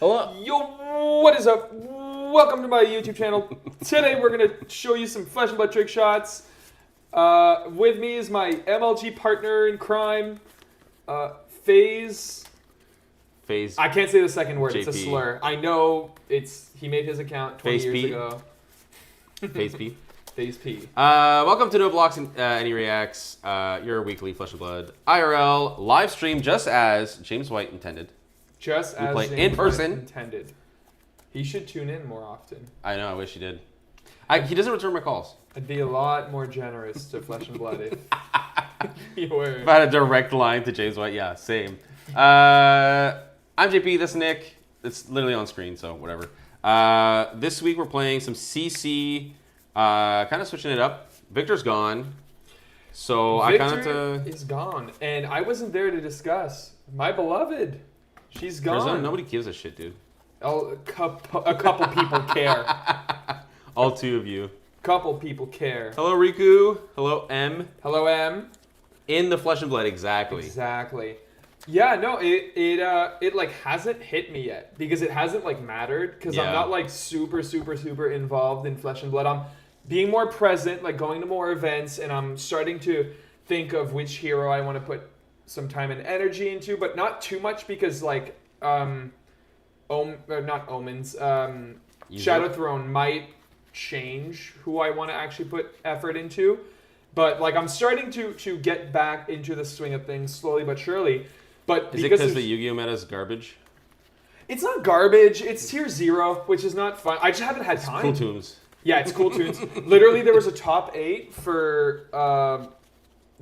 Hello. Yo, what is up? Welcome to my YouTube channel. Today we're going to show you some flesh and blood trick shots. With me is my MLG partner in crime, FaZe. I can't say the second word. JP. It's a slur. I know he made his account 20 years ago. FaZe P. FaZe P. Welcome to No Blocks and Any Reacts, your weekly Flesh and Blood IRL live stream, just as James White intended. Just as play James in person. White intended. He should tune in more often. I know. I wish he did. He doesn't return my calls. I'd be a lot more generous to Flesh and Blood if you were. If I had a direct line to James White, yeah, same. I'm JP. This is Nick. It's literally on screen, so whatever. This week we're playing some CC. Kind of switching it up. Victor's gone, so Victor I kind of is gone, and I wasn't there to discuss. My beloved, she's gone. Prism? Nobody gives a shit, dude. Oh, a couple people care. All two of you. Couple people care. Hello, Riku. Hello, M. Hello, M. In the Flesh and Blood, exactly. Exactly. Yeah, no, it like hasn't hit me yet because it hasn't like mattered because I'm not like super involved in Flesh and Blood. I'm being more present, like going to more events, and I'm starting to think of which hero I want to put some time and energy into, but not too much because like not Omens, Shadow Throne might change who I want to actually put effort into. But like I'm starting to get back into the swing of things slowly but surely. But is it because the Yu-Gi-Oh meta is garbage? It's not garbage. It's tier 0, which is not fun. I just haven't had time. Cool tunes. Yeah, it's cool tunes. Literally, there was a top 8 for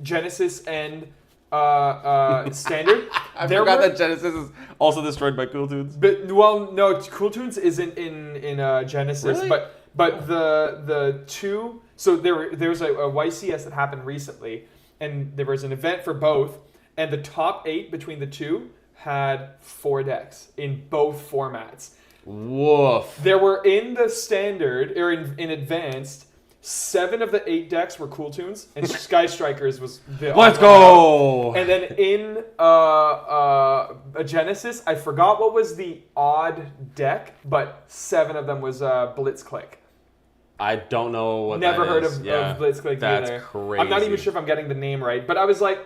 Genesis and Standard. I forgot that Genesis is also destroyed by Cool Tunes. But well, no, Cool Tunes isn't in Genesis. Really? But the two. So there's a YCS that happened recently, and there was an event for both. And the top 8 between the two had 4 decks in both formats. Woof. There were in the standard, or in advanced, 7 of the 8 decks were Cool Tunes, and Sky Strikers was the Let's go! And then in a Genesis, I forgot what was the odd deck, but 7 of them was Blitzclick. I don't know what Never that heard is. of Blitzclick either. That's crazy. I'm not even sure if I'm getting the name right, but I was like,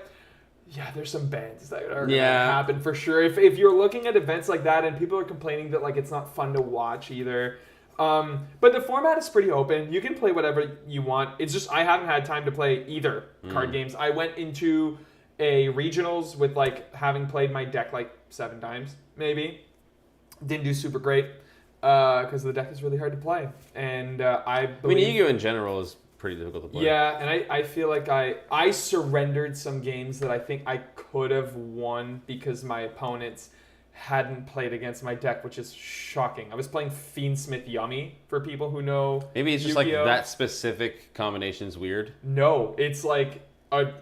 yeah, there's some bans that are going to happen for sure. If you're looking at events like that and people are complaining that like it's not fun to watch either. But the format is pretty open. You can play whatever you want. It's just I haven't had time to play either card games. I went into a regionals with like having played my deck like 7 times maybe. Didn't do super great because the deck is really hard to play. And I mean, Yu-Gi-Oh in general is pretty difficult to play. Yeah, and I feel like I surrendered some games that I think I could have won because my opponents hadn't played against my deck, which is shocking. I was playing Fiendsmith Yummy for people who know Maybe it's just Yu-Gi-Oh. like that specific combination's weird. No, it's like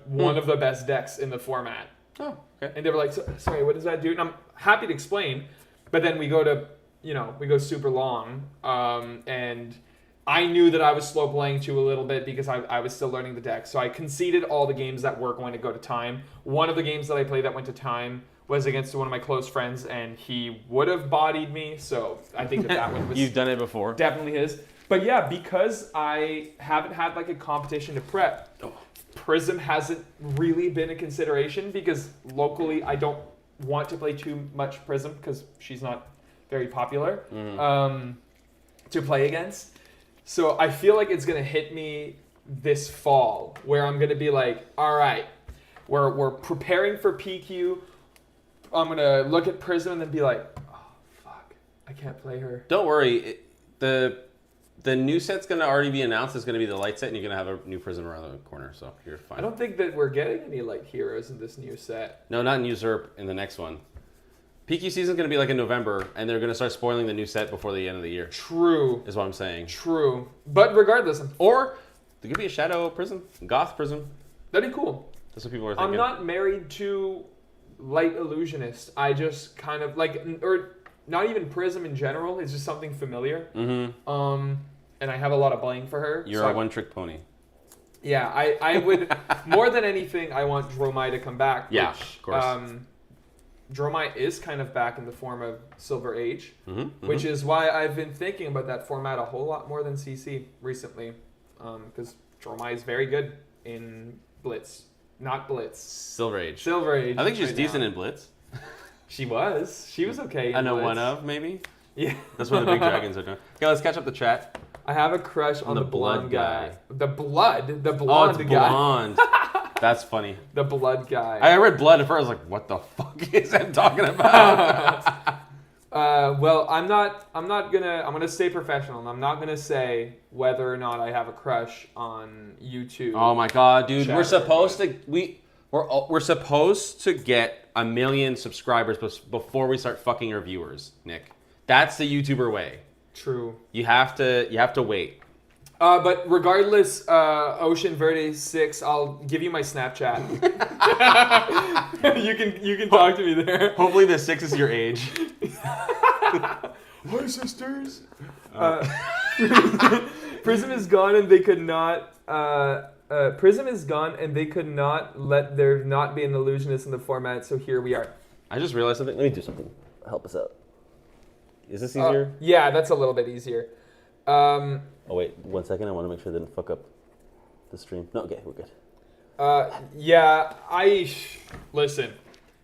one of the best decks in the format. Oh, okay. And they were like, sorry, what does that do? And I'm happy to explain, but then we go super long, and I knew that I was slow playing too a little bit because I was still learning the deck. So I conceded all the games that were going to go to time. One of the games that I played that went to time was against one of my close friends, and he would have bodied me. So I think that one was You've done it before. Definitely his. But yeah, because I haven't had like a competition to prep, Prism hasn't really been a consideration because locally I don't want to play too much Prism because she's not very popular to play against. So I feel like it's going to hit me this fall where I'm going to be like, all right, we're preparing for PQ. I'm going to look at Prism and then be like, oh, fuck, I can't play her. Don't worry. The new set's going to already be announced. It's going to be the light set, and you're going to have a new Prism around the corner, so you're fine. I don't think that we're getting any light heroes in this new set. No, not in Usurp, in the next one. PQ season's going to be like in November, and they're going to start spoiling the new set before the end of the year. True. Is what I'm saying. True. But regardless. Or there could be a Shadow Prism, Goth Prism. That'd be cool. That's what people are thinking. I'm not married to Light Illusionist. I just kind of like, or not even Prism in general. It's just something familiar. Mm-hmm. And I have a lot of bling for her. You're a one-trick pony. Yeah, I would, more than anything, I want Dromai to come back. Yeah, which, of course. Dromai is kind of back in the form of Silver Age, Mm-hmm. which is why I've been thinking about that format a whole lot more than CC recently, because Dromai is very good in Blitz. Not Blitz. Silver Age. Silver Age. I think she's right decent now. in Blitz. She was okay in I know Blitz. one of, maybe. Yeah. That's what the big dragons are doing. Okay, let's catch up the chat. I have a crush on the the blonde blood guy. guy. The blonde Oh, it's guy. blonde. That's funny. The blood guy. I read blood at first. I was like, what the fuck is that talking about? Well, I'm gonna stay professional, and I'm not gonna say whether or not I have a crush on YouTube. Oh my god, dude. Chat We're or supposed to we're supposed to get 1 million subscribers before we start fucking our viewers, Nick. That's the YouTuber way. True. You have to wait. But regardless, Ocean Verde 6, I'll give you my Snapchat. you can talk to me there. Hopefully the 6 is your age. Hi, sisters. Prism is gone, and they could not. Prism is gone, and they could not let there not be an illusionist in the format. So here we are. I just realized something. Let me do something. Help us out. Is this easier? Yeah, that's a little bit easier. Oh wait, 1 second. I want to make sure I didn't fuck up the stream. No, okay, we're good. Yeah, listen.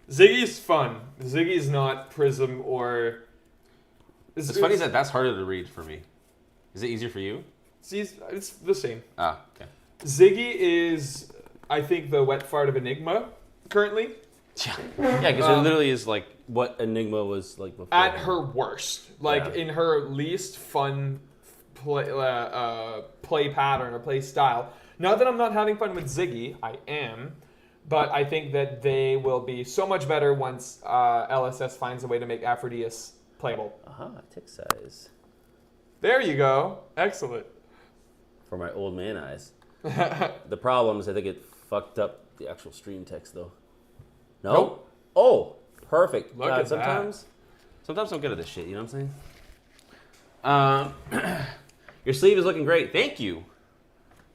Zyggy's fun. Zyggy's not Prism or. It's funny that that's harder to read for me. Is it easier for you? It's the same. Ah, okay. Zyggy is, I think, the wet fart of Enigma currently. Yeah, because it literally is like what Enigma was like before. At her worst, in her least fun play pattern or play style. Not that I'm not having fun with Zyggy, I am, but I think that they will be so much better once LSS finds a way to make Aphroditeus playable. Aha, tick size. There you go. Excellent. For my old man eyes. The problem is I think it fucked up the actual stream text though. No? Nope. Oh, perfect. Look at sometimes I'm good at this shit, you know what I'm saying? Your sleeve is looking great. Thank you.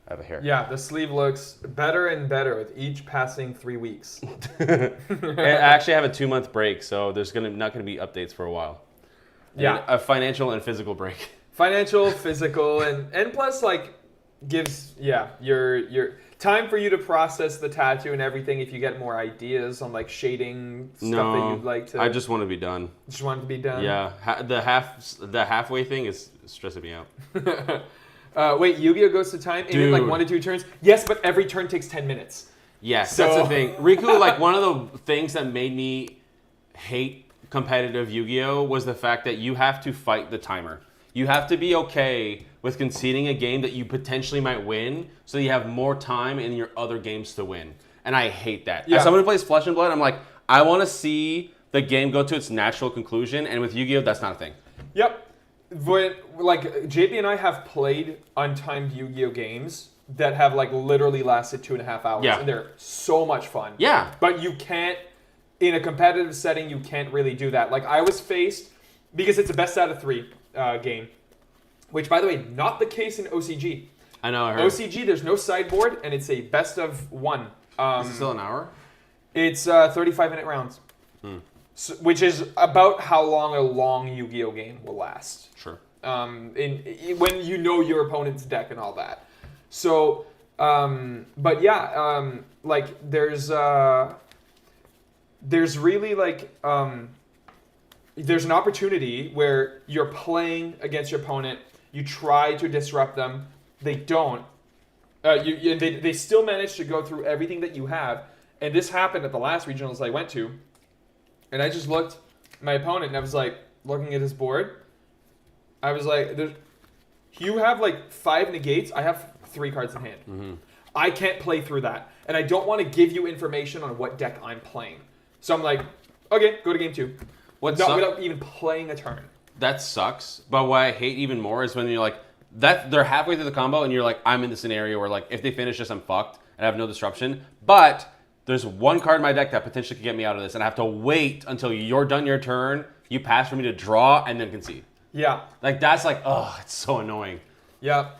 I have a hair. Yeah, the sleeve looks better and better with each passing 3 weeks. I actually have a 2-month break, so there's not gonna be updates for a while. Yeah. And a financial and physical break. Financial, physical, and plus gives your time for you to process the tattoo and everything. If you get more ideas on shading stuff that you'd like to, I just want to be done. just want it to be done. Yeah, the halfway thing is stressing me out. Wait, Yu-Gi-Oh goes to time in Dude. 1 to 2 turns. Yes, but every turn takes 10 minutes. Yes, So- that's the thing. Riku, one of the things that made me hate competitive Yu-Gi-Oh was the fact that you have to fight the timer. You have to be okay with conceding a game that you potentially might win, so you have more time in your other games to win. And I hate that. Yeah. As someone who plays Flesh and Blood, I'm like, I want to see the game go to its natural conclusion, and with Yu-Gi-Oh, that's not a thing. Yep. When, JP and I have played untimed Yu-Gi-Oh games that have literally lasted 2.5 hours. Yeah. And they're so much fun. Yeah. But you can't, in a competitive setting, you can't really do that. I was faced, because it's a best out of 3 game, which, by the way, not the case in OCG. I know, I heard. OCG, there's no sideboard, and it's a best of 1. Is it still an hour? It's 35-minute rounds, so, which is about how long a long Yu-Gi-Oh game will last. Sure. When you know your opponent's deck and all that. So, but yeah, there's really there's an opportunity where you're playing against your opponent, you try to disrupt them, they don't. They still manage to go through everything that you have. And this happened at the last regionals I went to. And I just looked at my opponent and I was looking at his board. I was you have 5 negates, I have 3 cards in hand. Mm-hmm. I can't play through that. And I don't want to give you information on what deck I'm playing. So I'm okay, go to game 2. Without even playing a turn. That sucks. But what I hate even more is when you're they're halfway through the combo and you're I'm in the scenario where if they finish this, I'm fucked and I have no disruption. But there's 1 card in my deck that potentially could get me out of this, and I have to wait until you're done your turn, you pass for me to draw, and then concede. Yeah. That's it's so annoying. Yeah.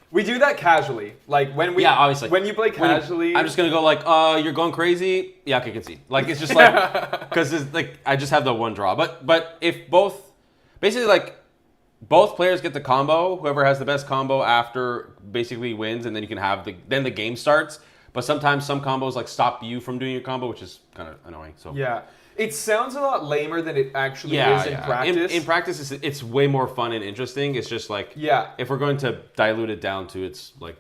We do that casually. Like obviously. When you play casually, I'm just gonna go like, you're going crazy. Yeah, okay, concede. Like it's just like because it's like I just have the one draw. But if both, basically like both players get the combo, whoever has the best combo after basically wins, and then you can have then the game starts. But sometimes some combos like stop you from doing your combo, which is kind of annoying. So yeah. It sounds a lot lamer than it actually is in practice. In practice, it's way more fun and interesting. It's just like, if we're going to dilute it down to its like,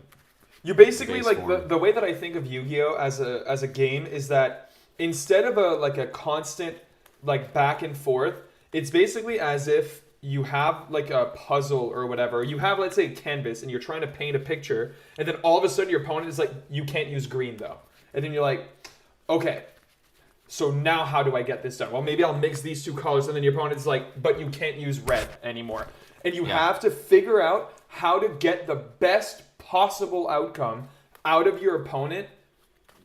you basically like the way that I think of Yu-Gi-Oh as a game is that instead of a constant like back and forth, it's basically as if you have like a puzzle or whatever. You have, let's say, a canvas and you're trying to paint a picture, and then all of a sudden your opponent is like, you can't use green though, and then you're like, okay. So now how do I get this done? Well, maybe I'll mix these two colors, and then your opponent's like, but you can't use red anymore. And you have to figure out how to get the best possible outcome out of your opponent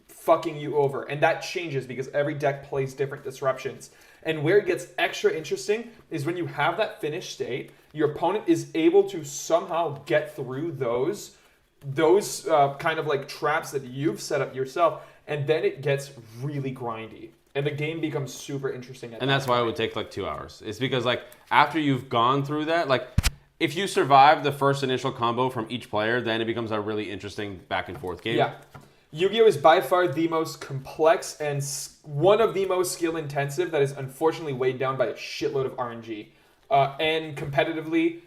fucking you over. And that changes because every deck plays different disruptions. And where it gets extra interesting is when you have that finished state, your opponent is able to somehow get through those kind of like traps that you've set up yourself. And then it gets really grindy. And the game becomes super interesting. And that's why it would take like 2 hours. It's because like after you've gone through that, like if you survive the first initial combo from each player, then it becomes a really interesting back and forth game. Yeah. Yu-Gi-Oh! Is by far the most complex and one of the most skill intensive that is unfortunately weighed down by a shitload of RNG. And competitively,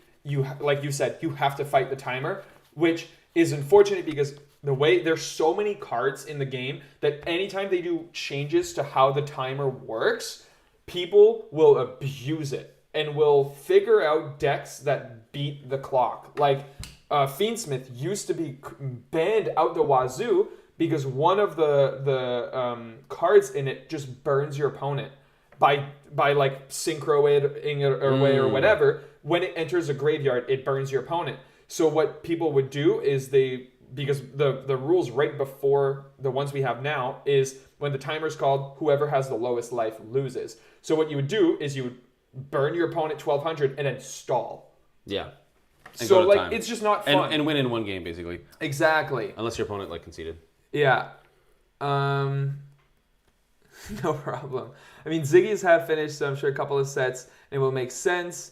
like you said, you have to fight the timer, which is unfortunate because the way there's so many cards in the game that anytime they do changes to how the timer works, people will abuse it and will figure out decks that beat the clock. Like Fiendsmith used to be banned out the wazoo because one of the cards in it just burns your opponent by like synchroing it away or whatever. When it enters a graveyard, it burns your opponent. So what people would do is because the rules right before the ones we have now is when the timer's called, whoever has the lowest life loses. So what you would do is you would burn your opponent 1200 and then stall. Yeah. So like it's just not fun. And win in one game basically. Exactly. Unless your opponent like conceded. Yeah. No problem. I mean, Zyggy's have finished, so I'm sure a couple of sets and it will make sense.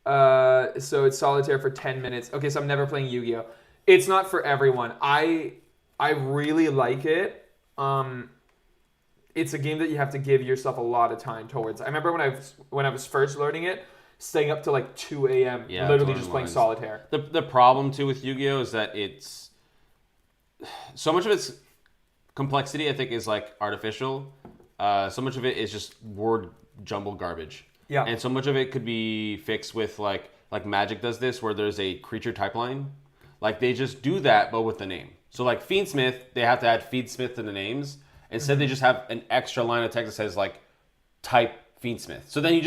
So it's solitaire for 10 minutes. Okay, so I'm never playing Yu-Gi-Oh! It's not for everyone. I really like it. It's a game that you have to give yourself a lot of time towards. I remember when I was first learning it, staying up to like 2 a.m. literally just playing solitaire. The problem too with Yu-Gi-Oh! Is that it's so much of its complexity I think is like artificial. So much of it is just word jumble garbage. Yeah. And so much of it could be fixed with like Magic does this, where there's a creature type line. Like they just do that, but with the name. So like Fiendsmith, they have to add Fiendsmith to the names. Instead, they just have an extra line of text that says like type Fiendsmith. So then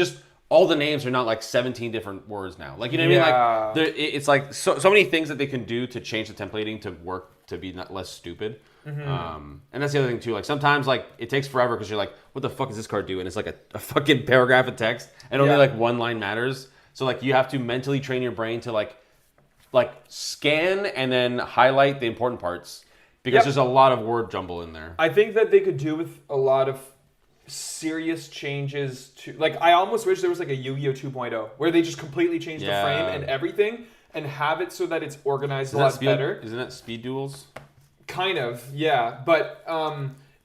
all the names are not like 17 different words now. Like, you know what I mean? Like it's like so many things that they can do to change the templating to work to be less stupid. And that's the other thing too. Like sometimes like it takes forever because you're like, what the fuck does this card do? And it's like a fucking paragraph of text, and only like one line matters. So like you have to mentally train your brain to like scan and then highlight the important parts because there's a lot of word jumble in there. I think that they could do with a lot of serious changes to, like, I almost wish there was like a Yu-Gi-Oh 2.0 where they just completely change the frame and everything and have it so that it's organized a lot better. Isn't that speed duels? Kind of, yeah. But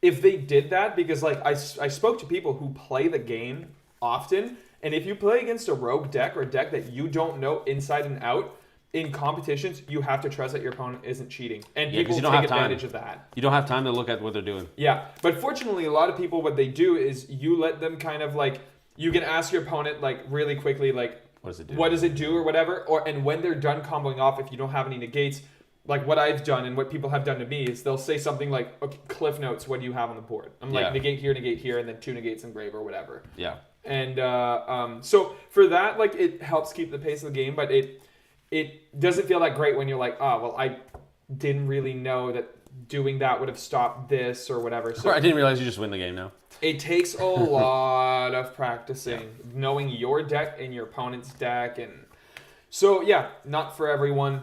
if they did that, because like I spoke to people who play the game often, and if you play against a rogue deck or a deck that you don't know inside and out, in competitions, you have to trust that your opponent isn't cheating. And people take advantage of that. You don't have time to look at what they're doing. Yeah. But fortunately, a lot of people, what they do is you let them kind of like, you can ask your opponent like really quickly, like, what does it do? What does it do or whatever? And when they're done comboing off, if you don't have any negates, like what I've done and what people have done to me is they'll say something like, okay, cliff notes, what do you have on the board? I'm like, negate here, and then 2 negates engrave or whatever. Yeah. And so for that, like, it helps keep the pace of the game, but it doesn't feel that great when you're like, oh, well, I didn't really know that doing that would have stopped this or whatever. So I didn't realize you just win the game now. It takes a lot of practicing, knowing your deck and your opponent's deck, and So yeah, not for everyone.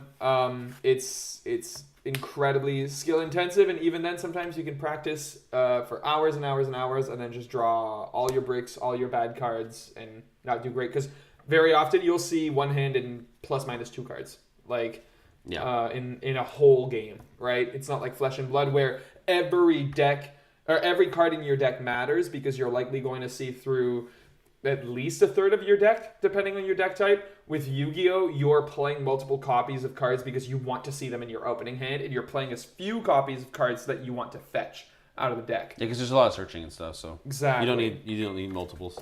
It's incredibly skill intensive, and even then, sometimes you can practice for hours and hours and hours, and then just draw all your bricks, all your bad cards, and not do great. Because very often you'll see one hand in plus minus 2 cards, like in a whole game, right? It's not like Flesh and Blood where every deck or every card in your deck matters because you're likely going to see through at least a third of your deck, depending on your deck type. With Yu-Gi-Oh, you're playing multiple copies of cards because you want to see them in your opening hand, and you're playing as few copies of cards that you want to fetch out of the deck. Yeah, because there's a lot of searching and stuff, so Exactly. you don't need multiples.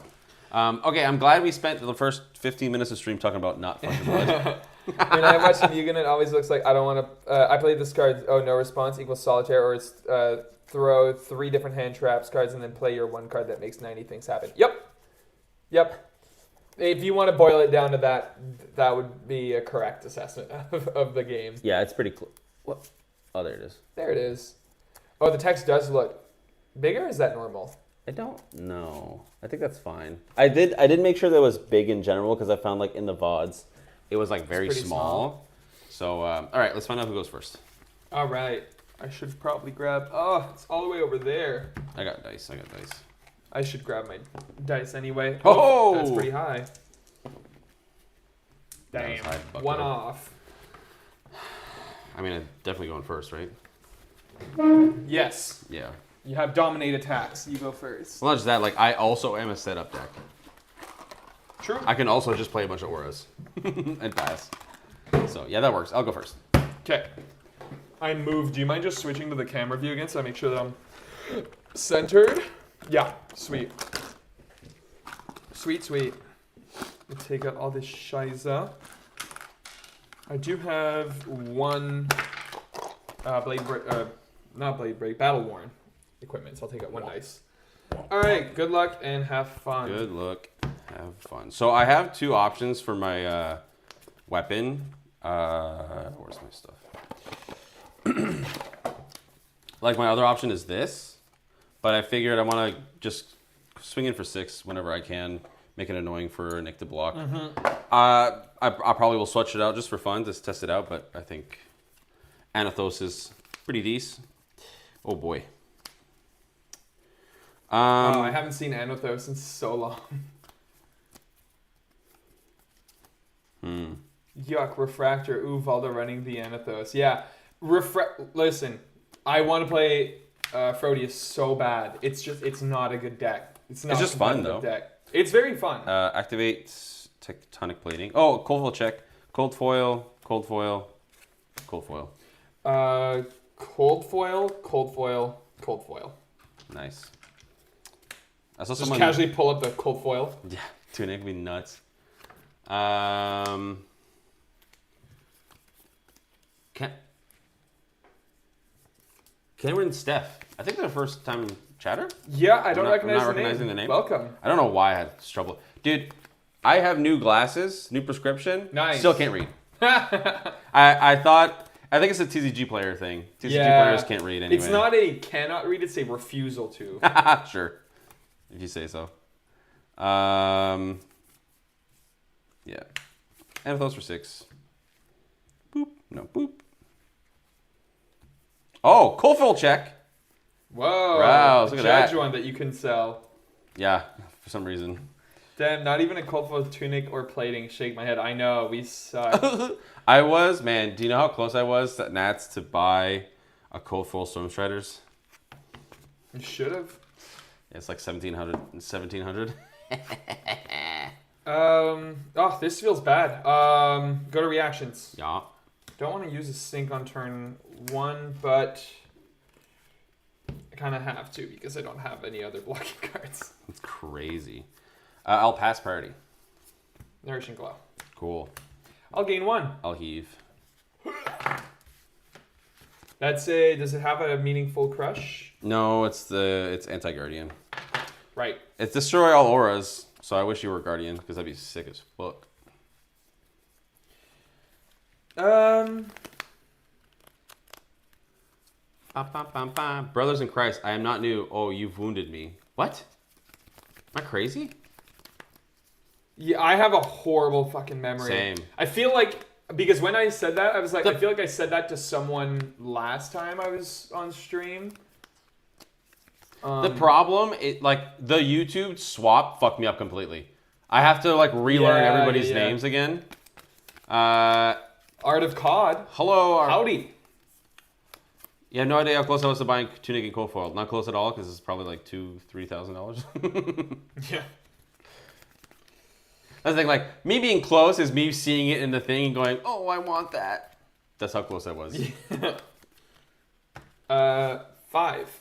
Okay, I'm glad we spent the first 15 minutes of stream talking about not fucking blood. When I watch Mugen, it always looks like I don't want to. I played this card. Oh, no response equals solitaire, or it's throw 3 different hand traps cards and then play your 1 card that makes 90 things happen. Yep. If you want to boil it down to that, that would be a correct assessment of the game. Yeah, it's pretty cool. What? Oh, there it is. There it is. Oh, the text does look bigger. Or is that normal? I don't know. I think that's fine. I did make sure that it was big in general because I found like in the VODs, it was like very small. So, all right, let's find out who goes first. All right. I should probably grab. Oh, it's all the way over there. I got dice. I should grab my dice anyway. Oh! That's pretty high. That was Damn. high, bucko. 1 off. I mean, I'm definitely going first, right? Yes. Yeah. You have dominate attacks. You go first. Well, not just that. Like, I also am a setup deck. True. I can also just play a bunch of auras and pass. So yeah, that works. I'll go first. Okay. I moved. Do you mind just switching to the camera view again so I make sure that I'm centered? Yeah. Sweet. Sweet. Let's take out all this shiza. I do have 1 battle worn equipment, so I'll take out 1 dice. All right. Good luck and have fun. Good luck. Have fun. So I have 2 options for my weapon. Where's my stuff? Like my other option is this, but I figured I want to just swing in for 6 whenever I can, make it annoying for Nick to block. I probably will switch it out just for fun, just test it out, but I think Anathos is pretty decent. Oh boy. I haven't seen Anathos in so long. Yuck, Refractor. Ooh, Valda running the Anathos. Yeah. Listen, I want to play Frodius so bad. It's not a good deck. It's just fun, though. Deck. It's very fun. Activate Tectonic Plating. Oh, cold foil check. Cold foil. Cold foil. Nice. I saw Just someone casually pull up the cold foil. Yeah, dude, it'd be nuts. Cameron Steph. I think they're first time chatter. Yeah, I don't I'm recognize not the recognizing name. the name. Welcome. I don't know why I had this trouble. Dude, I have new glasses, new prescription. Nice. Still can't read. I think it's a TCG player thing. TCG players can't read anyway. It's not a cannot read, it's a refusal to. Sure. If you say so. Yeah. And those for 6. Boop. No, boop. Oh, cold foil check. Whoa. Wow, look at that. one that you can sell. Yeah, for some reason. Damn, not even a cold foil tunic or plating. Shake my head. I know, we suck. Man, do you know how close I was at Nats to buy a cold foil Stormstriders? You should have. It's like 1700. Oh, this feels bad. Go to reactions. Yeah. Don't want to use a sync on turn 1, but I kind of have to because I don't have any other blocking cards. It's crazy. I'll pass priority. Nourishing Glow. Cool. I'll gain 1. I'll heave. Does it have a meaningful crush? No, it's anti-guardian. Right. It's destroy all auras, so I wish you were guardian because that'd be sick as fuck. Brothers in Christ, I am not new. Oh, you've wounded me. What? Am I crazy? Yeah, I have a horrible fucking memory. Same. I feel like, because when I said that, I was like, I feel like I said that to someone last time I was on stream. The problem, like the YouTube swap fucked me up completely. I have to like relearn everybody's names again. Art of COD. Hello. Howdy. You have no idea how close I was to buying Tunic and Cold Foil. Not close at all, because it's probably like $2,000-$3,000. Yeah. That's the thing, like, me being close is me seeing it in the thing and going, oh, I want that. That's how close I was. Yeah. 5.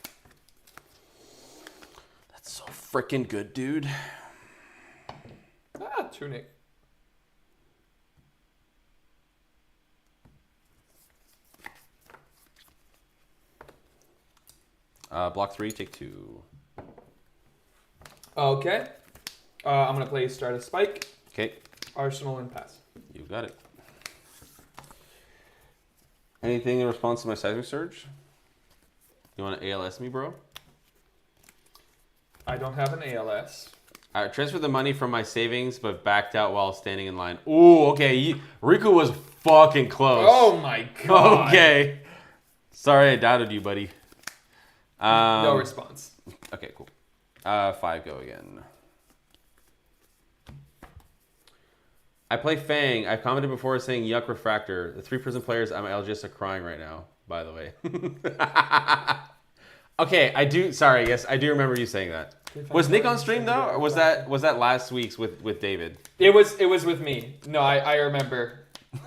That's so freaking good, dude. Tunic. Block 3, take 2. Okay. I'm going to play Start a Spike. Okay. Arsenal and pass. You got it. Anything in response to my Seismic Surge? You want to ALS me, bro? I don't have an ALS. I transferred the money from my savings, but backed out while standing in line. Ooh, okay. Riku was fucking close. Oh my god. Okay. Sorry I doubted you, buddy. No response. Okay, cool. 5, go again. I play Fang. I've commented before saying yuck refractor. The 3 prison players at my LGS are crying right now, by the way. Okay, I do. Sorry, yes, I do remember you saying that. Was Nick on stream though, or was that last week's with David? It was with me. No, I remember.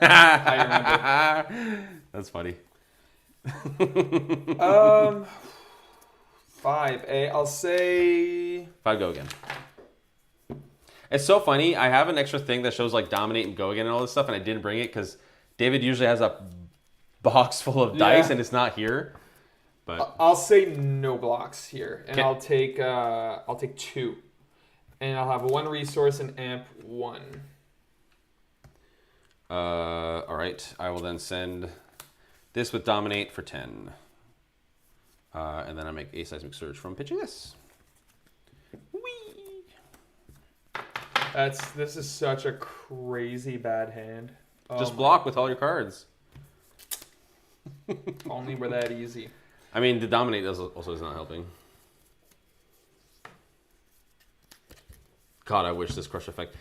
I remember. That's funny. 5. I'll say 5, go again. It's so funny. I have an extra thing that shows like dominate and go again and all this stuff, and I didn't bring it because David usually has a box full of dice and it's not here. But I'll say no blocks here, and okay. I'll take 2, and I'll have 1 resource and amp 1. All right. I will then send this with dominate for 10, and then I make a Seismic Surge from pitching this. Whee! This is such a crazy bad hand. Just block with all your cards. Only we're that easy. I mean, the dominate also is not helping. God, I wish this crush effect.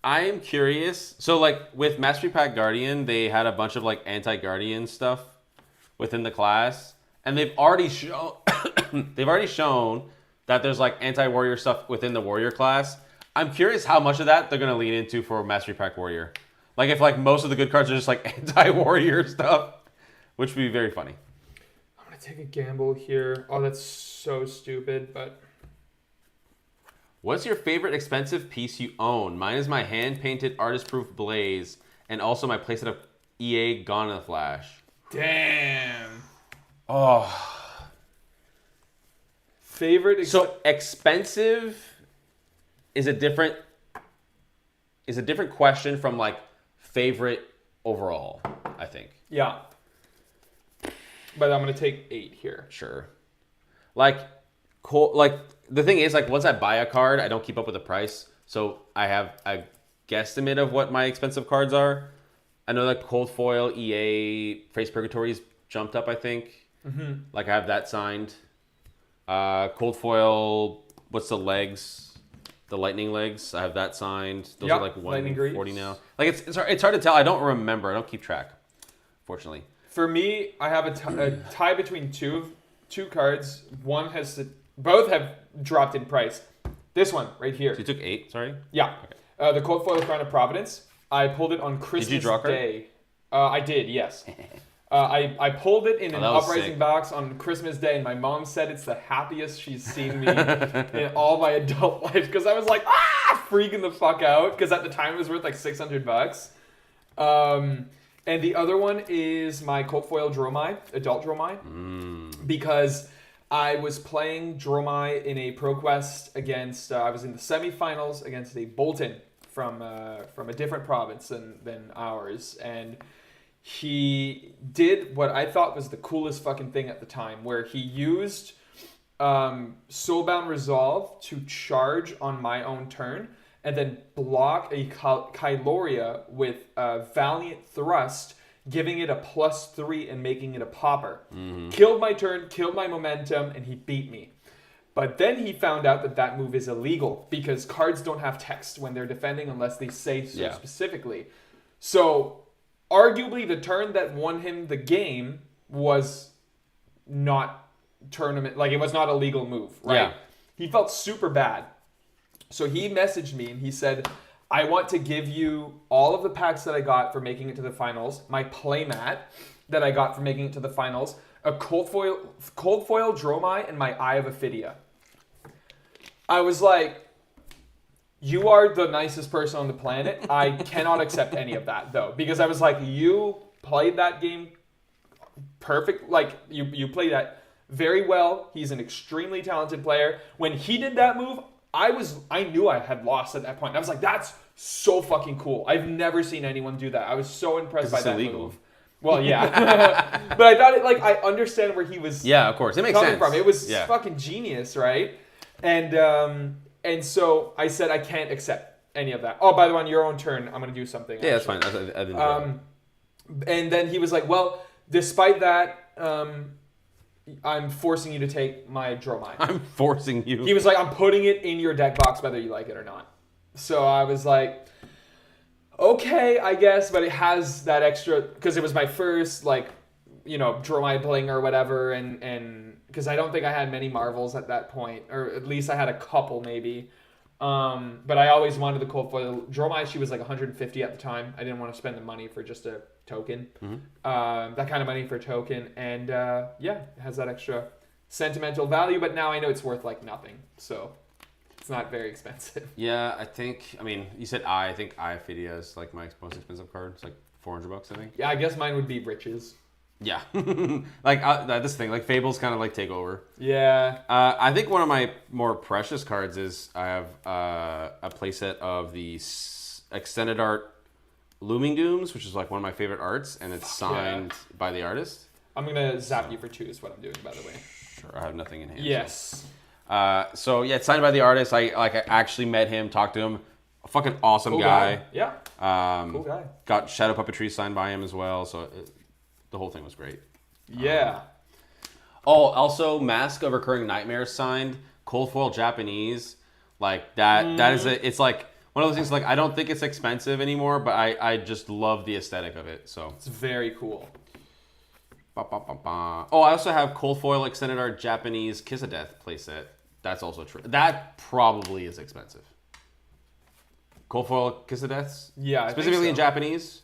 I am curious. So, like with Mastery Pack Guardian, they had a bunch of like anti-Guardian stuff within the class, and they've already shown that there's like anti-Warrior stuff within the Warrior class. I'm curious how much of that they're gonna lean into for Mastery Pack Warrior. Like if like most of the good cards are just like anti-Warrior stuff, which would be very funny. I'm gonna take a gamble here. Oh, that's so stupid, but. What's your favorite expensive piece you own? Mine is my hand-painted artist-proof Blaze, and also my playset of EA Gone in a Flash. Damn. Oh. Favorite. So expensive is a different question from like favorite overall, I think. Yeah. But I'm gonna take 8 here. Sure. Like, cool. Like the thing is, like once I buy a card, I don't keep up with the price, so I have a guesstimate of what my expensive cards are. I know that Cold Foil EA Face Purgatory's jumped up, I think. Mm-hmm. Like I have that signed. Cold Foil, what's the legs? The lightning legs. I have that signed. Those are like 140 now. Like it's hard to tell. I don't remember. I don't keep track, fortunately. For me, I have a tie between two cards. Both have dropped in price. This one right here. So you took 8. Sorry. Yeah. Okay. The Cold Foil Crown of Providence. I pulled it on Christmas Day. Did you draw a card? I did. Yes. I pulled it in an Uprising sick. box on Christmas Day, and my mom said it's the happiest she's seen me in all my adult life, because I was like, freaking the fuck out, because at the time it was worth like $600. And the other one is my Cold Foil Dromai, Adult Dromai, because I was playing Dromai in a ProQuest against, I was in the semifinals against a Bolton from a different province than ours, and he did what I thought was the coolest fucking thing at the time, where he used Soulbound Resolve to charge on my own turn, and then block a Kyloria with a Valiant Thrust, giving it a +3 and making it a popper. Killed my turn, killed my momentum, and he beat me. But then he found out that that move is illegal because cards don't have text when they're defending unless they say so specifically. So, arguably, the turn that won him the game was not tournament, like it was not a legal move, right? Yeah. He felt super bad. So he messaged me and he said, I want to give you all of the packs that I got for making it to the finals, my playmat that I got for making it to the finals, a cold foil Dromai, and my Eye of Ophidia. I was like, you are the nicest person on the planet. I cannot accept any of that, though, because I was like, you played that game perfect. Like, you played that very well. He's an extremely talented player. When he did that move, I knew I had lost at that point. I was like, that's so fucking cool. I've never seen anyone do that. I was so impressed by that move. Well, yeah. But I thought I understand where he was of course. It makes coming sense. from. It was fucking genius, right? And so I said I can't accept any of that. Oh, by the way, on your own turn, I'm going to do something. Yeah, that's fine. I didn't and then he was like, well, despite that, I'm forcing you to take my Dromai. I'm forcing you. He was like, I'm putting it in your deck box whether you like it or not. So I was like, okay, I guess, but it has that extra, because it was my first, Dromai Bling or whatever, and because I don't think I had many Marvels at that point, or at least I had a couple maybe. But I always wanted the cold foil Dromai. She was like 150 at the time. I didn't want to spend the money for just a token. That kind of money for a token. And it has that extra sentimental value, but now I know it's worth like nothing. So it's not very expensive. Yeah, I mean, you said I think Eye of Ophidia is like my most expensive card. It's like $400, I think. Yeah, I guess mine would be Riches. Yeah. This thing, like Fables kind of like take over. Yeah. I think one of my more precious cards is I have a playset of the Extended Art Looming Dooms, which is like one of my favorite arts, and it's signed by the artist. I'm going to zap you for 2 is what I'm doing, by the way. Sure, I have nothing in hand. Yes. So it's signed by the artist. I actually met him, talked to him. A fucking awesome guy. Yeah. Cool guy. Got Shadow Puppetry signed by him as well, so the whole thing was great. Yeah. Also Mask of Recurring Nightmares signed. Cold foil Japanese. Like that it's like one of those things, like I don't think it's expensive anymore, but I just love the aesthetic of it. So it's very cool. I also have Cold Foil Extended Art Japanese Kiss of Death playset. That's also true. That probably is expensive. Cold Foil Kiss of Deaths? Yeah, specifically in Japanese?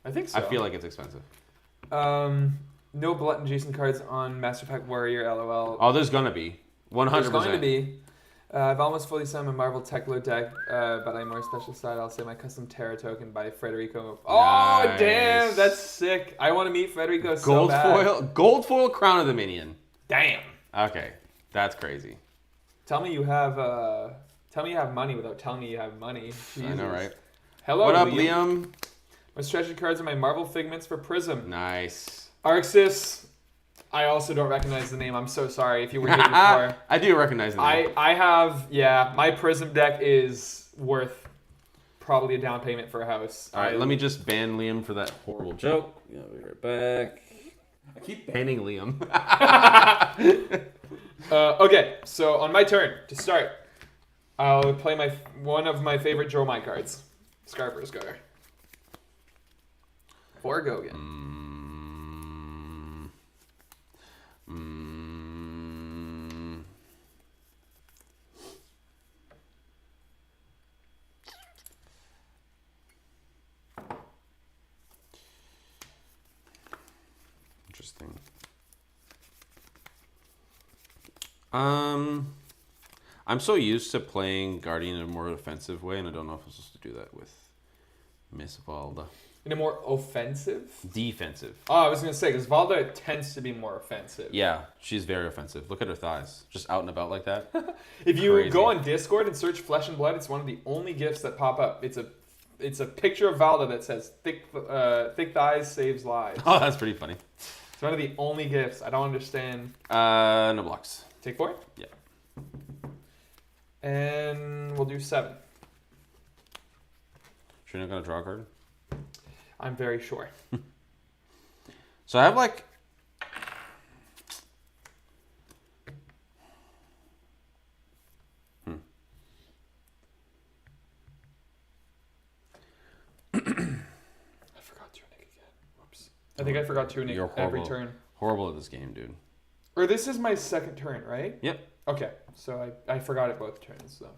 I think so. I feel like it's expensive. No Blunt and Jason cards on Master Pack Warrior, LOL. Oh, there's gonna be. 100%. There's going to be. I've almost fully signed my Marvel Techlo deck, but I'm more special side. I'll say my custom Terra token by Federico. Oh, nice. Damn, that's sick. I want to meet Federico so bad. Gold foil Crown of the Minion. Damn. Okay, that's crazy. Tell me you have money without telling me you have money. Jesus. I know, right? Hello, what up, Liam? My treasured cards are my Marvel Figments for Prism. Nice. Arxis. I also don't recognize the name. I'm so sorry if you were here before. I do recognize the name. I have, my Prism deck is worth probably a down payment for a house. All right, let me just ban Liam for that horrible joke. Yeah, I'll be right back. I keep banning Liam. Okay, so on my turn, to start, I'll play one of my favorite Dromai cards, Scarper Scar. For Gogan. Interesting. I'm so used to playing Guardian in a more offensive way, and I don't know if I'm supposed to do that with Miss Valda. In a more offensive? Defensive. Oh, I was going to say, because Valda tends to be more offensive. Yeah, she's very offensive. Look at her thighs. Just out and about like that. If you go on Discord and search Flesh and Blood, it's one of the only gifs that pop up. It's a picture of Valda that says, thick thighs saves lives. Oh, that's pretty funny. It's one of the only gifts. I don't understand. No blocks. Take 4? Yeah. And we'll do 7. You're not gonna draw a card. I'm very sure. So I have like. I forgot to nick again. Whoops. I think I forgot to nick You're every turn. Horrible at this game, dude. Or this is my second turn, right? Yep. Okay, so I forgot it both turns, so.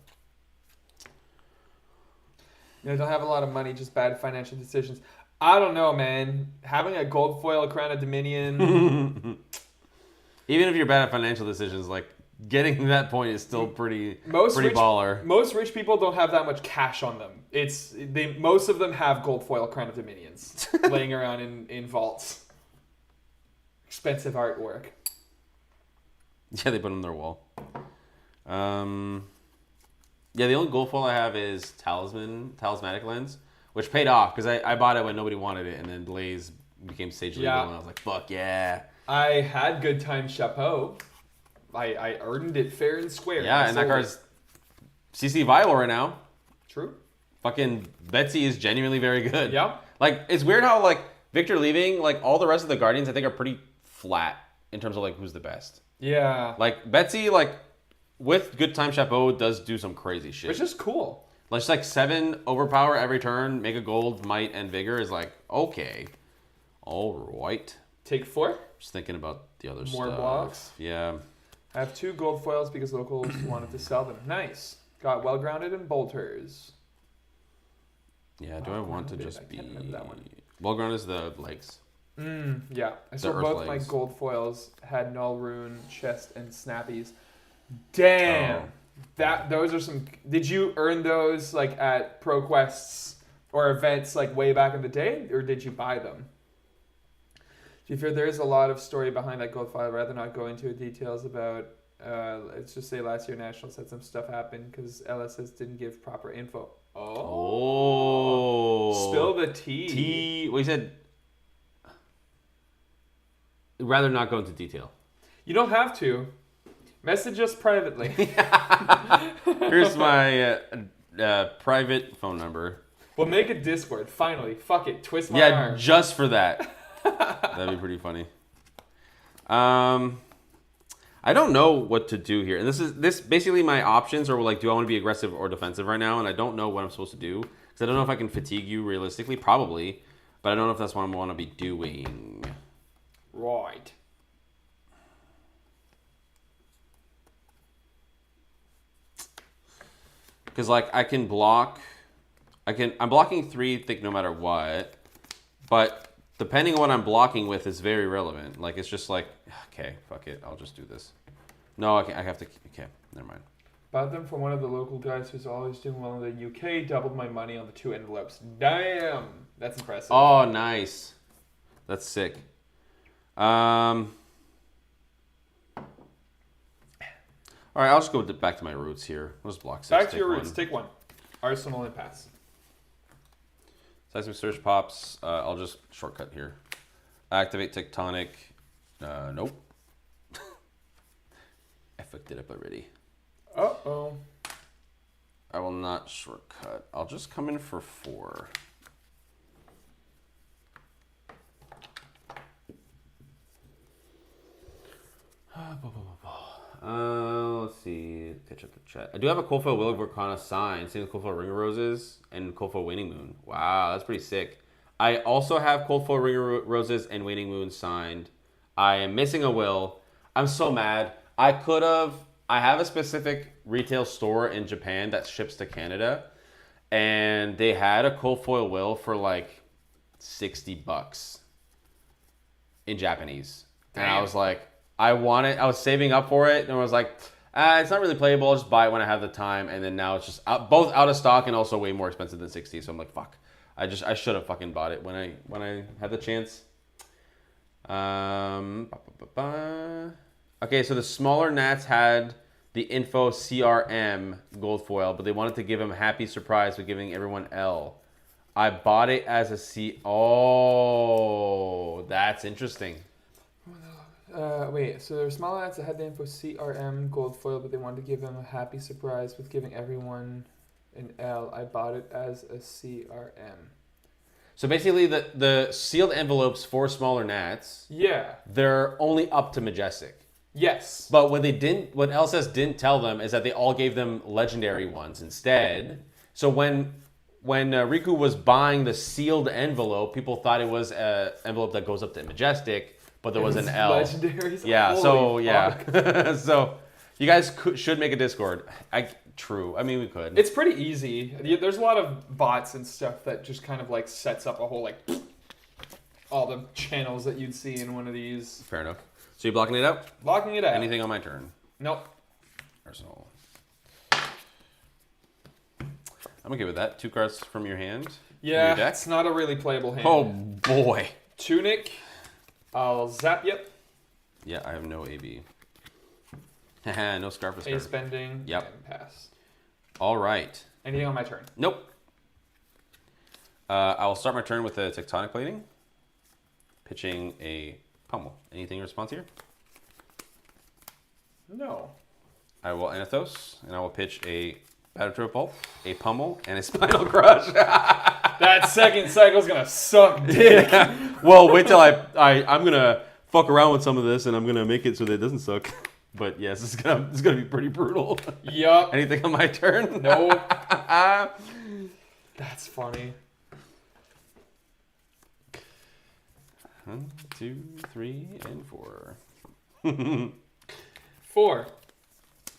I don't have a lot of money, just bad financial decisions. I don't know, man. Having a gold foil Crown of Dominion. Even if you're bad at financial decisions, like getting to that point is still pretty baller. Most rich people don't have that much cash on them. Most of them have gold foil Crown of Dominions laying around in vaults. Expensive artwork. Yeah, they put them on their wall. Yeah, the only gold foil I have is Talismanic Lens, which paid off because I bought it when nobody wanted it, and then Blaze became Sage Legal, and I was like, fuck yeah. I had Good Time Chapeau. I earned it fair and square. Yeah, and that card's CC viable right now. True. Fucking Betsy is genuinely very good. Yeah. Like, it's weird how, like, Victor leaving, like, all the rest of the Guardians I think are pretty flat in terms of, like, who's the best. Yeah. Like, Betsy, like, with Good Time Chapeau does do some crazy shit. It's just cool. Just like 7 overpower every turn, make a gold, might, and vigor is like, okay. All right. Take 4. Just thinking about the other stuff. More blocks. Yeah. I have 2 gold foils because locals wanted to sell them. Nice. Got well grounded and bolters. Yeah, do I want to just be... I can't remember that one. Well grounded is the legs. Yeah. I saw Earth both legs. my gold foils had Null Rune, Chest, and Snappies. Damn. Oh. Those are some... Did you earn those like at Pro Quests or events like way back in the day? Or did you buy them? Do you fear there is a lot of story behind that gold foil? I'd rather not go into details about... let's just say last year Nationals had some stuff happen because LSS didn't give proper info. Oh. Spill the tea. Well, you said... Rather not go into detail. You don't have to. Message us privately. Here's my private phone number. We'll make a Discord. Finally. Fuck it. Twist my arm. Just for that. That'd be pretty funny. I don't know what to do here. And this basically my options are like, do I want to be aggressive or defensive right now? And I don't know what I'm supposed to do. Because I don't know if I can fatigue you realistically. Probably. But I don't know if that's what I want to be doing. Right. Because, like, I can block... I'm blocking 3, I think, no matter what. But depending on what I'm blocking with is very relevant. Like, it's just like, okay, fuck it. I'll just do this. No, I have to... Okay, never mind. Bought them from one of the local guys who's always doing well in the UK. Doubled my money on the 2 envelopes. Damn! That's impressive. Oh, nice. That's sick. All right, I'll just go back to my roots here. I'll just block 6. Back to your roots. Take 1. Arsenal and pass. Seismic Surge pops. I'll just shortcut here. Activate Tectonic. Nope. I fucked it up already. Uh-oh. I will not shortcut. I'll just come in for 4. Let's see. Catch up the chat. I do have a Coldfoil Will of Arcana signed. Same with Coldfoil Ring of Roses and Coldfoil Waning Moon. Wow, that's pretty sick. I also have Coldfoil Ring of Roses and Waning Moon signed. I am missing a will. I'm so mad. I have a specific retail store in Japan that ships to Canada, and they had a Coldfoil Will for like $60 in Japanese. Damn. And I was like, I was saving up for it, and I was like, it's not really playable. I'll just buy it when I have the time. And then now it's just both out of stock and also way more expensive than 60. So I'm like, fuck. I should have fucking bought it when I had the chance. Okay, so the smaller Nats had the Info CRM gold foil, but they wanted to give him a happy surprise with giving everyone L. I bought it as a C. Oh, that's interesting. Wait, so there were small ads that had the Info CRM gold foil, but they wanted to give him a happy surprise with giving everyone an L. I bought it as a CRM. So basically, the sealed envelopes for smaller nats, Yeah. they're only up to Majestic. Yes. But what LSS didn't tell them is that they all gave them legendary ones instead. So when Riku was buying the sealed envelope, people thought it was an envelope that goes up to Majestic, but there was an L. Legendaries. Yeah. Holy So so you guys should make a Discord. True. I mean, we could. It's pretty easy. There's a lot of bots and stuff that just kind of like sets up a whole like all the channels that you'd see in one of these. Fair enough. So you blocking it out? Blocking it out. Anything on my turn? Nope. Arsenal. I'm okay with that. 2 cards from your hand. Yeah, your deck. it's not a really playable hand. Oh boy. Tunic. I'll zap you. Yeah, I have no AB. Haha, no Scarf or Ace Scarf. bending. Yep. And pass. All right. Anything on my turn? Nope. I will start my turn with a Tectonic Plating. Pitching a Pummel. Anything in response here? No. I will Anathos, and I will pitch a Battle Pulp, a Pummel, and a Spinal Crush. That second cycle's gonna suck dick. Yeah. Well, wait till I'm gonna fuck around with some of this, and I'm gonna make it so that it doesn't suck. But yes, it's gonna be pretty brutal. Yup. Anything on my turn? No. That's funny. 1, 2, 3, and 4. 4.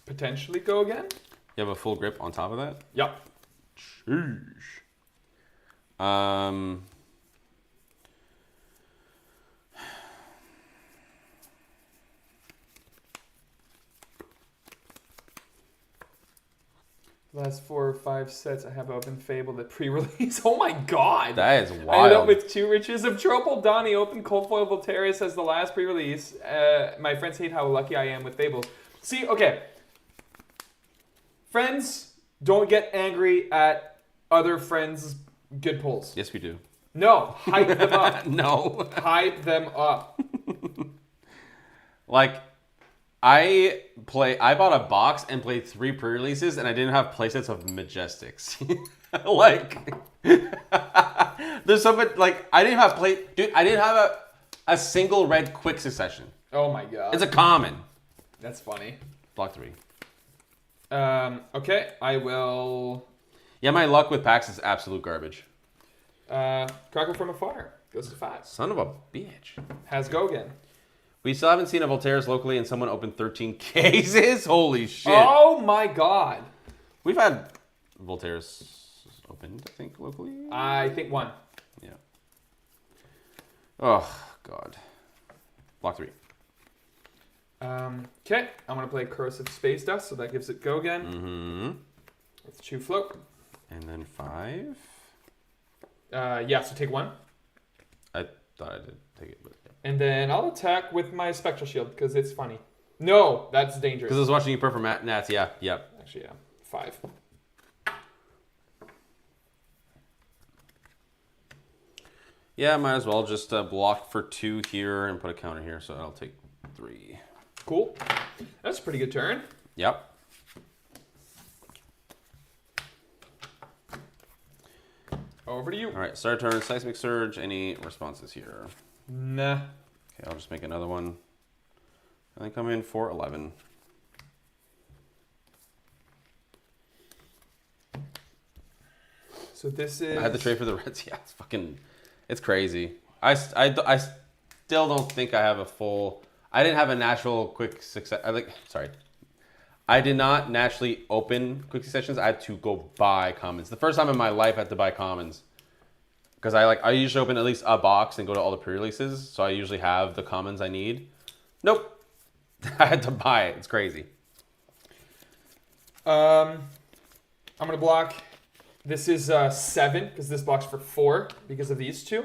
Potentially go again? You have a full grip on top of that? Yup. Sheesh. Last 4 or 5 sets I have open Fable the pre-release. Oh my god! That is I ended wild. up with 2 Riches of Tropal. Donnie open Cold Foil Voltarius as the last pre-release. My friends hate how lucky I am with Fables. See, okay. Friends, don't get angry at other friends' good pulls. Yes, we do. No, hype them up. No. Hype them up. Like, I bought a box and played 3 pre-releases, and I didn't have playsets of Majestics. Like, there's something, like, I didn't have a single red quick succession. Oh my god. It's a common. That's funny. Block 3. Okay, I will... Yeah, my luck with packs is absolute garbage. Crackle from Afar. Goes to 5. Son of a bitch. Has go again. We still haven't seen a Voltaire's locally, and someone opened 13 cases? Holy shit. Oh my god. We've had Voltaire's opened, I think, locally. I think 1. Yeah. Oh, God. Block 3. Okay, I'm going to play Corrosive Space Dust, so that gives it go again. Mm-hmm. Let's chew float. And then 5. Yeah, so take 1. I thought I did take it, but yeah. And then I'll attack with my Spectral Shield, because it's funny. No, that's dangerous. Because I was watching you perform Nats, yeah, yep. Actually, yeah. 5. Yeah, might as well just block for 2 here and put a counter here, so I'll take 3. Cool. That's a pretty good turn. Yep. Over to you. All right, start turn, Seismic Surge. Any responses here? Nah. Okay, I'll just make another one. I think I'm in for 11. So this is... I had the trade for the Reds. Yeah, it's fucking... It's crazy. I still don't think I have a full... I didn't have a natural quick success... I did not naturally open quick successions. I had to go buy commons. The first time in my life I had to buy commons. Because I usually open at least a box and go to all the pre-releases. So I usually have the commons I need. Nope. I had to buy it. It's crazy. I'm going to block. This is 7, because this blocks for 4 because of these 2.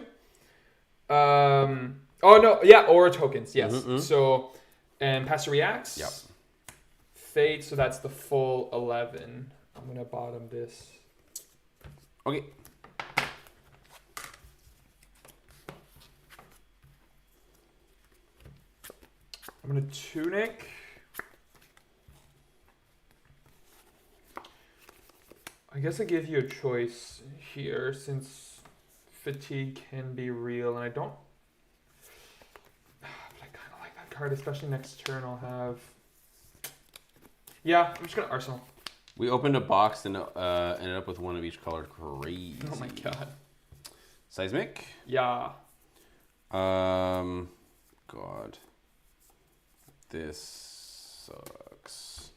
Oh, no. Yeah, aura tokens. Yes. Mm-hmm. So, and Pastor reacts. Yep. Fate, so that's the full 11. I'm going to bottom this. Okay. I'm going to Tunic. I guess I give you a choice here since fatigue can be real, and I don't. But I kind of like that card, especially next turn. I'll have. Yeah, I'm just gonna Arsenal. We opened a box and ended up with one of each color. Crazy. Oh my god. Seismic. Yeah. God. This sucks.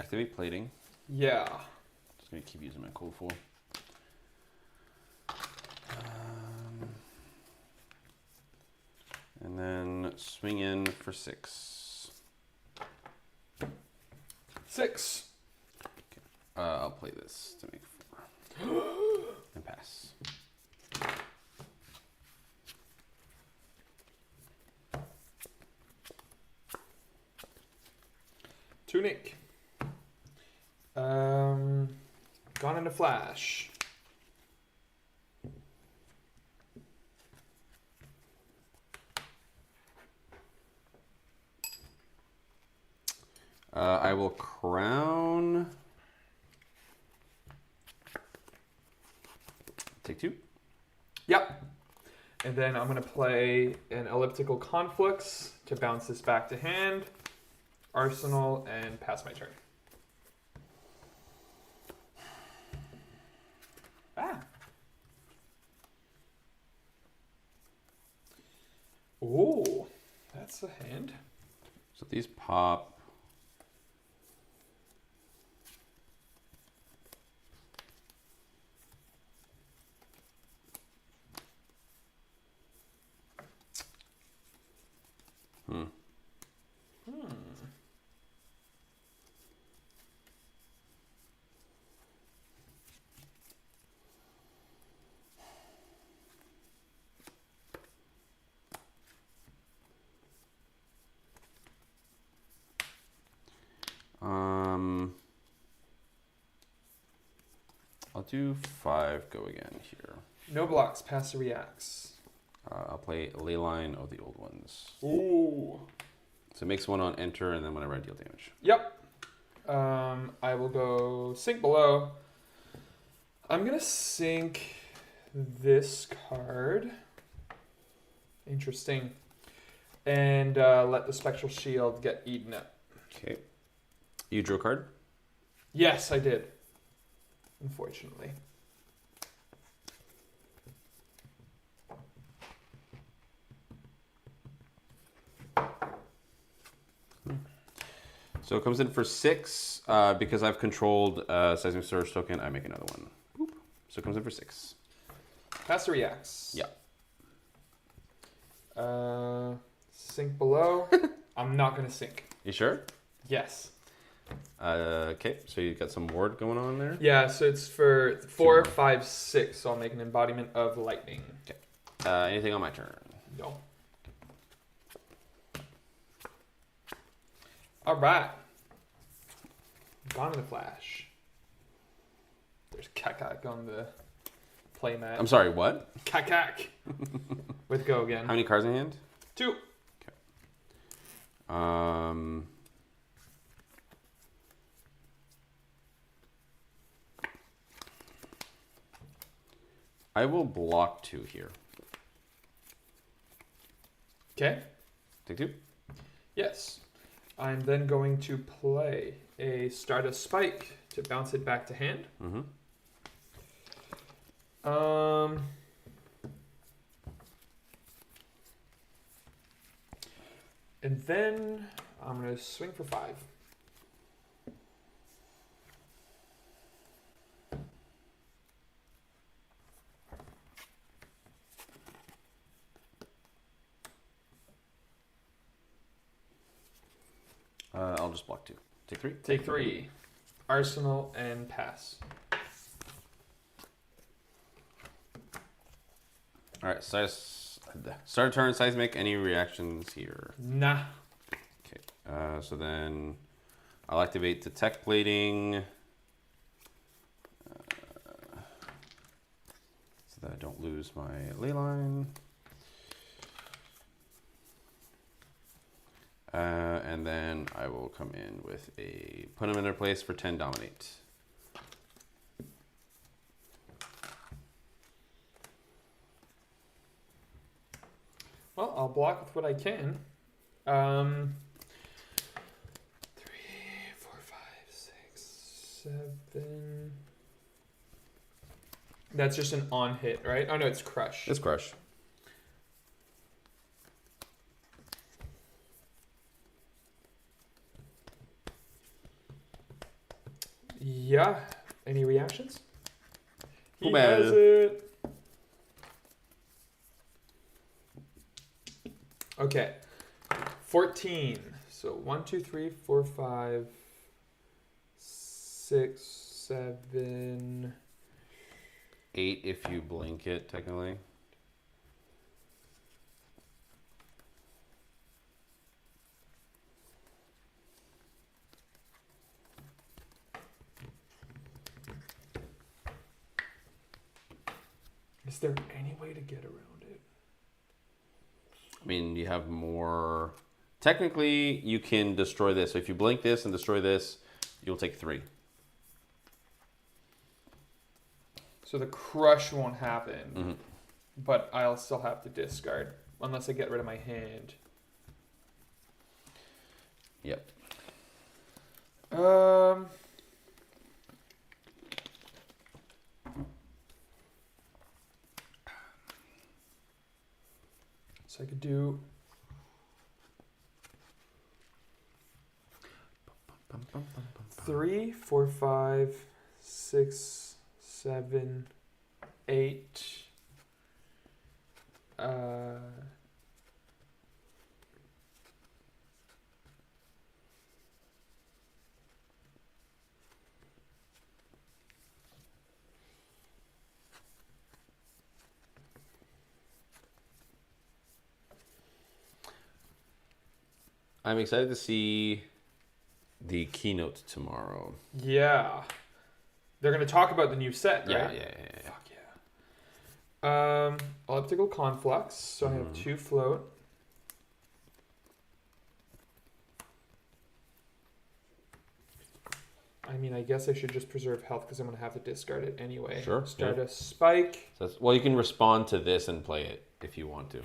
Activate plating. Yeah. Just gonna keep using my cool fool. And then swing in for 6. 6. Okay. I'll play this to make 4. And pass. Tunic. Gone in a flash. I will crown. Take 2. Yep. And then I'm going to play an Elliptical Conflux to bounce this back to hand, Arsenal, and pass my turn. Ah. Oh, that's a hand. So these pop. I'll do 5, go again here. No blocks, pass or reacts. I'll play Leyline of the Old Ones. Ooh. So it makes 1 on enter, and then whenever I deal damage. Yep. I will go sink below. I'm going to sink this card. Interesting. And let the Spectral Shield get eaten up. Okay. You drew a card? Yes, I did. Unfortunately. So it comes in for 6. Because I've controlled Seismic Storage Token, I make another one. Boop. So it comes in for 6. Pass or reacts. Yeah. Sink below. I'm not going to sink. You sure? Yes. Okay, so you got some ward going on there? Yeah, so it's for 4, 5, 6. So I'll make an embodiment of lightning. Okay. Anything on my turn? No. All right. Gone in a flash. There's Kakak on the playmat. I'm sorry, what? Kakak. With go again. How many cards in hand? 2. Okay. I will block 2 here. Okay. Take 2. Yes. I'm then going to play a Stardust Spike to bounce it back to hand. Mm-hmm. And then I'm going to swing for 5. I'll just block 2. Take 3. Take 3. Arsenal and pass. All right, start turn Seismic. Any reactions here? Nah. Okay, so then I'll activate Detect Plating so that I don't lose my ley line. And then I will come in with put them in their place for 10 Dominate. Well, I'll block with what I can. 3, 4, 5, 6, 7. That's just an on hit, right? Oh no, it's crush. It's Crush. Yeah. Any reactions? He Bad. has it. Okay. 14. So 1, 2, 3, 4, 5, 6, 7. 8 if you blink it, technically. Is there any way to get around it? I mean, you have more. Technically, you can destroy this. So if you blink this and destroy this, you'll take 3. So the crush won't happen, Mm-hmm. but I'll still have to discard unless I get rid of my hand. Yep. So I could do 3, 4, 5, 6, 7, 8. I'm excited to see the keynote tomorrow. Yeah. They're going to talk about the new set, right? Yeah. Fuck yeah. Elliptical Conflux. So I have 2 float. I mean, I guess I should just preserve health because I'm going to have to discard it anyway. Sure, Start yeah. a spike Well, you can respond to this and play it if you want to.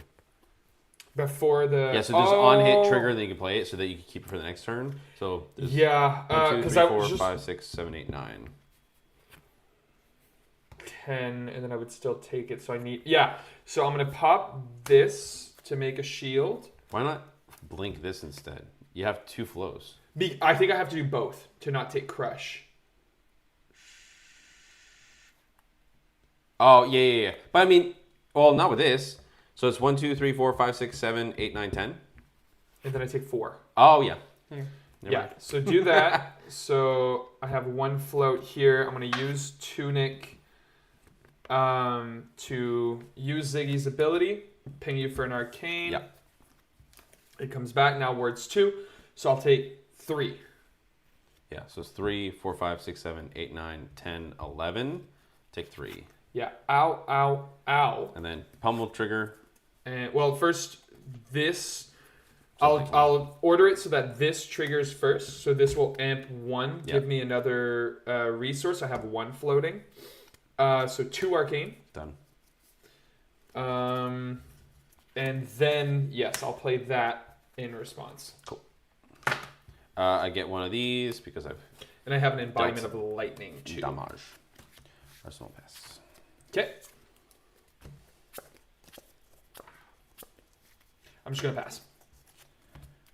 before the... Yeah, so there's on hit trigger, and then you can play it so that you can keep it for the next turn. So there's yeah, 1, 2, because 3, I 4, was just 5, 6, 7, 8, 9. 10, and then I would still take it. So I need... Yeah, so I'm going to pop this to make a shield. Why not blink this instead? You have 2 flows. I think I have to do both to not take crush. Oh, yeah. But I mean, well, not with this. So it's 1, 2, 3, 4, 5, 6, 7, 8, 9, 10. And then I take 4. Oh, yeah. Yeah, Mind. so do that. So I have 1 float here. I'm going to use Tunic to use Ziggy's ability. Ping you for an arcane. Yeah. It comes back. Now words 2. So I'll take 3. Yeah, so it's 3, 4, 5, 6, 7, 8, 9, 10, 11. Take 3. Yeah. Ow, ow, ow. And then pummel trigger. And well, first this, I'll order it so that this triggers first. So this will amp 1, give me another resource. I have 1 floating. So 2 arcane. Done. And then yes, I'll play that in response. Cool. I get one of these because I've... And I have an embodiment of lightning too. Damage. Arsenal pass. Okay. I'm just gonna pass.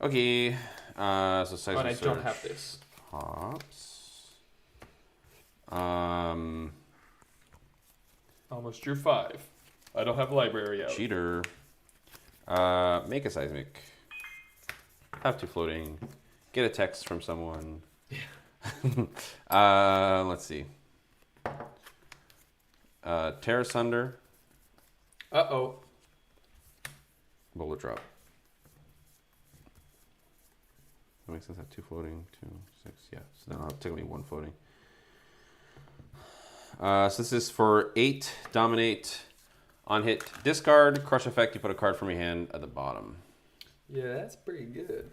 Okay. So Seismic and I Surge don't have this. Hops. Almost drew 5. I don't have library out. Cheater. Make a Seismic. Have 2 floating. Get a text from someone. Let's see. Terra Sunder. Uh-oh. Bullet drop. That makes sense. I have 2 floating, 2, 6. Yeah, so now it'll take me 1 floating. So this is for 8. Dominate. On hit, discard. Crush effect. You put a card from your hand at the bottom. Yeah, that's pretty good.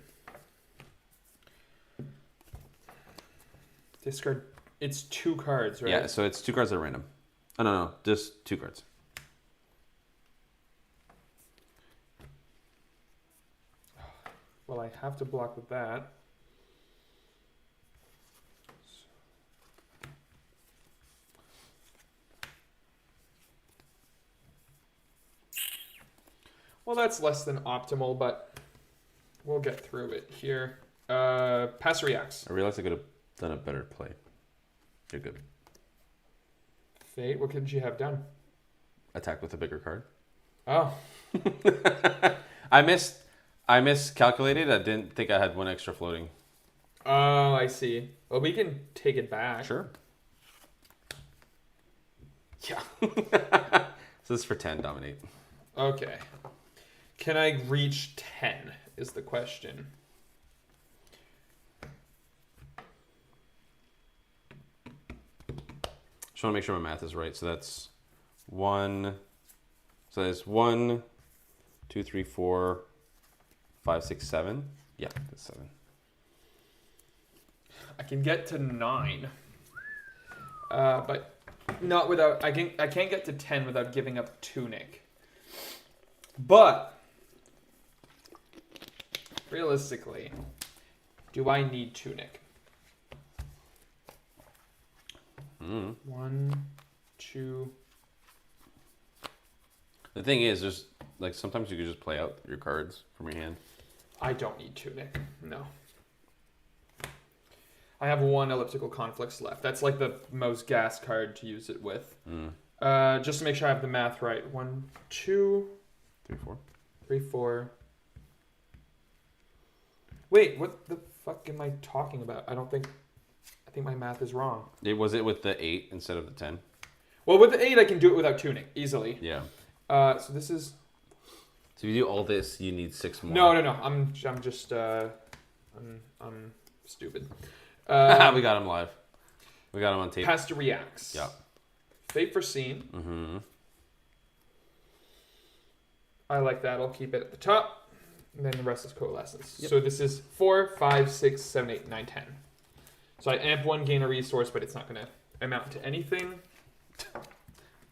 Discard. It's 2 cards, right? Yeah, so it's 2 cards that are random. Oh, no, just 2 cards. Well, I have to block with that. Well, that's less than optimal, but we'll get through it here. Pass reacts. I realized I could have done a better play. You're good. Fate, what could you have done? Attack with a bigger card. Oh. I miscalculated. I didn't think I had 1 extra floating. Oh, I see. Well, we can take it back. Sure. Yeah. So this is for 10, dominate. Okay. Can I reach 10 is the question. Just want to make sure my math is right. So that's 1. So that's 1, 2, 3, 4, 5, 6, 7. Yeah, that's 7. I can get to 9. But not without I can't get to 10 without giving up Tunic. But realistically, do I need Tunic? 1, 2. The thing is, there's like sometimes you could just play out your cards from your hand. I don't need Tunic. No. I have 1 Elliptical Conflicts left. That's like the most gas card to use it with. Just to make sure I have the math right. 1, 2, 3, 4. 3, 4. Wait, what the fuck am I talking about? I think my math is wrong. Was it with the 8 instead of the 10? Well, with the 8, I can do it without Tunic easily. Yeah. So this is... So if you do all this, you need 6 more. No. I'm just... I'm stupid. We got him live. We got him on tape. Pass to reacts. Yeah. Fate Foreseen. Mm-hmm. I like that. I'll keep it at the top. And then the rest is Coalescence. Yep. So this is 4, 5, 6, 7, 8, 9, 10. So I amp 1, gain a resource, but it's not going to amount to anything.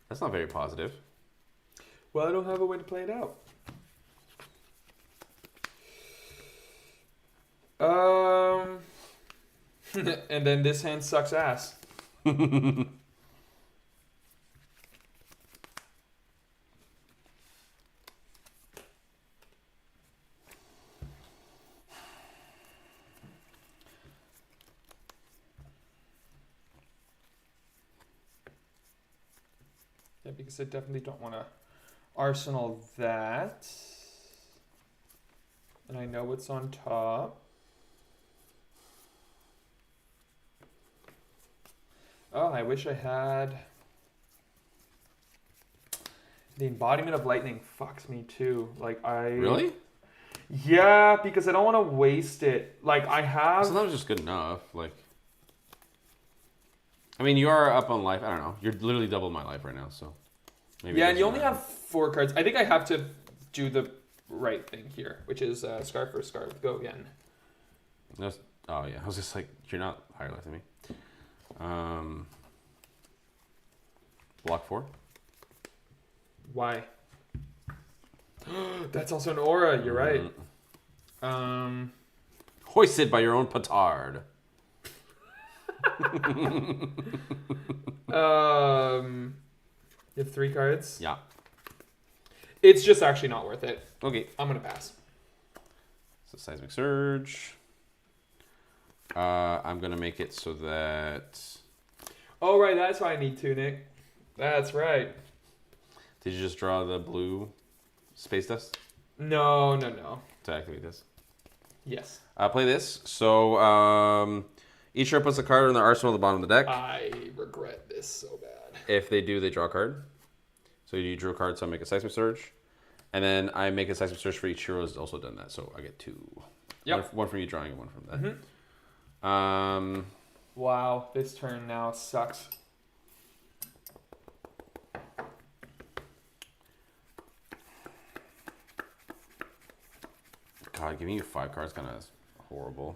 That's not very positive. Well, I don't have a way to play it out. And then this hand sucks ass. Yeah, because I definitely don't want to arsenal that. And I know what's on top. Oh, I wish I had... The Embodiment of Lightning fucks me too. Like, Really? Yeah, because I don't want to waste it. Like, I have... Sometimes it's just good enough. Like, I mean, you are up on life. I don't know. You're literally double my life right now, so. Maybe Yeah, and you only have 4 cards. I think I have to do the right thing here, which is Scarf for Scarf. Go again. Oh, yeah. I was just like, you're not higher life than me. Block 4. Why? That's also an aura. You're right. Hoisted by your own petard. You have 3 cards. Yeah. It's just actually not worth it. Okay. I'm gonna pass. So Seismic Surge. I'm gonna make it so that. Oh right, that's why I need Tunic. That's right. Did you just draw the blue space dust No. to activate this? Yes. Play this. So Each player puts a card in their arsenal at the bottom of the deck. I regret this so bad. If they do, they draw a card. So you drew a card, so I make a Seismic Surge. And then I make a Seismic Surge for each hero has also done that. So I get 2. Yep. One from you drawing and one from that. Mm-hmm. Wow, this turn now sucks. God, giving you 5 cards kind of horrible.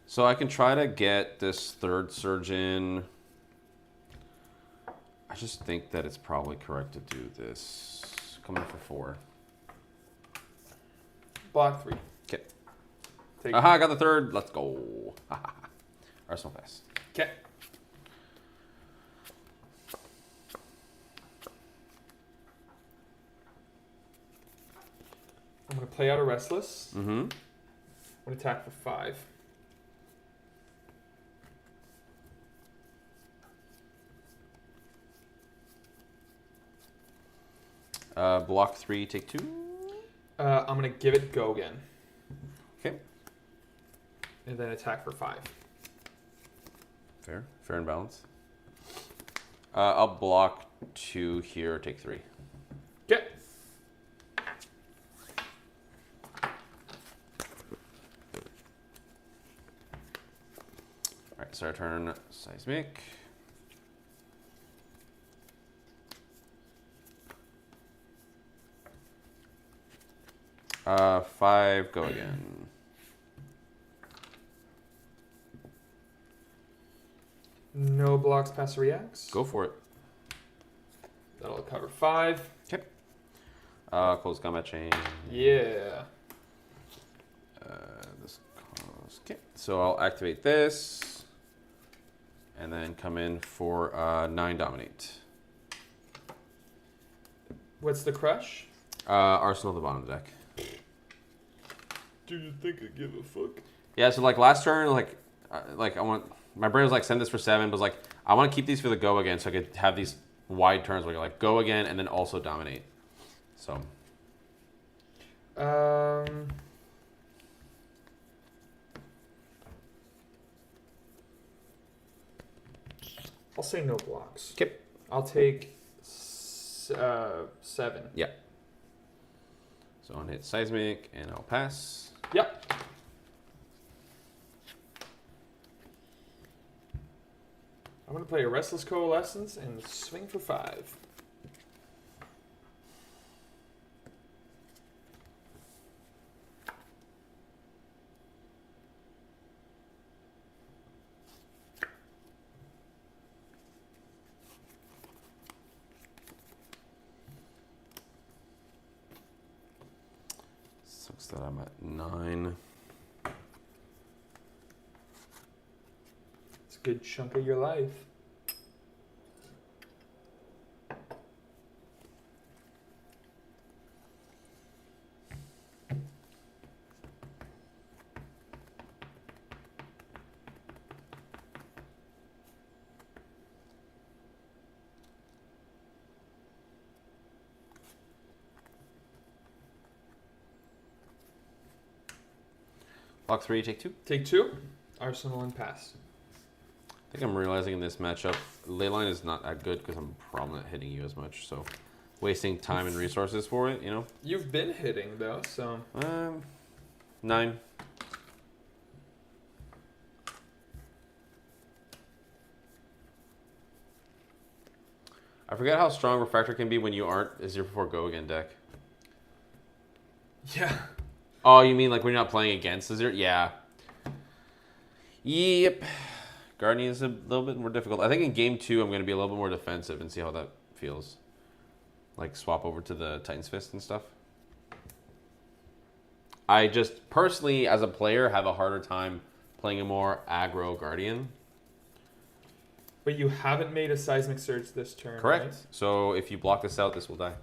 So I can try to get this 3rd Surge in. I just think that it's probably correct to do this. Coming for 4. Block 3. Okay. Take Aha, I got the 3rd. Let's go. Arsenal pass. Okay. I'm going to play out a Restless. Mm-hmm. I'm going to attack for 5. Block 3, take 2. I'm going to give it go again. Okay. And then attack for 5. Fair and balanced. I'll block 2 here, take 3. Okay. Alright, so I turn Seismic. Five, go again. No blocks past reacts. Go for it. That'll cover 5. Okay. Close combat chain. Yeah. This costs. Okay. So I'll activate this, and then come in for 9 dominate. What's the crush? Arsenal at the bottom of the deck. Do you think I give a fuck? Yeah. So like last turn, like I want. My brain was like, send this for 7, but was like, I want to keep these for the go again, so I could have these wide turns where you're like go again and then also dominate. So. I'll say no blocks. Okay. I'll take 7. Yeah. So I'll hit Seismic and I'll pass. Yep. I'm going to play a Restless Coalescence and swing for 5. Sucks that I'm at 9. It's a good chunk of your life. Block 3, take 2. Take 2. Arsenal and pass. I think I'm realizing in this matchup, Leyline is not that good because I'm probably not hitting you as much. So wasting time and resources for it, you know? You've been hitting, though, so... 9. I forget how strong Refractor can be when you aren't a 0-4 go again deck. Yeah. Oh, you mean like when you're not playing against the 0? Yeah. Yep. Guardian is a little bit more difficult. I think in game 2, I'm going to be a little bit more defensive and see how that feels. Like swap over to the Titan's Fist and stuff. I just personally, as a player, have a harder time playing a more aggro Guardian. But you haven't made a Seismic Surge this turn, Correct. right? So if you block this out, this will die.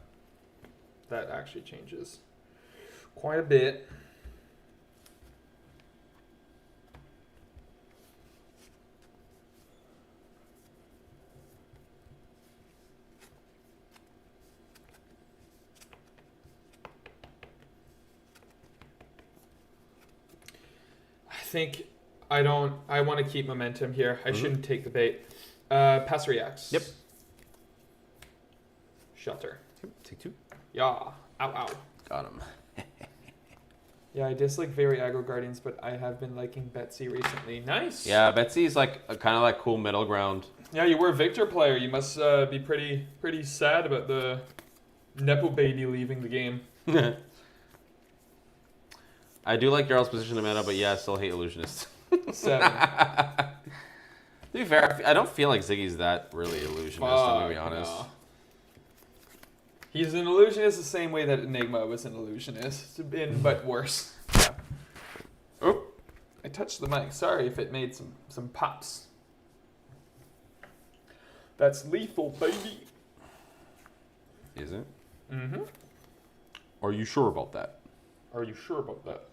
That actually changes quite a bit. think I want to keep momentum here. I shouldn't take the bait. Pass reacts. Yep. Shelter. Take 2. Yeah. Ow, ow. Got him. Yeah, I dislike very aggro guardians, but I have been liking Betsy recently. Nice. Yeah, Betsy's like a kind of like cool middle ground. Yeah, you were a Victor player. You must be pretty sad about the Nepo baby leaving the game. I do like Jarl's position in meta, but yeah, I still hate illusionists. 7. To be fair, I don't feel like Ziggy's that really illusionist, I'm gonna be honest. No. He's an illusionist the same way that Enigma was an illusionist, but worse. Yeah. Oh, I touched the mic. Sorry if it made some pops. That's lethal, baby. Is it? Mm-hmm. Are you sure about that? Are you sure about that?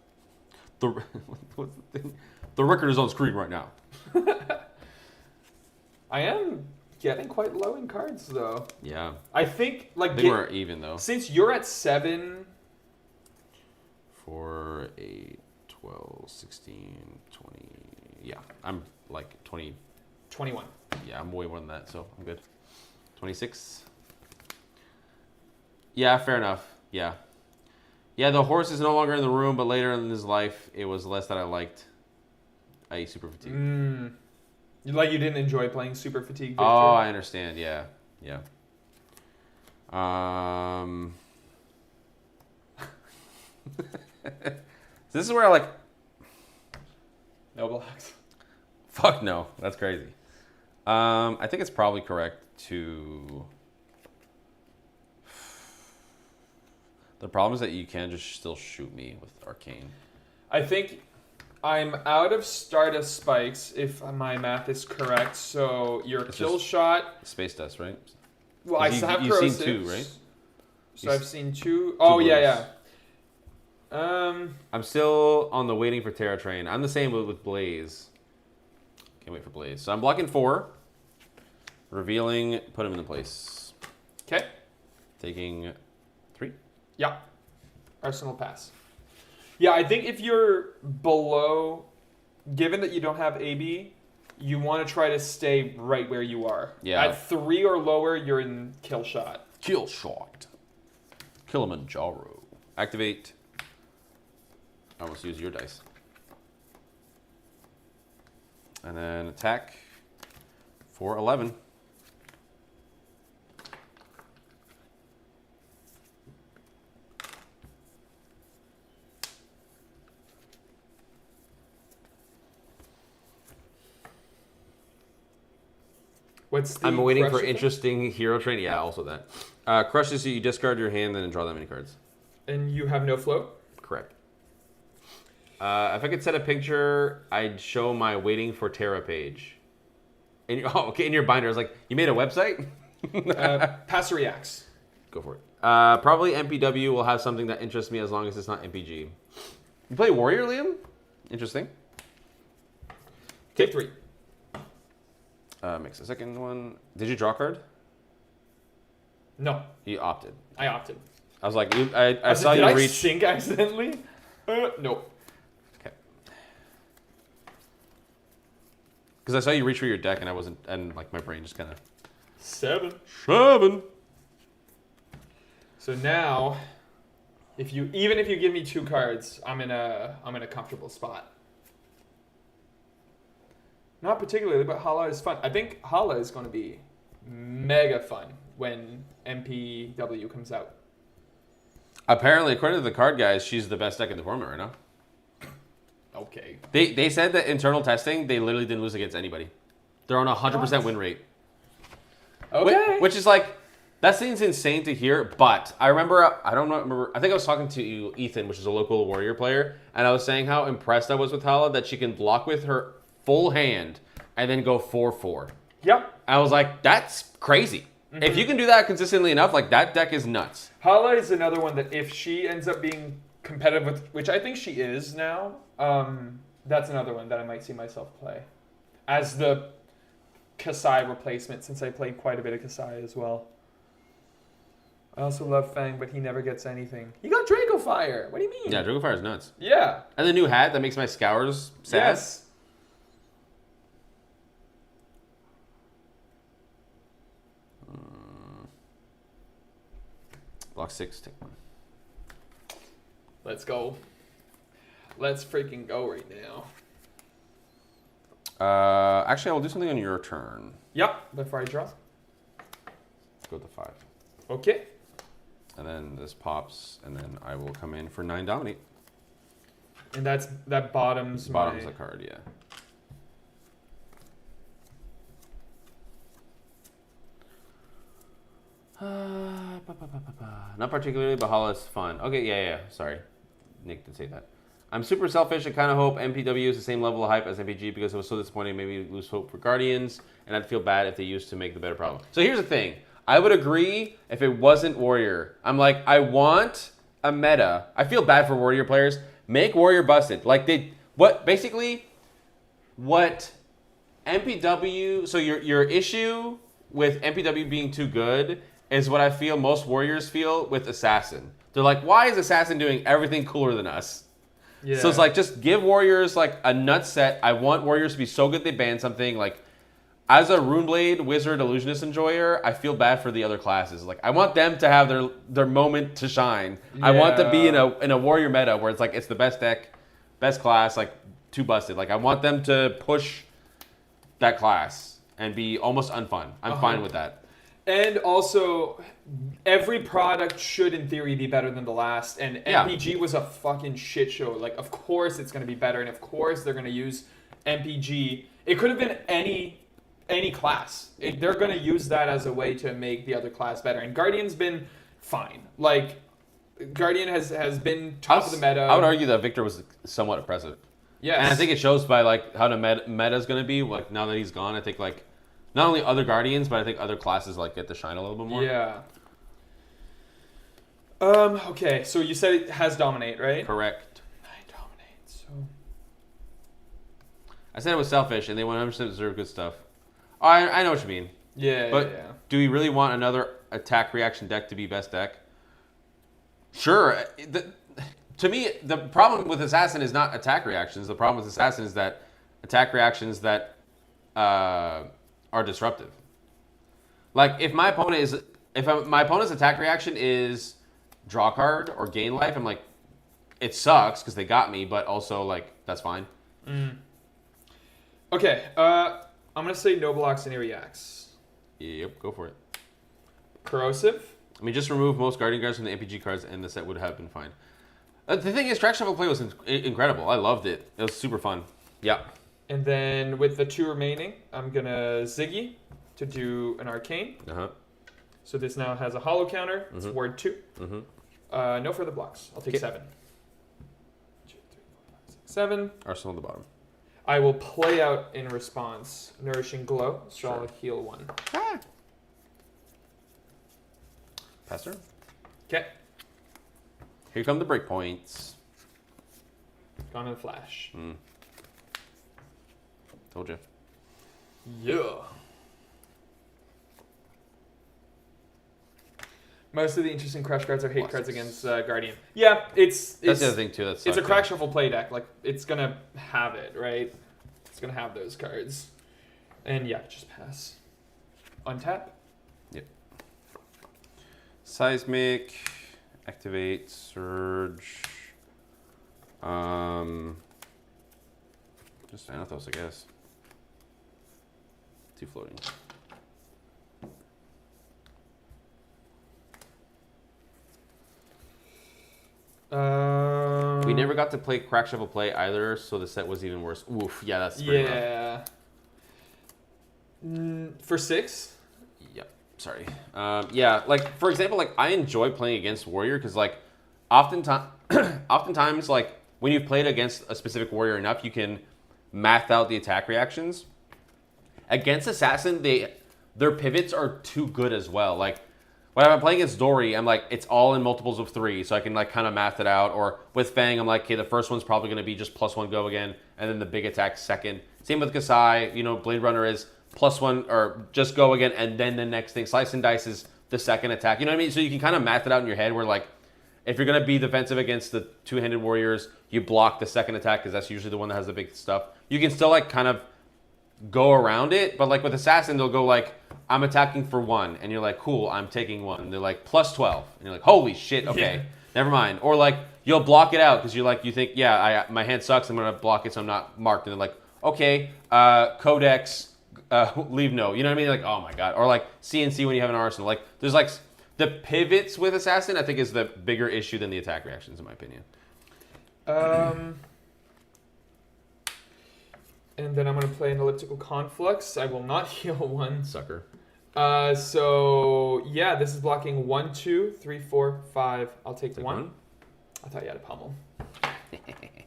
What's the thing? The record is on screen right now. I am getting quite low in cards, though. Yeah. I think, like, I think we're even, though. Since you're at 7... 4, 8, 12, 16, 20... Yeah, I'm like 20... 21. Yeah, I'm way more than that, so I'm good. 26. Yeah, fair enough. Yeah. Yeah, the horse is no longer in the room, but later in his life, it was less that I liked. I super fatigued. You didn't enjoy playing Super Fatigue Victor? Oh, I understand. Yeah. Yeah. This is where I like... No blocks. Fuck no. That's crazy. I think it's probably correct to... The problem is that you can just still shoot me with Arcane. I think I'm out of Stardust spikes, if my math is correct. So your It's kill just shot... Space dust, right? Well, I You- have you've corrosives. seen 2, right? So I've seen 2. Oh, yeah. I'm still on the waiting for Terra train. I'm the same with Blaze. Can't wait for Blaze. So I'm blocking 4. Revealing, put him in the place. Okay. Taking 3. Yeah. Arsenal pass. Yeah, I think if you're below, given that you don't have AB, you want to try to stay right where you are. Yeah. At 3 or lower, you're in kill shot. Kill shot. Kilimanjaro. Activate. I almost use your dice. And then attack for 11. What's the I'm waiting for crush effect? interesting hero train. Yeah, also that. Crushes you discard your hand, then draw that many cards. And you have no float? Correct. If I could set a picture, I'd show my waiting for Terra page. In your binder. I was like, you made a website? Pass reacts. Go for it. Probably MPW will have something that interests me as long as it's not MPG. You play Warrior, Liam? Interesting. Take 3. Makes a second one. Did you draw a card? No, You opted. I opted. I was like, I saw Did you I reach. sink accidentally? Nope. Okay. Because I saw you reach for your deck, and I wasn't, and like my brain just kind of. 7. 7. So now, even if you give me 2 cards, I'm in a comfortable spot. Not particularly, but Hala is fun. I think Hala is going to be mega fun when MPW comes out. Apparently, according to the card guys, she's the best deck in the format right now. Okay. They said that internal testing, they literally didn't lose against anybody. They're on a 100% win rate. Okay. Which is like, that seems insane to hear, but I remember, I think I was talking to you, Ethan, which is a local Warrior player, and I was saying how impressed I was with Hala, that she can block with her full hand and then go 4/4. Yep. I was like, that's crazy. Mm-hmm. If you can do that consistently enough, like that deck is nuts. Hala is another one that if she ends up being competitive with, which I think she is now, that's another one that I might see myself play as the Kasai replacement, since I played quite a bit of Kasai as well. I also love Fang, but he never gets anything. He got Draco Fire. What do you mean? Yeah, Draco Fire is nuts. Yeah. And the new hat that makes my Scours sad. Yes. Block 6, take 1. Let's go. Let's freaking go right now. Actually, I will do something on your turn. Yep. Before I draw. Go to 5. Okay. And then this pops, and then I will come in for 9 dominate. And that bottoms Bottom's the card, yeah. Not particularly, but Hala is fun. Okay, yeah. Sorry. Nick did say that. I'm super selfish. I kind of hope MPW is the same level of hype as MPG because it was so disappointing. Maybe lose hope for Guardians, and I'd feel bad if they used to make the better problem. So here's the thing. I would agree if it wasn't Warrior. I'm like, I want a meta. I feel bad for Warrior players. Make Warrior busted. Like what MPW, so your issue with MPW being too good is what I feel most Warriors feel with Assassin. They're like, why is Assassin doing everything cooler than us? Yeah. So it's like, just give Warriors like a nut set. I want Warriors to be so good they ban something. Like, as a Runeblade Wizard Illusionist enjoyer, I feel bad for the other classes. Like, I want them to have their moment to shine. Yeah. I want to be in a Warrior meta where it's like it's the best deck, best class, like too busted. Like, I want them to push that class and be almost unfun. I'm fine with that. And also, every product should, in theory, be better than the last. And MPG was a fucking shit show. Like, of course it's going to be better, and of course they're going to use MPG. It could have been any class. They're going to use that as a way to make the other class better. And Guardian's been fine. Like, Guardian has been top of the meta. I would argue that Victor was somewhat impressive. Yes. And I think it shows by, like, how the meta's going to be. Like, now that he's gone, I think, like, not only other Guardians, but I think other classes like get to shine a little bit more. Yeah. Okay, so you said it has Dominate, right? Correct. 9 Dominate, so... I said it was selfish, and they 100% deserve good stuff. Oh, I know what you mean. Yeah, but do we really want another attack reaction deck to be best deck? Sure. To me, the problem with Assassin is not attack reactions. The problem with Assassin is that attack reactions that... are disruptive. Like if my opponent's attack reaction is draw card or gain life, I'm like, it sucks because they got me, but also like that's fine. Okay, I'm gonna say no blocks and he reacts. Yep, go for it. Corrosive. I mean, just remove most Guardian cards from the MPG cards, and the set would have been fine. The thing is, track shuffle play was incredible. I loved it. It was super fun. Yeah. And then with the 2 remaining, I'm going to Zyggy to do an Arcane. So this now has a hollow counter. It's ward 2. No further blocks. I'll take 7. 2, 3, 4, 5, 6, 7. Arsenal at the bottom. I will play out in response. Nourishing Glow. So I'll heal 1. Pass turn. Okay. Here come the breakpoints. Gone in a flash. Told you. Yeah. Most of the interesting crash cards are hate cards against Guardian. Yeah, that's the other thing too. It's a crack shuffle play deck. Like it's gonna have it, right? It's gonna have those cards. And yeah, just pass. Untap. Yep. Seismic, activate, surge. Just Thanatos, I guess. 2 floating. We never got to play Crack Shuffle Play either, so the set was even worse. Oof, yeah, that's pretty rough. For 6? Yep, sorry. Yeah, like, for example, like, I enjoy playing against Warrior, because, like, oftentimes, like, when you've played against a specific Warrior enough, you can math out the attack reactions. Against Assassin, their pivots are too good as well. Like, when I'm playing against Dory, I'm like, it's all in multiples of 3, so I can like kind of math it out. Or with Fang, I'm like, okay, the first one's probably going to be just +1 go again, and then the big attack second. Same with Kasai, Blade Runner is +1 or just go again, and then the next thing. Slice and Dice is the second attack. You know what I mean? So you can kind of math it out in your head where like, if you're going to be defensive against the two-handed warriors, you block the second attack because that's usually the one that has the big stuff. You can still like kind of go around it, but like with assassin, they'll go like, I'm attacking for 1, and you're like, cool, I'm taking 1. And they're like plus 12, and you're like, holy shit, okay, never mind. Or like you'll block it out because you think, yeah, my hand sucks, I'm gonna block it so I'm not marked, and they're like, okay, codex, leave no. You know what I mean? Like, oh my god. Or like CNC when you have an arsenal. Like there's like the pivots with assassin, I think is the bigger issue than the attack reactions in my opinion. And then I'm going to play an elliptical conflux. I will not heal 1. Sucker. So, yeah, this is blocking 1, 2, 3, 4, 5. I'll take 1. I thought you had a pummel.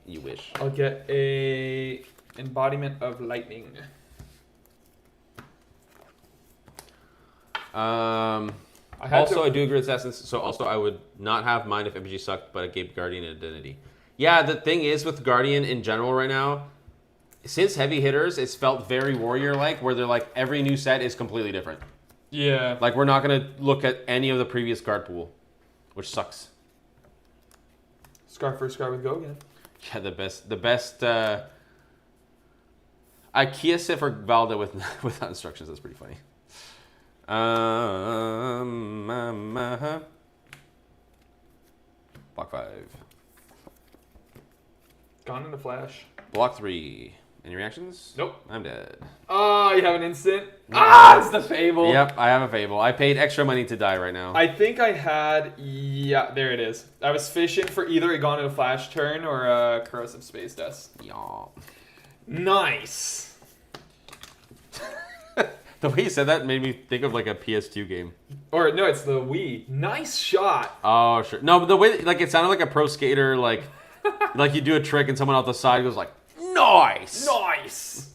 You wish. I'll get a embodiment of lightning. I do agree with assassins. So also I would not have mine if MPG sucked, but I gave Guardian an identity. Yeah, the thing is with Guardian in general right now, since heavy hitters, it's felt very warrior-like, where they're like every new set is completely different. Yeah. Like we're not gonna look at any of the previous card pool, which sucks. Scar for Scar with Go again. Yeah, the best. IKEA set for Valda without instructions. That's pretty funny. Block 5. Gone in a flash. Block 3. Any reactions? Nope. I'm dead. Oh, you have an instant? It's the Fable. Yep, I have a Fable. I paid extra money to die right now. I think I had... Yeah, there it is. I was fishing for either a Gone in a Flash turn or a Corrosive Space Dust. Yeah. Nice. The way you said that made me think of like a PS2 game. Or, no, it's the Wii. Nice shot. Oh, sure. No, but the way, like, it sounded like a pro skater, like you do a trick and someone off the side goes like, nice! Nice!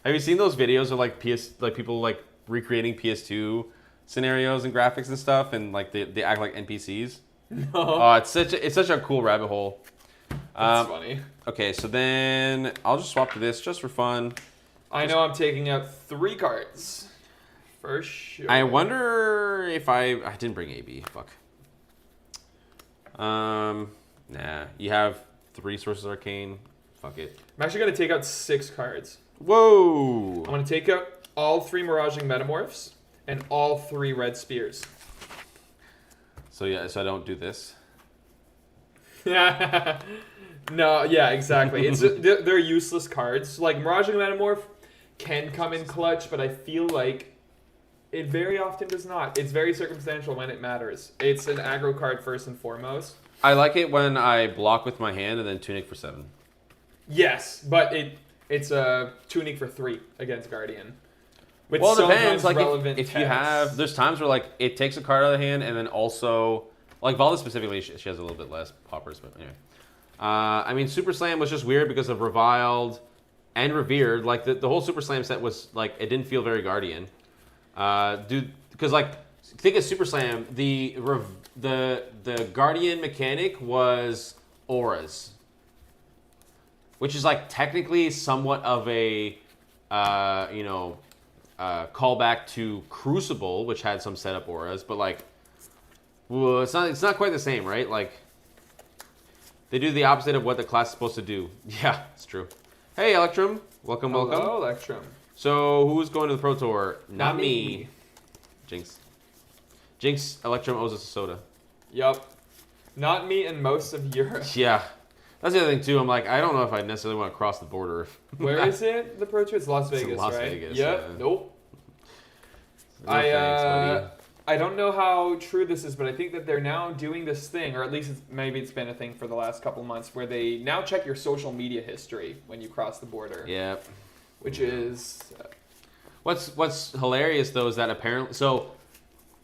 Have you seen those videos of like people like recreating PS2 scenarios and graphics and stuff, and like they act like NPCs? No. Oh, it's such a cool rabbit hole. That's funny. Okay, so then I'll just swap to this just for fun. I know I'm taking out 3 cards. For sure. I wonder if I didn't bring AB. Fuck. Nah. You have 3 Sources Arcane. Fuck it. I'm actually going to take out 6 cards. Whoa! I'm going to take out all 3 Miraging Metamorphs and all 3 Red Spears. So yeah, so I don't do this. No, yeah, exactly. They're useless cards. Like, Miraging Metamorph can come in clutch, but I feel like it very often does not. It's very circumstantial when it matters. It's an aggro card first and foremost. I like it when I block with my hand and then Tunic for 7. Yes, but it's a Tunic for 3 against Guardian. Well, it depends. Like if you have, there's times where like it takes a card out of the hand and then also, like Valda specifically, she has a little bit less poppers, but anyway. I mean, Super Slam was just weird because of Reviled and Revered. Like the whole Super Slam set was like it didn't feel very Guardian. Because like think of Super Slam, the Guardian mechanic was auras, which is like technically somewhat of a callback to Crucible, which had some setup auras, but like, well, it's not quite the same, right? Like, they do the opposite of what the class is supposed to do. Yeah, it's true. Hey, Electrum, welcome. Hello, Electrum. So, who's going to the Pro Tour? Not me. Jinx, Electrum owes us a soda. Yup. Not me and most of Europe. Yeah. That's the other thing, too. I'm like, I don't know if I necessarily want to cross the border. Where is it, the Pro Tour? It's Las Vegas, Las right? Vegas, yep. yeah. Nope. No thanks, buddy. I don't know how true this is, but I think that they're now doing this thing, or at least maybe it's been a thing for the last couple of months, where they now check your social media history when you cross the border. Yeah. Which is... What's hilarious, though, is that apparently... So,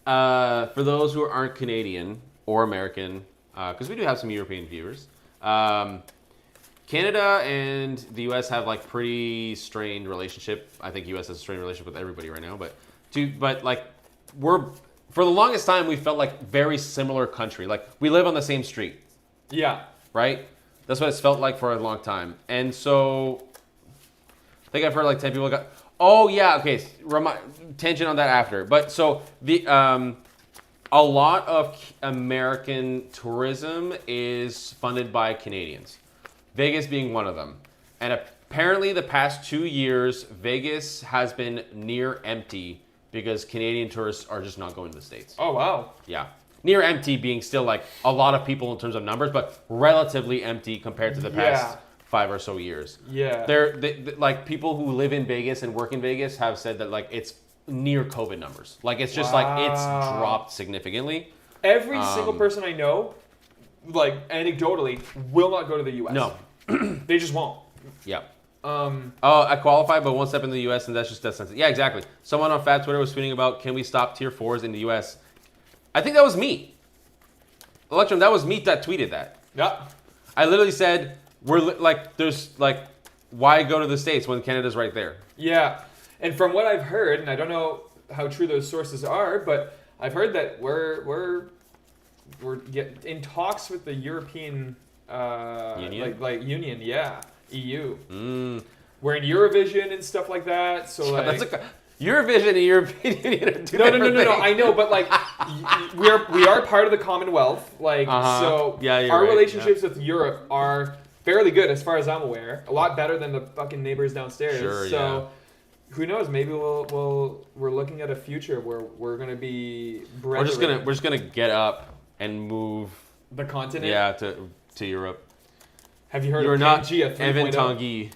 for those who aren't Canadian or American, because we do have some European viewers, Canada and the U.S. have, like, pretty strained relationship. I think U.S. has a strained relationship with everybody right now, but we're... For the longest time, we felt like very similar country. Like, we live on the same street. Yeah. Right? That's what it's felt like for a long time. And so, I think I've heard like 10 people go, Oh yeah, okay. Tangent on that after. But so the a lot of American tourism is funded by Canadians. Vegas being one of them. And apparently the past 2 years, Vegas has been near empty because Canadian tourists are just not going to the States. Oh, wow. Yeah. Near empty being still like a lot of people in terms of numbers, but relatively empty compared to the past 5 or so years. Yeah. They like people who live in Vegas and work in Vegas have said that like it's near COVID numbers. Like it's just like it's dropped significantly. Every single person I know, like anecdotally, will not go to the U.S. No. They just won't. Yeah. I qualified, but won't step in the U.S. and that's just that sense. Yeah, exactly. Someone on Fat Twitter was tweeting about, can we stop tier 4s in the U.S.? I think that was me. Electrum, that was me that tweeted that. Yeah. I literally said, there's like, why go to the States when Canada's right there? Yeah. And from what I've heard, and I don't know how true those sources are, but I've heard that we're in talks with the European Union? like Union, yeah, EU. We're in Eurovision and stuff like that. So like Eurovision and European Union are two no. different things. I know, but like we are part of the Commonwealth, like so. Yeah, our right. relationships with Europe are fairly good, as far as I'm aware. A lot better than the fucking neighbors downstairs. Sure, so. Who knows? Maybe we're looking at a future where we're gonna be. We're just gonna get up and move the continent. Yeah, to Europe. Have you heard You're of not Pangea 3.0? Evan Tanguy.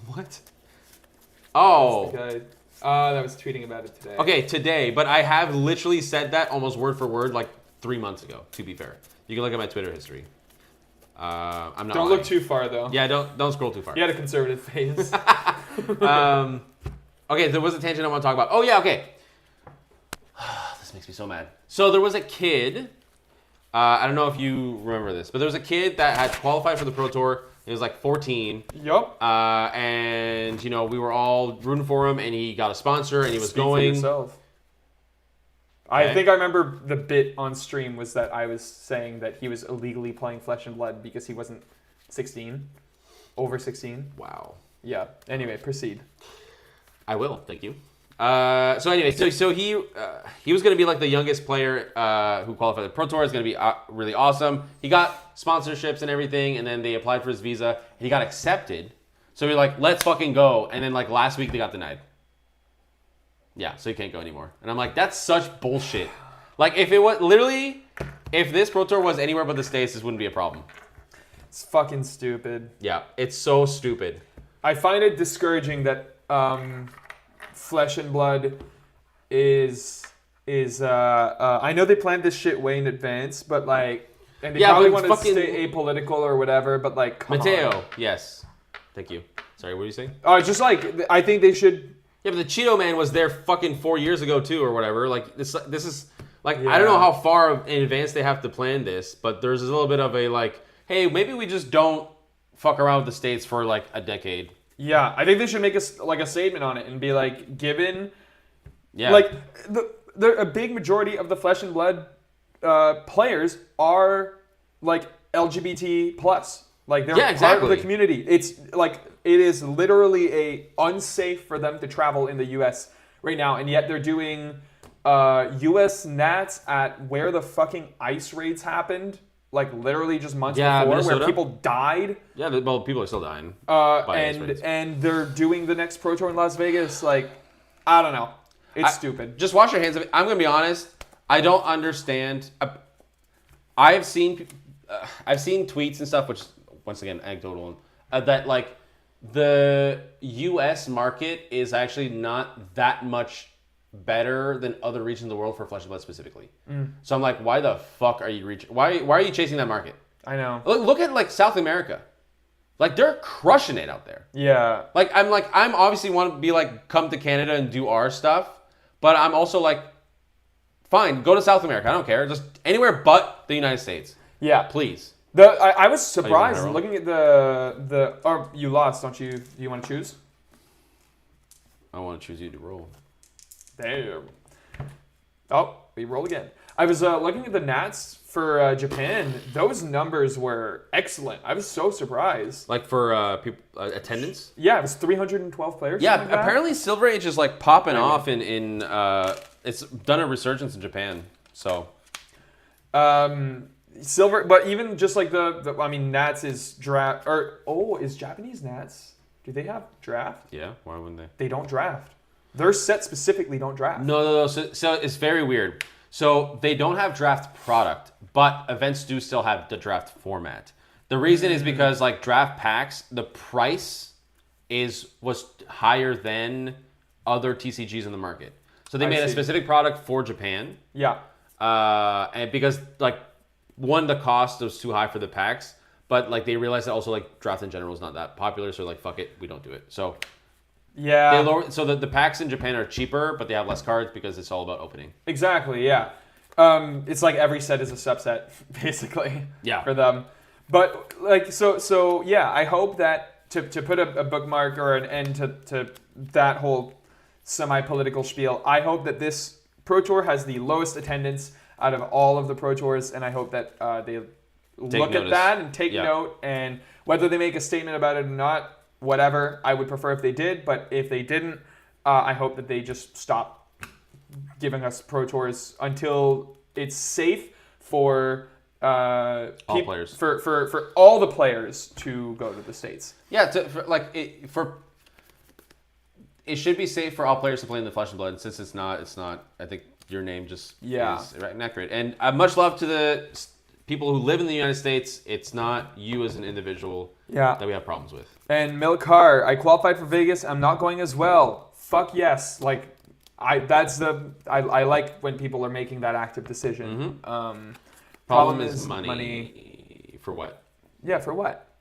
What? Oh. That's the guy. That was tweeting about it today. Okay, today, but I have literally said that almost word for word like 3 months ago. To be fair, you can look at my Twitter history. I'm not. Don't lying. look too far though. Yeah, don't scroll too far. You had a conservative phase. Okay, there was a tangent I want to talk about. Oh yeah, okay. This makes me so mad. So there was a kid. I don't know if you remember this, but there was a kid that had qualified for the Pro Tour. He was like 14. Yup. And you know we were all rooting for him, and he got a sponsor, and he was Speak for going. yourself. Okay. I think I remember the bit on stream was that I was saying that he was illegally playing Flesh and Blood because he wasn't 16, over 16. Wow. Yeah. Anyway, proceed. I will. Thank you. So anyway, so he was going to be like the youngest player who qualified for the Pro Tour. It's going to be really awesome. He got sponsorships and everything, and then they applied for his visa, and he got accepted. So we were like, let's fucking go. And then like last week they got denied. Yeah, so you can't go anymore. And I'm like, that's such bullshit. Like if it was literally, if this Pro Tour was anywhere but the States, this wouldn't be a problem. It's fucking stupid. Yeah, it's so stupid. I find it discouraging that Flesh and Blood is I know they planned this shit way in advance, but like, and they probably want to stay apolitical or whatever, but like, come Mateo, on. Yes. Thank you. Sorry, what were you saying? Just like, I think they should. Yeah, but the Cheeto Man was there fucking 4 years ago too, or whatever. Like this is like I don't know how far in advance they have to plan this, but there's a little bit of a like, hey, maybe we just don't fuck around with the States for like a decade. Yeah, I think they should make a statement on it and be like, given, yeah, like a big majority of the Flesh and Blood players are like LGBT plus. Like they're part of the community. It's like it is literally unsafe for them to travel in the U.S. right now, and yet they're doing U.S. Nats at where the fucking ice raids happened, like literally just months before, Minnesota, where people died. Yeah, well, people are still dying. And they're doing the next Pro Tour in Las Vegas. Like, I don't know. It's stupid. Just wash your hands of it. I'm gonna be honest. I don't understand. I've seen tweets and stuff, which once again anecdotal, that like the U.S. market is actually not that much better than other regions of the world for Flesh and Blood specifically. So I'm like, why the fuck are you reaching? Why are you chasing that market? I know. Look at like South America, like they're crushing it out there. Yeah. I'm obviously want to be like come to Canada and do our stuff, but I'm also like, fine, go to South America. I don't care, just anywhere but the United States. Yeah, please. I was surprised looking at the. Or you lost, don't you? Do you want to choose? I want to choose you to roll. Damn. Oh, we roll again. I was looking at the Nats for Japan. Those numbers were excellent. I was so surprised. Like for people attendance. Yeah, it was 312 players. Yeah, something like that. apparently Silver Age is like popping off in it's done a resurgence in Japan. So Silver, but even just like the I mean, Nats is draft is Japanese Nats? Do they have draft? yeah, why wouldn't they? They don't draft. Their set specifically don't draft. No. So it's very weird. So they don't have draft product, but events do still have the draft format. The reason is because like draft packs, the price was higher than other TCGs in the market. So they made a specific product for Japan. Yeah. And because like the cost was too high for the packs, but like they realized that also like draft in general is not that popular, so like fuck it, we don't do it. So yeah. so the packs in Japan are cheaper, but they have less cards because it's all about opening. Exactly. Yeah. It's like every set is a subset, basically. Yeah. For them, but like so yeah. I hope that to put a bookmark or an end to that whole semi-political spiel. I hope that this Pro Tour has the lowest attendance out of all of the Pro Tours, and I hope that they look at that and take note, and whether they make a statement about it or not, whatever, I would prefer if they did, but if they didn't, I hope that they just stop giving us Pro Tours until it's safe for all players. For all the players to go to the States. Yeah, it should be safe for all players to play in the Flesh and Blood, and since it's not, I think your name just is inaccurate. And much love to the people who live in the United States. It's not you as an individual that we have problems with. And Milcar, I qualified for Vegas. I'm not going as well. Fuck yes. Like, I like when people are making that active decision. Mm-hmm. Problem is money. For what? Yeah, for what?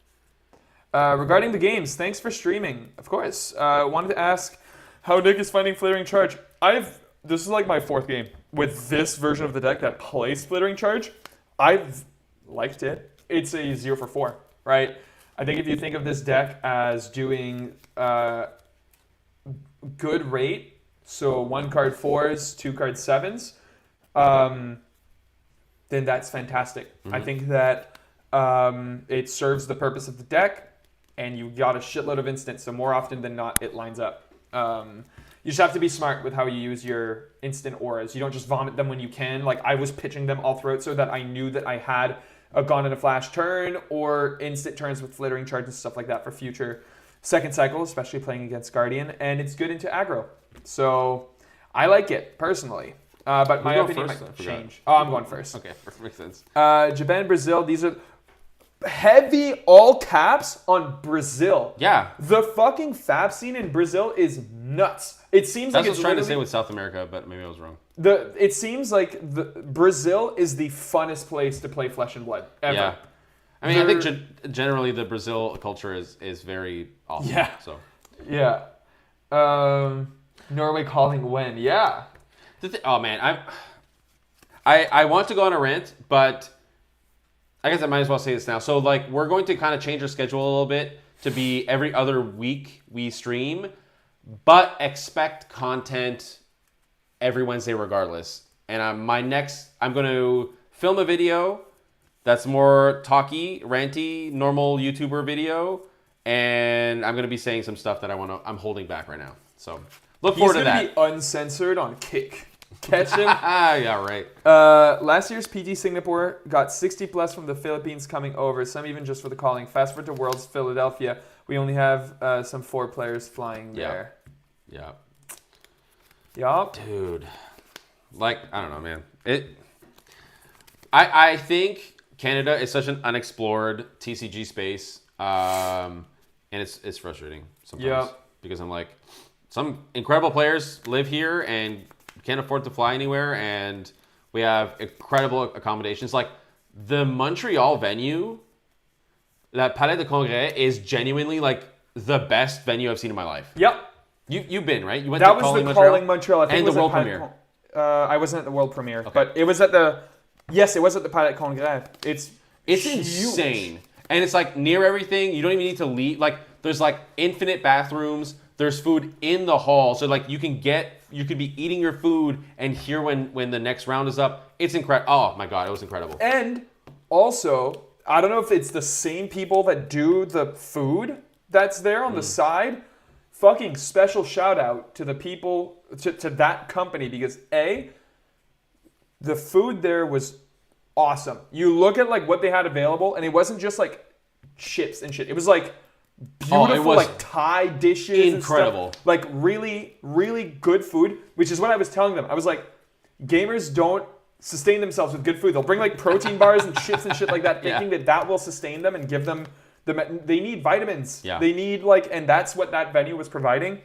Regarding the games, thanks for streaming. Of course. Wanted to ask how Nick is finding Flittering Charge. This is like my fourth game with this version of the deck that plays Flittering Charge. I've liked it. It's a 0 for 4, right? I think if you think of this deck as doing good rate, so 1 card 4s, 2 card 7s, then that's fantastic. Mm-hmm. I think that it serves the purpose of the deck, and you got a shitload of instants, so more often than not, it lines up. You just have to be smart with how you use your instant auras. You don't just vomit them when you can. Like, I was pitching them all throughout so that I knew that I had a Gone in a Flash turn or instant turns with Flittering Charge and stuff like that for future second cycle, especially playing against Guardian, and it's good into aggro. So I like it, personally. But my opinion might change. Oh, I'm going first. Okay, makes sense. Japan, Brazil, these are heavy all caps on Brazil. Yeah. The fucking fab scene in Brazil is nuts. It seems That's like what I was trying to say with South America, but maybe I was wrong. It seems like Brazil is the funnest place to play Flesh and Blood ever. Yeah. I mean, I think generally the Brazil culture is very awesome. Yeah. So. Yeah. Norway calling when? Yeah. Oh man, I want to go on a rant, but I guess I might as well say this now. So like, we're going to kind of change our schedule a little bit to be every other week we stream, but expect content every Wednesday regardless. And I'm going to film a video that's more talky, ranty, normal YouTuber video, and I'm going to be saying some stuff that I'm holding back right now. So look forward to that. He's going to be uncensored on Kick. Catch him. Yeah, right. Last year's PT Singapore got 60 plus from the Philippines coming over, some even just for the calling. Fast forward to Worlds Philadelphia. We only have some 4 players flying there. Yeah. Yup. Dude. Like, I don't know, man. I think Canada is such an unexplored TCG space, and it's frustrating sometimes. Yeah. Because I'm like, some incredible players live here and can't afford to fly anywhere, and we have incredible accommodations. Like, the Montreal venue, that Palais de Congrès, is genuinely like the best venue I've seen in my life. Yep. You've been, right? You went that to was the Calling Montreal. I think and it was the world premiere. I wasn't at the world premiere, Okay. but it was at the. Yes, it was at the Palais de Congrès. It's insane, and it's like near everything. You don't even need to leave. Like, There's like infinite bathrooms. There's food in the hall, so like you could be eating your food and hear when the next round is up. It's incredible. Oh my god, it was incredible. And also, I don't know if it's the same people that do the food that's there on the side. Fucking special shout out to the people to that company because the food there was awesome. You look at like what they had available, and it wasn't just like chips and shit. It was like beautiful like Thai dishes. Incredible. And stuff. Like really, really good food, which is what I was telling them. I was like, gamers don't sustain themselves with good food. They'll bring like protein bars and chips and shit like that, thinking that will sustain them and give them they need vitamins. Yeah. They need and that's what that venue was providing.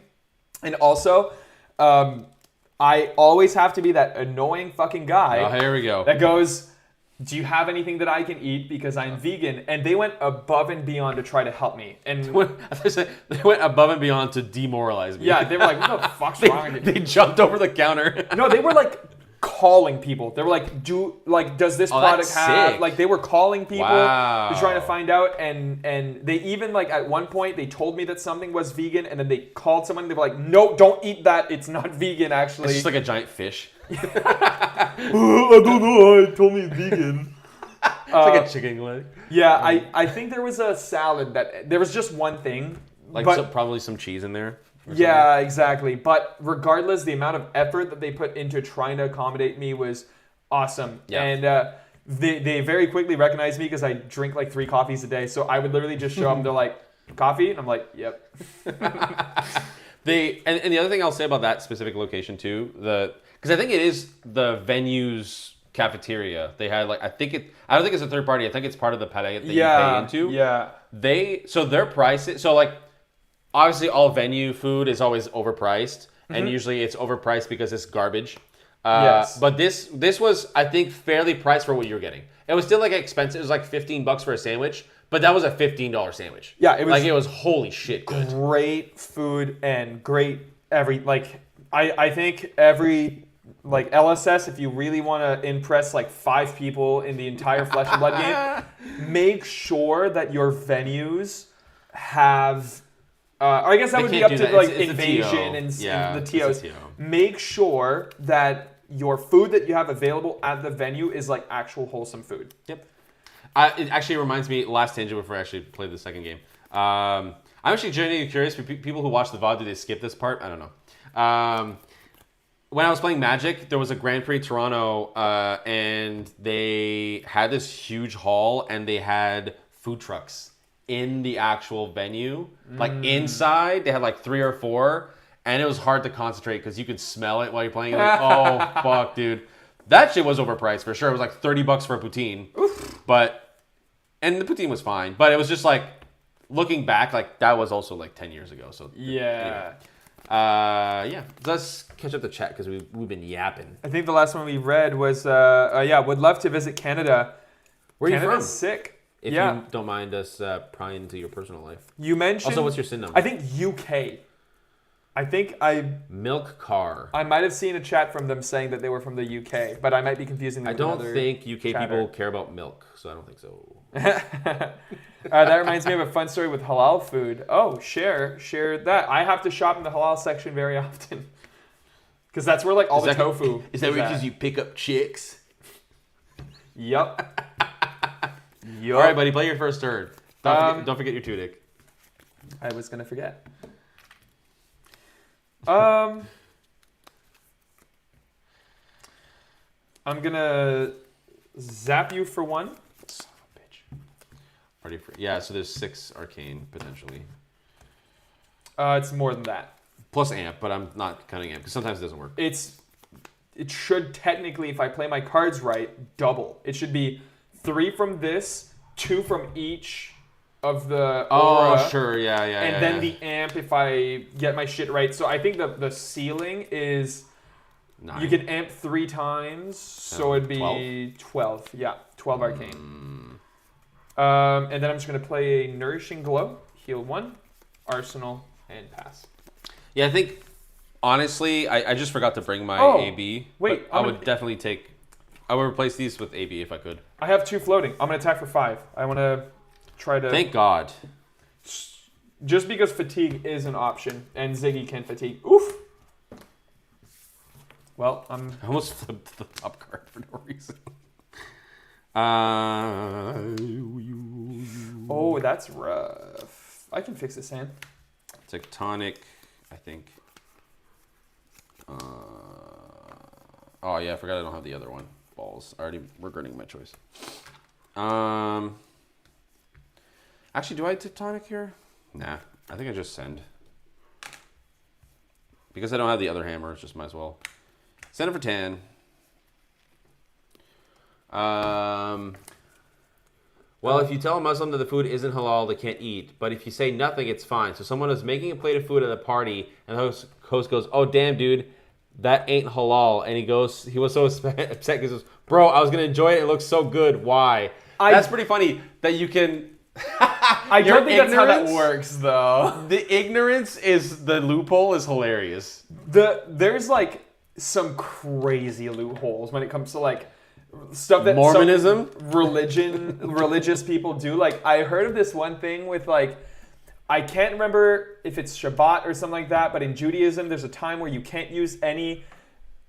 And also, I always have to be that annoying fucking guy. Oh, here we go. That goes, do you have anything that I can eat because I'm vegan? And they went above and beyond to try to help me. And they went above and beyond to demoralize me. Yeah, they were like, what the fuck's wrong with you? They jumped over the counter. No, they were like calling people. They were like, does this product have sick. like they were calling people Wow. to try to find out and they even like at one point they told me that something was vegan and then they called someone and they were like, no, don't eat that. It's not vegan actually. It's just like a giant fish. I don't know. It told me it's vegan. It's like a chicken leg. Yeah, I think there was a salad that there was just one thing. Like probably some cheese in there. Yeah, exactly. But regardless, the amount of effort that they put into trying to accommodate me was awesome. Yeah. And they very quickly recognized me because I drink like 3 coffees a day. So I would literally just show up and they're like, coffee? And I'm like, yep. And the other thing I'll say about that specific location too, because I think it is the venue's cafeteria. They had like I don't think it's a third party. I think it's part of the palette that you pay into. Yeah. Their prices. So like obviously all venue food is always overpriced, and usually it's overpriced because it's garbage. Yes. But this was I think fairly priced for what you were getting. It was still like expensive. It was like $15 for a sandwich, but that was a $15 sandwich. Yeah, it was holy shit good. Great food and great I think every like LSS, if you really want to impress like 5 people in the entire Flesh and Blood game, make sure that your venues have or I guess that would be up to like it's Invasion and the TOs. TO. Make sure that your food that you have available at the venue is like actual wholesome food. Yep. It actually reminds me, last tangent before I actually play the second game. I'm actually genuinely curious for people who watch the VOD, do they skip this part? I don't know. When I was playing Magic, there was a Grand Prix Toronto, and they had this huge hall, and they had food trucks in the actual venue. Like inside, they had like 3 or 4, and it was hard to concentrate because you could smell it while you're playing. Like, oh, fuck, dude. That shit was overpriced for sure. It was like $30 for a poutine. Oof. And the poutine was fine. But it was just like, looking back, like that was also like 10 years ago. So yeah. Anyway. Let's catch up the chat because we've been yapping. I think the last one we read was, would love to visit Canada. Where are you Canada's from? Sick. If you don't mind us prying into your personal life. You mentioned... Also, what's your SIN number? I think UK. Milk Car. I might have seen a chat from them saying that they were from the UK, but I might be confusing them I with don't another think UK chatter. people care about milk, so I don't think so. That reminds me of a fun story with halal food. Oh, share that. I have to shop in the halal section very often. Because that's where like all the tofu is that because you pick up chicks? Yup. All right, buddy, play your first turn. Don't forget your Tudic. I was going to forget. I'm going to zap you for 1. Son of a bitch. Yeah, so there's 6 arcane, potentially. It's more than that. Plus amp, but I'm not counting amp, because sometimes it doesn't work. It should technically, if I play my cards right, double. It should be 3 from this, 2 from each of the aura. Oh, sure, yeah. And then the amp if I get my shit right. So I think the ceiling is 9. You can amp 3 times, so it'd be 12. Yeah, 12 arcane. And then I'm just going to play a Nourishing Glow, heal 1, Arsenal, and pass. Yeah, I think, honestly, I just forgot to bring my AB. Wait, I would replace these with AB if I could. I have 2 floating. I'm going to attack for 5. I want to try to... Thank God. Just because fatigue is an option, and Zyggy can fatigue. Oof. Well, I almost flipped the top card for no reason. Oh, that's rough. I can fix this hand. Tectonic, I think. Oh yeah, I forgot I don't have the other one. Balls. Already regretting my choice. Actually, do I Tectonic here? Nah, I think I just send. Because I don't have the other hammer, just might as well. Send it for 10. Well, if you tell a Muslim that the food isn't halal, they can't eat. But if you say nothing, it's fine. So someone is making a plate of food at a party, and the host goes, "Oh, damn, dude, that ain't halal." And he was so upset. He goes, "Bro, I was going to enjoy it. It looks so good. Why?" That's pretty funny that you can... I don't think that's how that works, though. The ignorance is the loophole is hilarious. There's like some crazy loopholes when it comes to like stuff that Mormonism, religious people do. Like I heard of this one thing with like, I can't remember if it's Shabbat or something like that, but in Judaism there's a time where you can't use any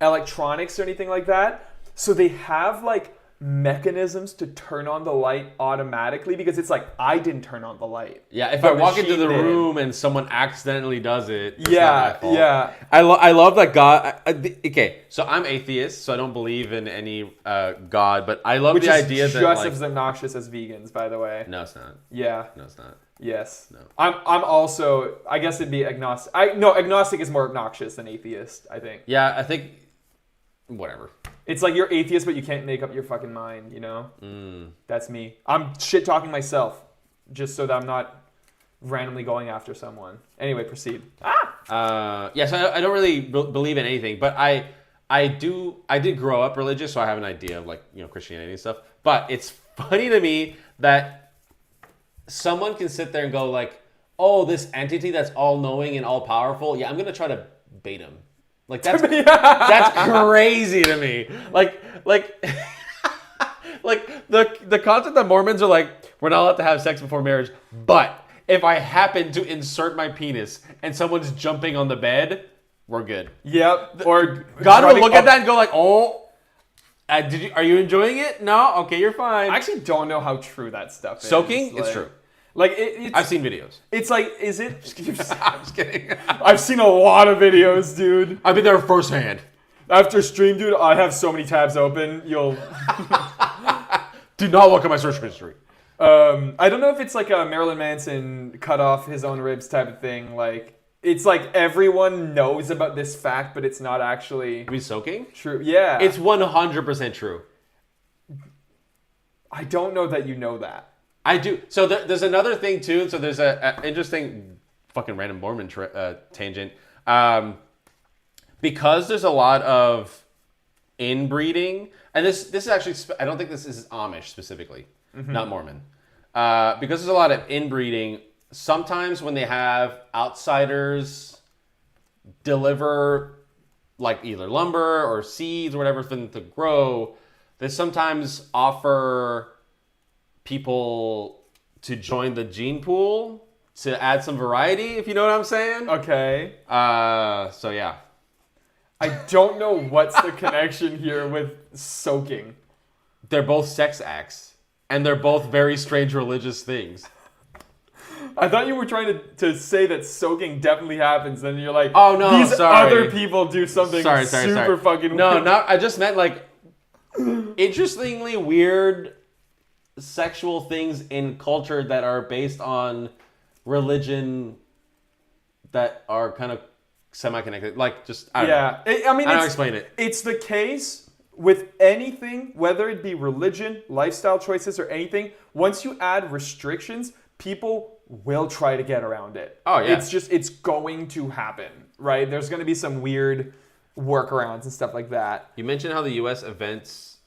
electronics or anything like that. So they have like mechanisms to turn on the light automatically because it's like I didn't turn on the light. Yeah, if I walk into the room and someone accidentally does it, it's yeah, not my fault. yeah. I love that God. Okay, so I'm atheist, so I don't believe in any God, but I love the idea that just as obnoxious as vegans, by the way. No, it's not. Yeah. No, it's not. Yes. No. I'm also. I guess it'd be agnostic. Agnostic is more obnoxious than atheist, I think. Yeah, I think. Whatever. It's like you're atheist, but you can't make up your fucking mind, you know? That's me. I'm shit-talking myself just so that I'm not randomly going after someone. Anyway, proceed. Yeah, so I don't really believe in anything, but I did grow up religious, so I have an idea of like, Christianity and stuff. But it's funny to me that someone can sit there and go like, oh, this entity that's all-knowing and all-powerful, yeah, I'm going to try to bait him. Like that's crazy to me. Like the concept that Mormons are like, we're not allowed to have sex before marriage, but if I happen to insert my penis and someone's jumping on the bed, we're good. Yep. Or God will look at that and go like, oh, are you enjoying it? No? Okay, you're fine. I actually don't know how true that stuff is. Soaking? It's true. Like it's, I've seen videos. It's like, is it? I'm just kidding. I've seen a lot of videos, dude. I've been there firsthand. After stream, dude, I have so many tabs open. You'll do not look at my search history. I don't know if it's like a Marilyn Manson cut off his own ribs type of thing. Like it's like everyone knows about this fact, but it's not actually. Are we soaking? True. Yeah. It's 100% true. I don't know that you know that. I do. So there's another thing too. So there's a interesting fucking random Mormon tangent. Because there's a lot of inbreeding, and this is actually, I don't think this is Amish specifically, not Mormon. Because there's a lot of inbreeding, sometimes when they have outsiders deliver like either lumber or seeds or whatever for them to grow, they sometimes offer people to join the gene pool to add some variety, if you know what I'm saying. Okay. So yeah. I don't know what's the connection here with soaking. They're both sex acts, and they're both very strange religious things. I thought you were trying to say that soaking definitely happens, and you're like, oh no, these other people do something sorry. fucking no, weird. I just meant like interestingly weird sexual things in culture that are based on religion that are kind of semi-connected. Like just I don't know. I mean, I don't explain it. It's the case with anything, whether it be religion, lifestyle choices, or anything. Once you add restrictions, people will try to get around it. Oh yeah. It's going to happen, right? There's going to be some weird workarounds and stuff like that. You mentioned how the U.S. events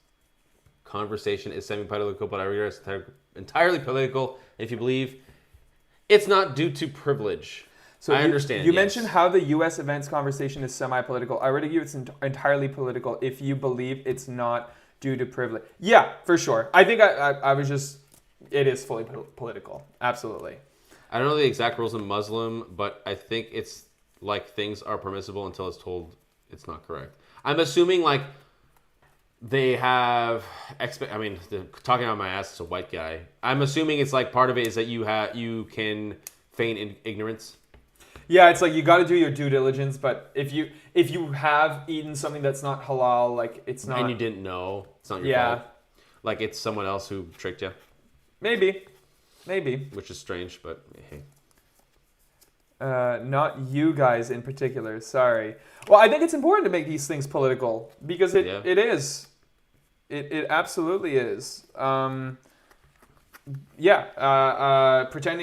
conversation is semi-political, but I realize it's entirely political. If you believe it's not due to privilege. So I understand. You mentioned how the U.S. events conversation is semi-political. I would argue it's entirely political if you believe it's not due to privilege. Yeah, for sure. I think I was just... It is fully political. Absolutely. I don't know the exact rules in Muslim, but I think it's like things are permissible until it's told it's not correct. I'm assuming like they have I mean, talking out my ass as a white guy. I'm assuming it's like part of it is that you can feign ignorance. Yeah, it's like you got to do your due diligence, but if you have eaten something that's not halal, like it's not, and you didn't know, it's not your fault. Like it's someone else who tricked you. Maybe. Which is strange, but hey. Not you guys in particular. Sorry. Well, I think it's important to make these things political because it is. It absolutely is. Pretending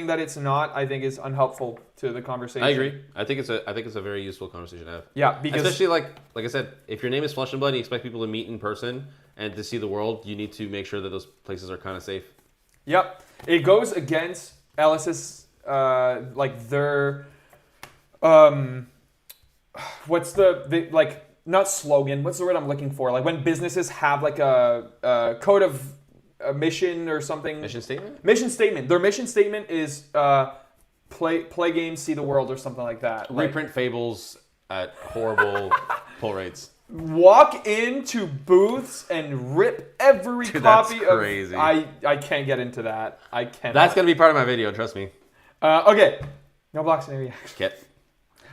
that it's not, I think, is unhelpful to the conversation. I agree. I think it's a very useful conversation to have. Yeah, because especially like I said, if your name is Flesh and Blood and you expect people to meet in person and to see the world, you need to make sure that those places are kind of safe. Yep, it goes against Ellis's like their what's the like not slogan? What's the word I'm looking for? Like when businesses have like a code of a mission or something. Mission statement? Mission statement. Their mission statement is play games, see the world, or something like that. Reprint fables at horrible pull rates. Walk into booths and rip every copy that's crazy. of. I can't get into that. I can't. That's gonna be part of my video. Trust me. Okay. No blocks in area. Kit.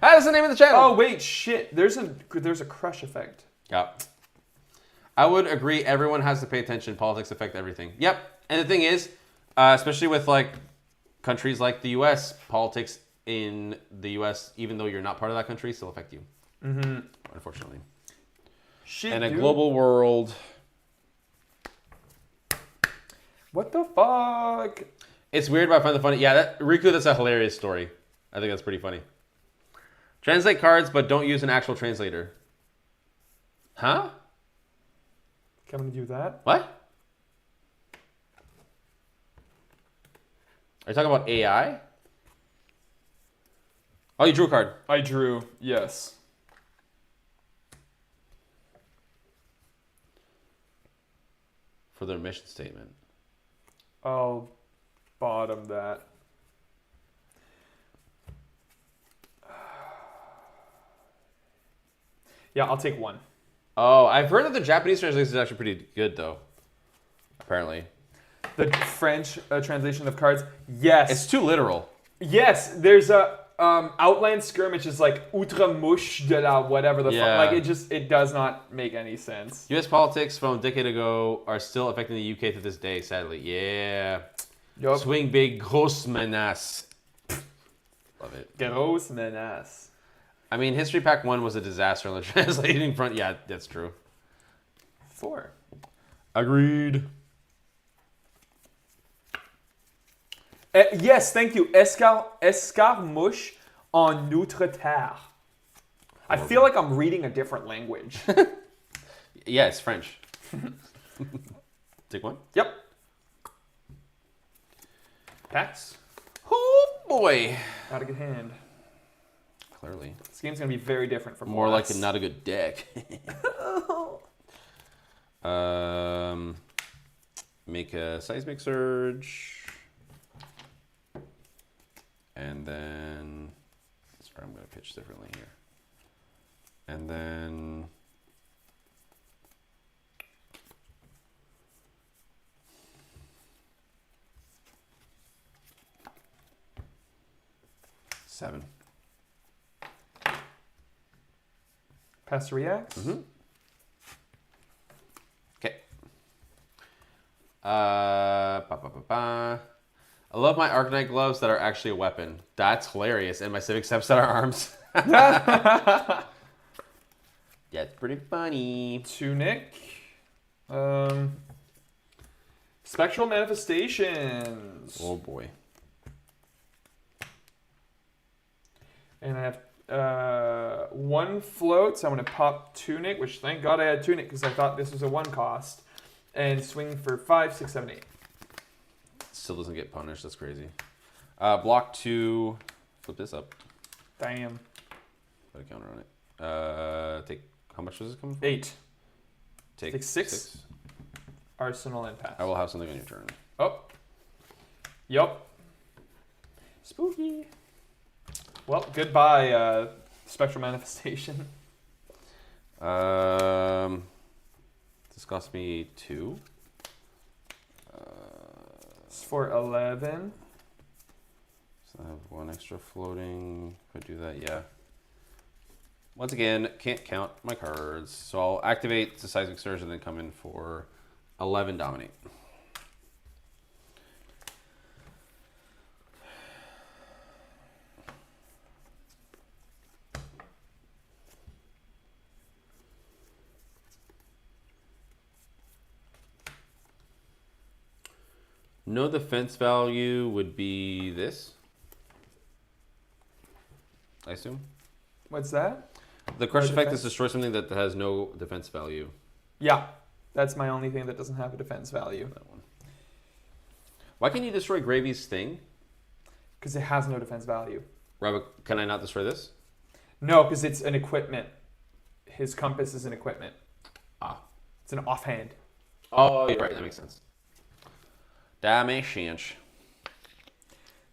That's the name of the channel. Oh wait, shit. There's a crush effect. Yeah. I would agree. Everyone has to pay attention. Politics affect everything. Yep. And the thing is, especially with like countries like the U.S., politics in the U.S., even though you're not part of that country, still affect you. Mm-hmm. Unfortunately. Shit, in a global world. What the fuck? It's weird, but I find it funny. Yeah, Riku, that's a hilarious story. I think that's pretty funny. Translate cards, but don't use an actual translator. Huh? Can we do that? What? Are you talking about AI? Oh, you drew a card. I drew, yes. For their mission statement. I'll bottom that. Yeah, I'll take one. Oh, I've heard that the Japanese translation is actually pretty good, though. Apparently. The French translation of cards, yes. It's too literal. Yes, there's a Outland Skirmish is like outre-mouche de la whatever the fuck. Like it does not make any sense. U.S. politics from a decade ago are still affecting the U.K. to this day, sadly. Yeah. Yup. Swing big, grosse menace. Love it. Grosse menace. I mean, History Pack 1 was a disaster on the translating front. Yeah, that's true. 4. Agreed. Yes, thank you. Escarmouche en outre-terre. I feel like I'm reading a different language. Yeah, it's French. Take one? Yep. Pass. Oh, boy. Not a good hand. Clearly. This game's going to be very different from More last. like not a good deck. Make a Seismic Surge. And then... Sorry, I'm going to pitch differently here. And then... Seven. Pass to react. Mm-hmm. Okay. I love my Arcanite gloves that are actually a weapon. That's hilarious. And my Civic Steps that are arms. Yeah, it's pretty funny. Tunic. Spectral Manifestations. Oh boy. And I have one float, so I'm going to pop Tunic, which thank God I had Tunic because I thought this was a 1 cost. And swing for 5, 6, 7, 8. Still doesn't get punished. That's crazy. Block 2. Flip this up. Damn. Put a counter on it. Take, how much does this come from? 8. Take 6. Arsenal and pass. I will have something on your turn. Oh. Yup. Spooky. Well, goodbye, Spectral Manifestation. This cost me 2. It's for 11. So I have 1 extra floating. If I do that, yeah. Once again, can't count my cards. So I'll activate the Seismic Surge and then come in for 11 Dominate. No defense value would be this, I assume. What's that? The crush No effect defense? is destroy something that has no defense value. Yeah, that's my only thing that doesn't have a defense value. That one. Why can't you destroy Gravy's thing? Because it has no defense value. Robert, can I not destroy this? No, because it's an equipment. His compass is an equipment. Ah. It's an offhand. Oh, you're right. That makes sense. That makes sense.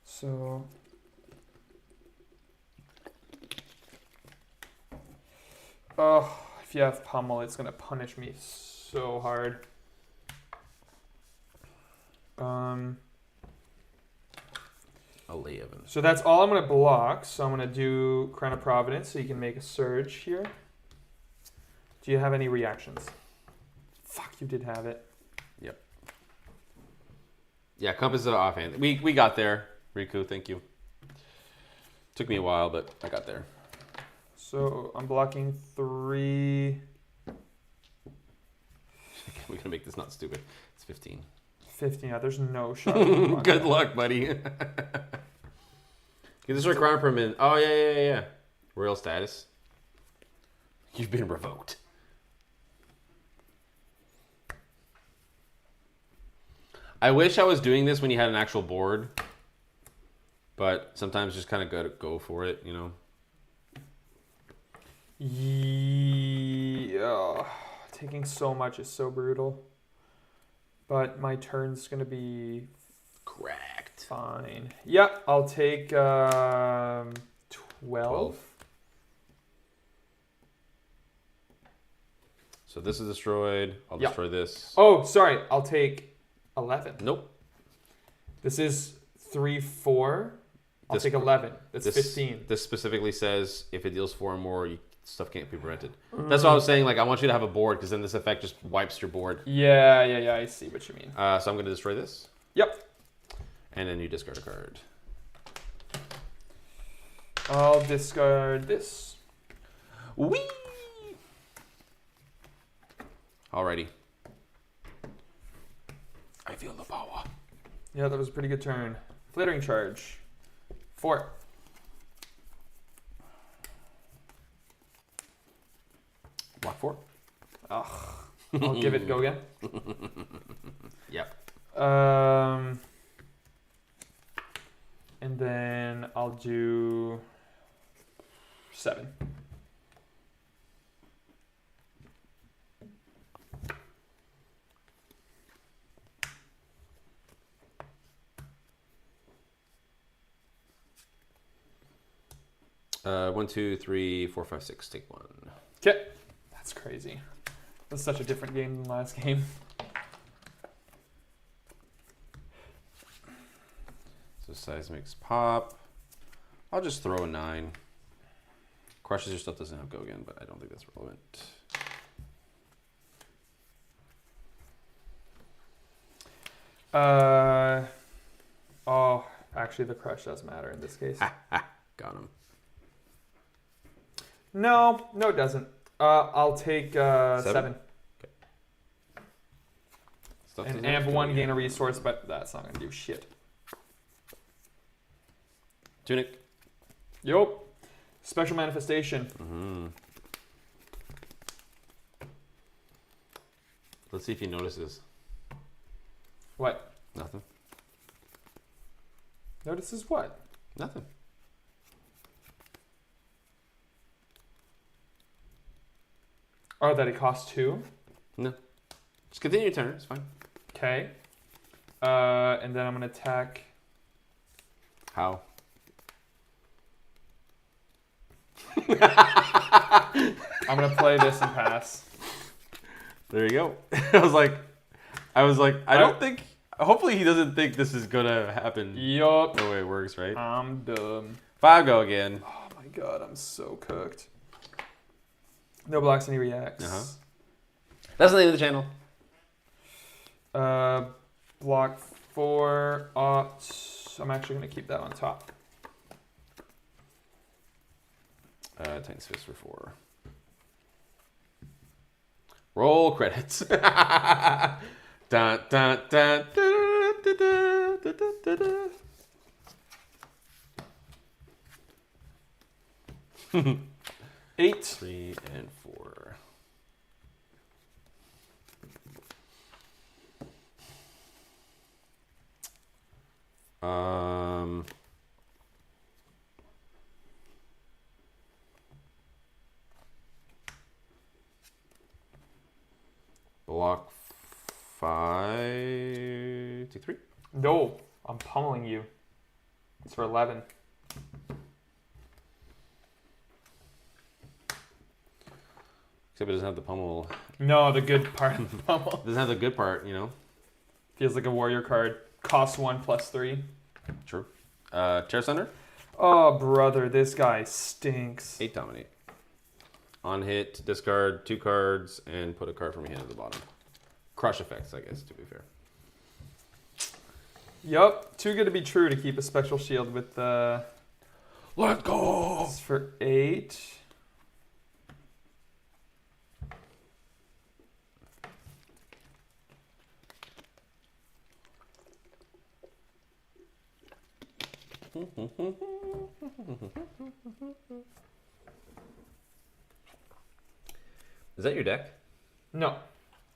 So... Oh, if you have Pummel, it's going to punish me so hard. 11. So that's all I'm going to block. So I'm going to do Crown of Providence so you can make a surge here. Do you have any reactions? Fuck, you did have it. Yep. Yeah, compass is offhand. We got there, Riku. Thank you. Took me a while, but I got there. So I'm blocking 3. We're gonna make this not stupid. It's 15. 15. Yeah, there's no shot. Good luck, buddy. Get this requirement per minute. Oh yeah. Royal status. You've been revoked. I wish I was doing this when you had an actual board, but sometimes just kind of go for it, you know. Yeah, taking so much is so brutal. But my turn's gonna be Correct. fine. Yeah, I'll take 12. So this is destroyed. I'll Yeah. destroy this. Oh, sorry. I'll take 11. Nope. This is 3, 4. I'll This- take 11. That's This 15. This specifically says if it deals 4 or more, stuff can't be prevented. That's what I was saying. Like I want you to have a board because then this effect just wipes your board. Yeah. I see what you mean. So I'm going to destroy this. Yep. And then you discard a card. I'll discard this. Whee! Alrighty. I feel the power. Yeah, that was a pretty good turn. Flittering charge. 4. Block 4. Ugh. I'll give it go again. Yep. And then I'll do 7. One, 2, 3, 4, 5, 6. Take 1. Okay. That's crazy. That's such a different game than last game. So Seismic's pop. I'll just throw a 9. Crushes your stuff doesn't have go again, but I don't think that's relevant. Oh, actually the crush does matter in this case. Got him. No, it doesn't. I'll take 7. Stuff And doesn't have amp go 1, again. gain a resource, but that's not going to do shit. Tunic. Yup. Special manifestation. Mm-hmm. Let's see if he notices. What? Nothing. Notices what? Nothing. Oh, that it costs 2? No. Just continue your turn. It's fine. Okay. And then I'm going to attack. How? I'm gonna play this and pass. There you go. I was like, I don't think. Hopefully, he doesn't think this is gonna happen. Yup. The way it works, right? I'm dumb. 5 go again. Oh my god, I'm so cooked. No blocks, any reacts. That's the name of the channel. Block 4, opt. I'm actually gonna keep that on top. Titan's Fist for 4. Roll credits. Dun, dun, dun, dun, dun, dun, dun, dun, dun, dun. 8. 3 and 4. Block 5 to 3. No, I'm pummeling you. It's for 11. Except it doesn't have the pummel. No, the good part of the pummel. It doesn't have the good part, you know? Feels like a warrior card. Cost 1 plus 3. True. Chair Center. Oh, brother, this guy stinks. 8 dominate. On hit, discard 2 cards and put a card from your hand at the bottom. Crush effects, I guess, to be fair. Yup, too good to be true to keep a spectral shield with Let's go! It's for 8. Is that your deck? No.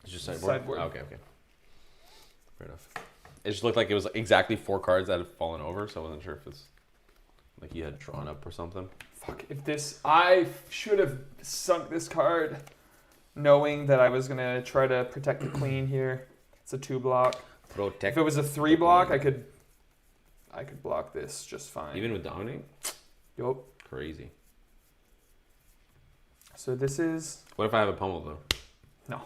It's just sideboard? Sideboard. Oh, okay. Fair enough. It just looked like it was exactly 4 cards that had fallen over, so I wasn't sure if it's like you had drawn up or something. Fuck, if this... I should have sunk this card knowing that I was going to try to protect the queen here. It's a 2 block. Protect. If it was a 3 block, I could block this just fine. Even with dominate? Yup. Crazy. So this is... What if I have a pummel, though? No.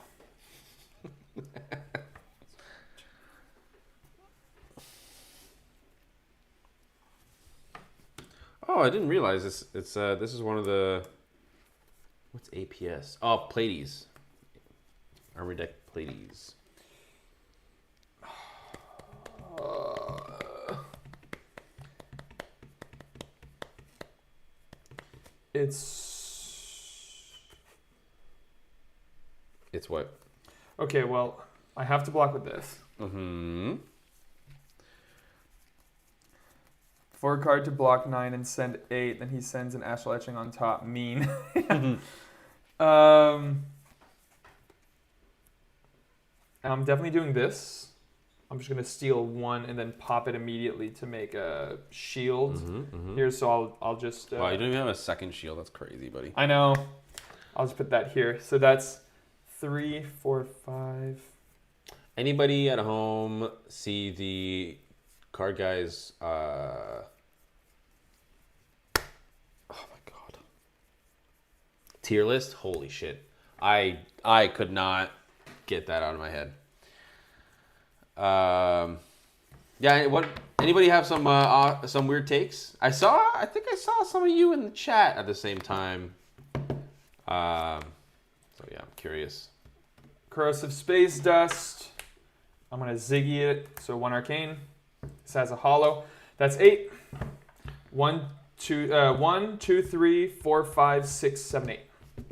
Oh, I didn't realize this. This is one of the... What's APS? Oh, Platies. Armor deck Platies. It's what? Okay, well, I have to block with this. Mm-hmm. 4 card to block 9 and send 8. Then he sends an astral etching on top. Mean. I'm definitely doing this. I'm just gonna steal 1 and then pop it immediately to make a shield here. So I'll just. Wow, you don't even have a second shield. That's crazy, buddy. I know. I'll just put that here. So that's 3, 4, 5. Anybody at home see the card guys? Oh my god. Tier list? Holy shit. I could not get that out of my head. Yeah, what anybody have some weird takes? I think I saw some of you in the chat at the same time. So yeah, I'm curious. Corrosive Space Dust. I'm going to Zyggy it. So 1 Arcane. This has a hollow. That's 8. 1, 2, 3, 4, 5, 6, 7, 8.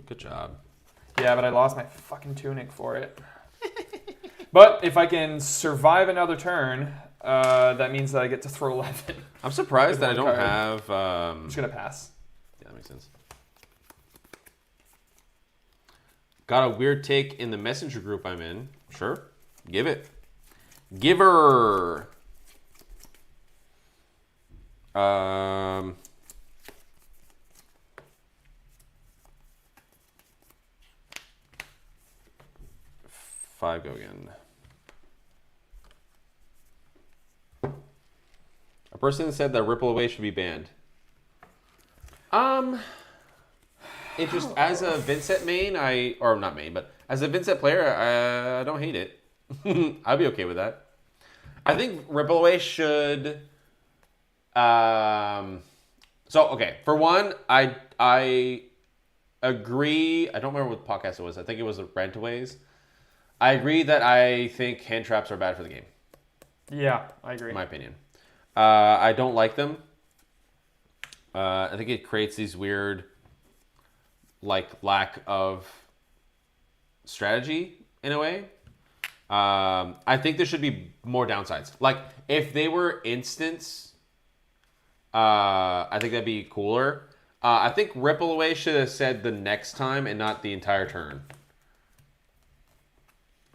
Good job. Yeah, but I lost my fucking tunic for it. But if I can survive another turn, that means that I get to throw 11. I'm surprised that I don't card. have... I'm just going to pass. Yeah, that makes sense. Got a weird take in the messenger group I'm in. Sure. Give it. Giver. Five go again. A person said that Ripple Away should be banned. interest as a Vincent main. Or not main, but as a Vincent player, I don't hate it. I'd be okay with that. I think Ripple Away should. Okay. For one, I agree. I don't remember what podcast it was. I think it was the Rentaways. I agree that I think hand traps are bad for the game. Yeah, I agree. In my opinion. I don't like them. I think it creates these weird, lack of strategy in a way. I think there should be more downsides. Like, if they were instants, I think that'd be cooler. I think Ripple Away should have said the next time and not the entire turn.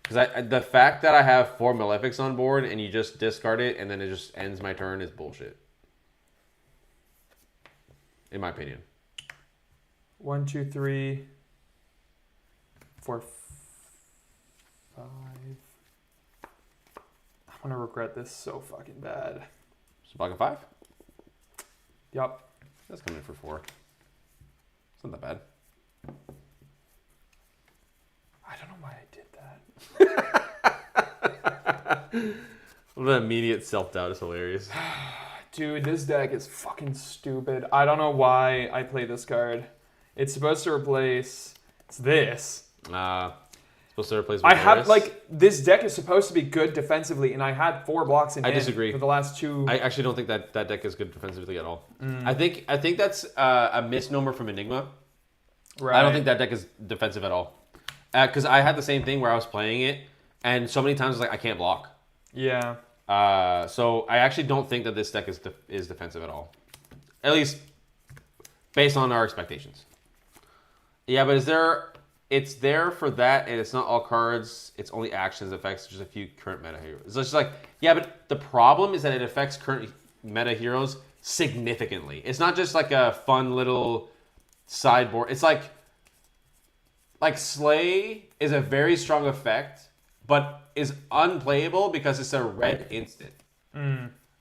Because the fact that I have 4 Malefics on board and you just discard it and then it just ends my turn is bullshit. In my opinion. 1, 2, 3, 4, 5. I'm gonna regret this so fucking bad. So block of 5? Yep. That's coming in for 4. It's not that bad. I don't know why I did that. The immediate self-doubt is hilarious. Dude, this deck is fucking stupid. I don't know why I play this card. It's supposed to replace... It's this. Supposed to replace I have, this deck is supposed to be good defensively, and I had 4 blocks in hand. I disagree. For the last 2... I actually don't think that deck is good defensively at all. I think that's a misnomer from Enigma. Right. I don't think that deck is defensive at all. Because I had the same thing where I was playing it, and so many times I was like, I can't block. Yeah. So I actually don't think that this deck is defensive at all. At least based on our expectations. Yeah, but it's there for that, and it's not all cards. It's only actions, effects, just a few current meta heroes. So it's just like, yeah, but the problem is that it affects current meta heroes significantly. It's not just like a fun little sideboard. It's like Slay is a very strong effect, but is unplayable because it's a red instant.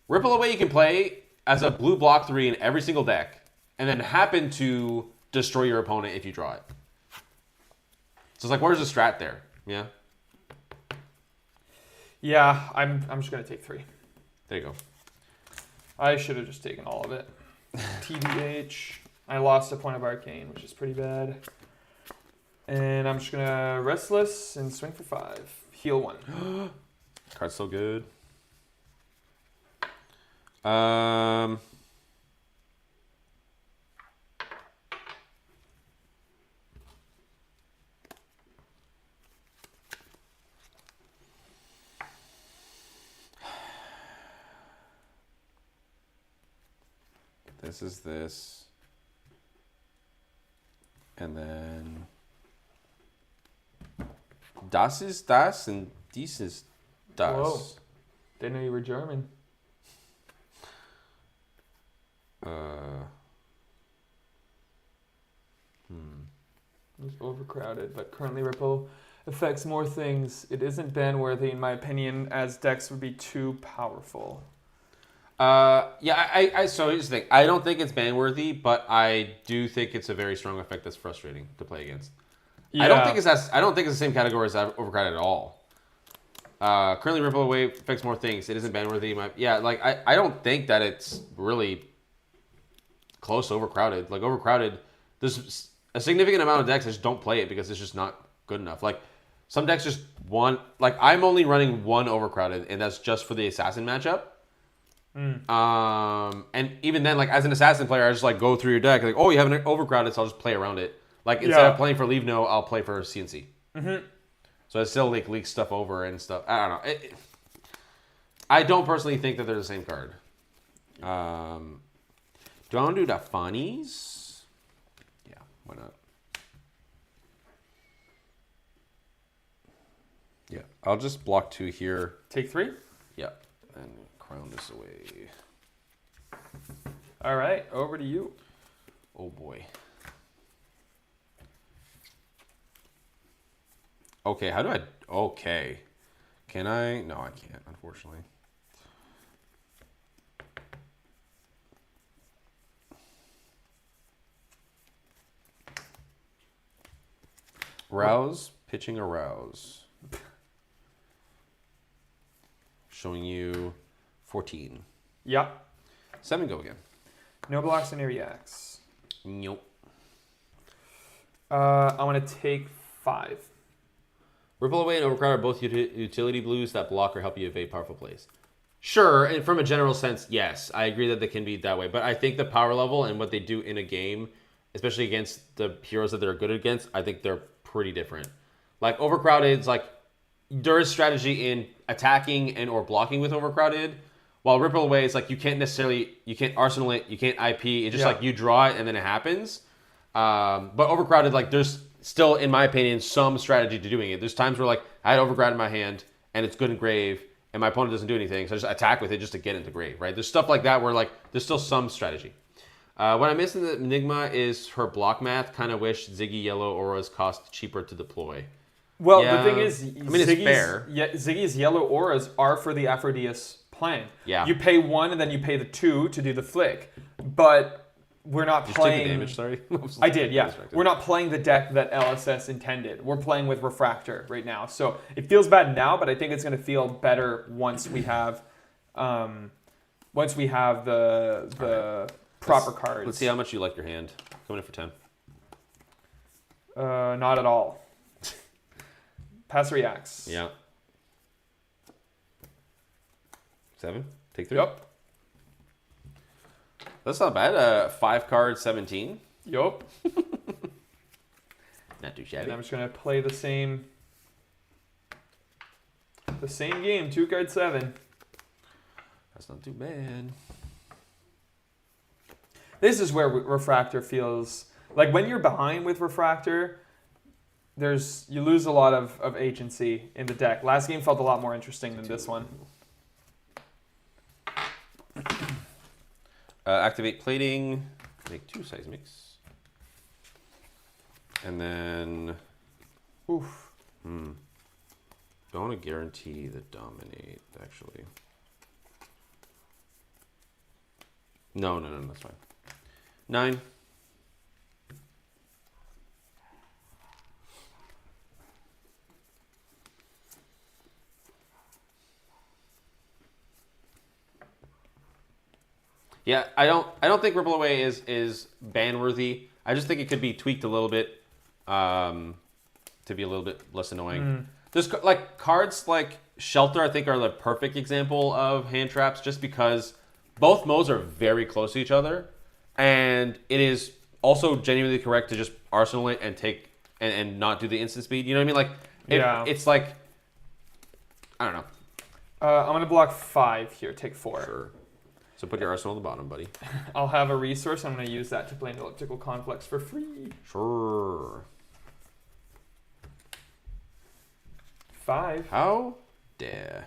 Ripple Away you can play as a blue block 3 in every single deck, and then happen to destroy your opponent if you draw it. So it's like, where's the strat there? Yeah. Yeah, I'm just gonna take 3. There you go. I should have just taken all of it. TBH. I lost a point of Arcane, which is pretty bad. And I'm just gonna Restless and swing for 5. Heal 1. Card's so good. This is this. And then Das ist das and dies ist das. Whoa. Didn't know you were German. It's overcrowded, but currently Ripple affects more things. It isn't ban-worthy, in my opinion, as decks would be too powerful. Yeah, so here's the thing. I don't think it's ban-worthy, but I do think it's a very strong effect that's frustrating to play against. Yeah. I don't think it's the same category as overcrowded at all. Currently, Ripple Away affects more things. It isn't ban-worthy. I don't think that it's really close to overcrowded. Like, overcrowded, there's a significant amount of decks that just don't play it because it's just not good enough. Like, some decks just want... Like, I'm only running 1 overcrowded, and that's just for the assassin matchup. And even then, like, as an assassin player, I just like go through your deck, like, oh, you have an overcrowded, so I'll just play around it. Like, instead of playing for Leave No, I'll play for CNC. So I still like leak stuff over and stuff. I don't know. I don't personally think that they're the same card. Do I want to do the funnies? Yeah, why not? Yeah, I'll just block 2 here. Take 3? Yeah, and crown this away. All right, over to you. Oh boy. Okay, how do I... Okay. Can I... No, I can't, unfortunately. Rouse, pitching a rouse. Showing you 14. Yep. 7, go again. No blocks, and reacts. Nope. I want to take 5. Ripple Away and Overcrowd are both utility blues that block or help you evade powerful plays. Sure, and from a general sense, yes. I agree that they can be that way. But I think the power level and what they do in a game, especially against the heroes that they're good against, I think they're pretty different. Like, Overcrowded is like, there is strategy in attacking and or blocking with Overcrowded, while Ripple Away is like, you can't arsenal it, you can't IP. It's just like, you draw it and then it happens. But Overcrowded, like, there's still, in my opinion, some strategy to doing it. There's times where, like, I had Overcrowded in my hand, and it's good in grave, and my opponent doesn't do anything, so I just attack with it just to get into grave, right? There's stuff like that where, like, there's still some strategy. What I miss in the Enigma is her block math. Kind of wish Zyggy Yellow Auras cost cheaper to deploy. Well, Yeah, the thing is, I mean, it's fair. Ziggy's yellow auras are for the Aphroditeus plan. Yeah. You pay 1 and then you pay the 2 to do the flick. But we're not playing... Did you take the damage, sorry? I did, yeah. We're not playing the deck that LSS intended. We're playing with Refractor right now. So it feels bad now, but I think it's going to feel better once we have the proper cards. Let's see how much you like your hand. Coming in for 10. Not at all. Pass reacts. Yeah. 7. Take 3. Yep. That's not bad. 5 card, 17. Yup. Not too shabby. And I'm just gonna play the same game. 2 card 7. That's not too bad. This is where Refractor feels like when you're behind with Refractor. You lose a lot of agency in the deck. Last game felt a lot more interesting than this one. Activate plating. Make 2 seismics. And then... Oof. Don't want to guarantee the dominate, actually. No, that's fine. 9. Yeah, I don't think Ripple Away is ban worthy. I just think it could be tweaked a little bit to be a little bit less annoying. There's like cards like Shelter, I think, are the perfect example of hand traps, just because both modes are very close to each other, and it is also genuinely correct to just arsenal it and take and not do the instant speed. You know what I mean? Like, it's like, I don't know. I'm gonna block 5 here. Take 4. Sure. So put your arsenal on the bottom, buddy. I'll have a resource. I'm going to use that to play an elliptical complex for free. Sure. 5. How dare.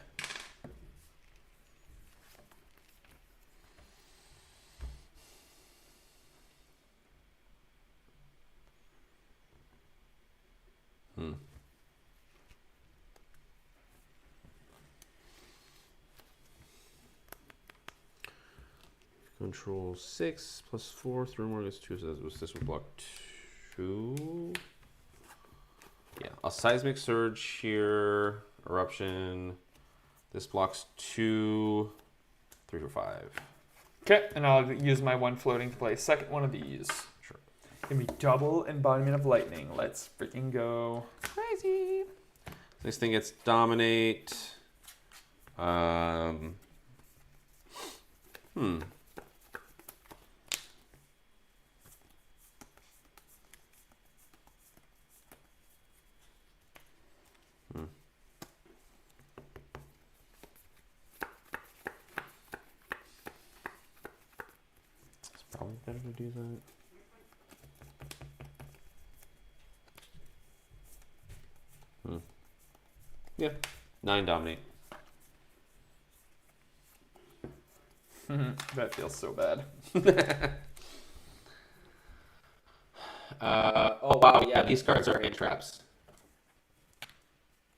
Control 6 plus 4. 3 more gets 2. So this would block 2. Yeah, a Seismic Surge here. Eruption. This blocks 2. 3 for 5. Okay, and I'll use my 1 floating to play a second one of these. Sure. Gonna be double embodiment of lightning. Let's freaking go. Crazy. Next thing gets dominate. It's probably better to do that. Yeah, 9 dominate. That feels so bad. Oh wow, yeah, these cards are hand traps.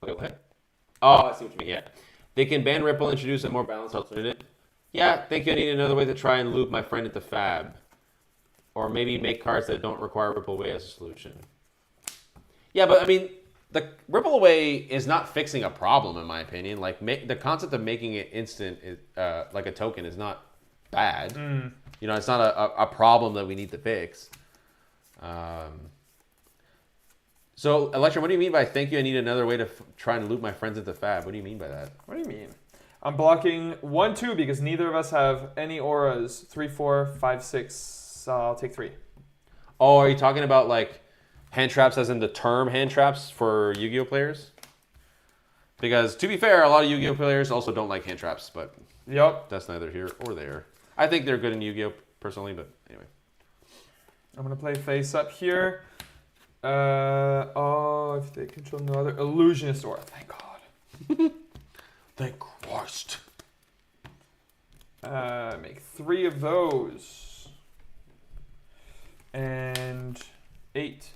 Wait, what? Oh, I see what you mean, yeah. They can ban Ripple, introduce a more balanced alternative. Yeah, think I need another way to try and loop my friend into Fab. Or maybe make cards that don't require Ripple Away as a solution. Yeah, but I mean, the Ripple Away is not fixing a problem, in my opinion. Like, the concept of making it instant, like a token, is not bad. You know, it's not a problem that we need to fix. So, Electra, what do you mean by thank you? I need another way to try and loop my friends into Fab. What do you mean by that? What do you mean? I'm blocking 1, 2 because neither of us have any auras. 3, 4, 5, 6. I'll take 3. Oh, are you talking about like hand traps as in the term hand traps for Yu-Gi-Oh players? Because to be fair, a lot of Yu-Gi-Oh players also don't like hand traps, but that's neither here or there. I think they're good in Yu-Gi-Oh personally, but anyway. I'm going to play face up here. If they control no other illusionist aura. Thank God. Thank Christ. Make 3 of those. And 8.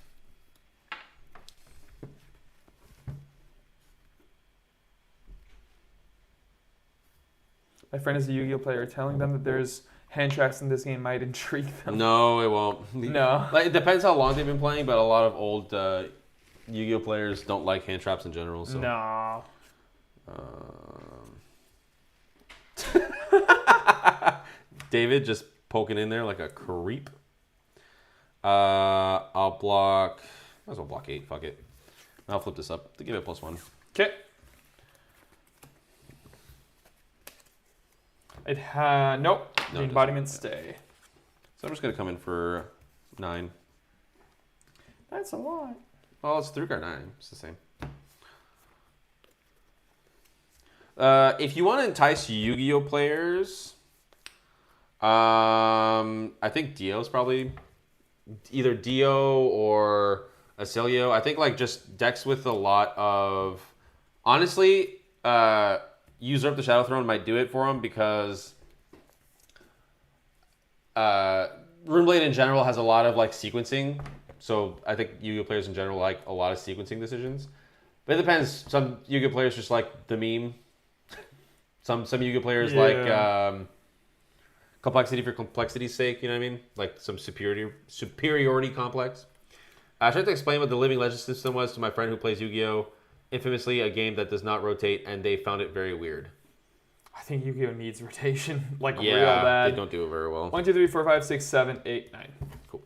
My friend is a Yu-Gi-Oh player. Telling them that there's hand traps in this game might intrigue them. No, it won't. No. Like, it depends how long they've been playing, but a lot of old Yu-Gi-Oh players don't like hand traps in general. So. No. David just poking in there like a creep. I'll block. Might as well block 8. Fuck it. I'll flip this up to give it +1. Okay. It had nope. No, The it embodiment doesn't. stay. So I'm just gonna come in for 9. That's a lot. Well, it's 3 card 9. It's the same. If you want to entice Yu-Gi-Oh players, I think Dio is probably either Dio or Acilio. I think like just decks with a lot of, honestly, Usurp the Shadow Throne might do it for him because Runeblade in general has a lot of like sequencing. So I think Yu-Gi-Oh players in general like a lot of sequencing decisions. But it depends. Some Yu-Gi-Oh players just like the meme. Some Yu-Gi-Oh players like complexity for complexity's sake, you know what I mean? Like some superiority complex. I tried to explain what the Living Legend system was to my friend who plays Yu-Gi-Oh! Infamously, a game that does not rotate, and they found it very weird. I think Yu-Gi-Oh needs rotation like Yeah, real bad. they don't do it very well. 1, 2, 3, 4, 5, 6, 7, 8, 9. Cool.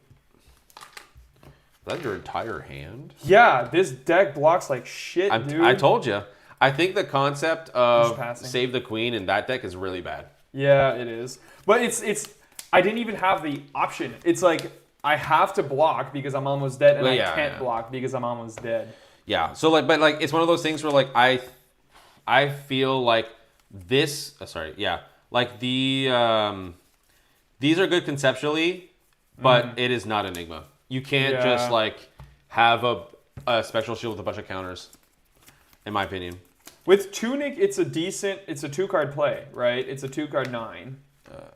Is that your entire hand? Yeah, this deck blocks like shit, dude. I told you. I think the concept of passing. Save the Queen in that deck is really bad. Yeah, it is. But it's I didn't even have the option. It's like I have to block because I'm almost dead, and I can't block because I'm almost dead. Yeah. So like, but like, it's one of those things where like I feel like this. Like these are good conceptually, but it is not Enigma. You can't just like have a spectral shield with a bunch of counters, in my opinion. With Tunic, it's a 2-card play, right? It's a 2-card 9.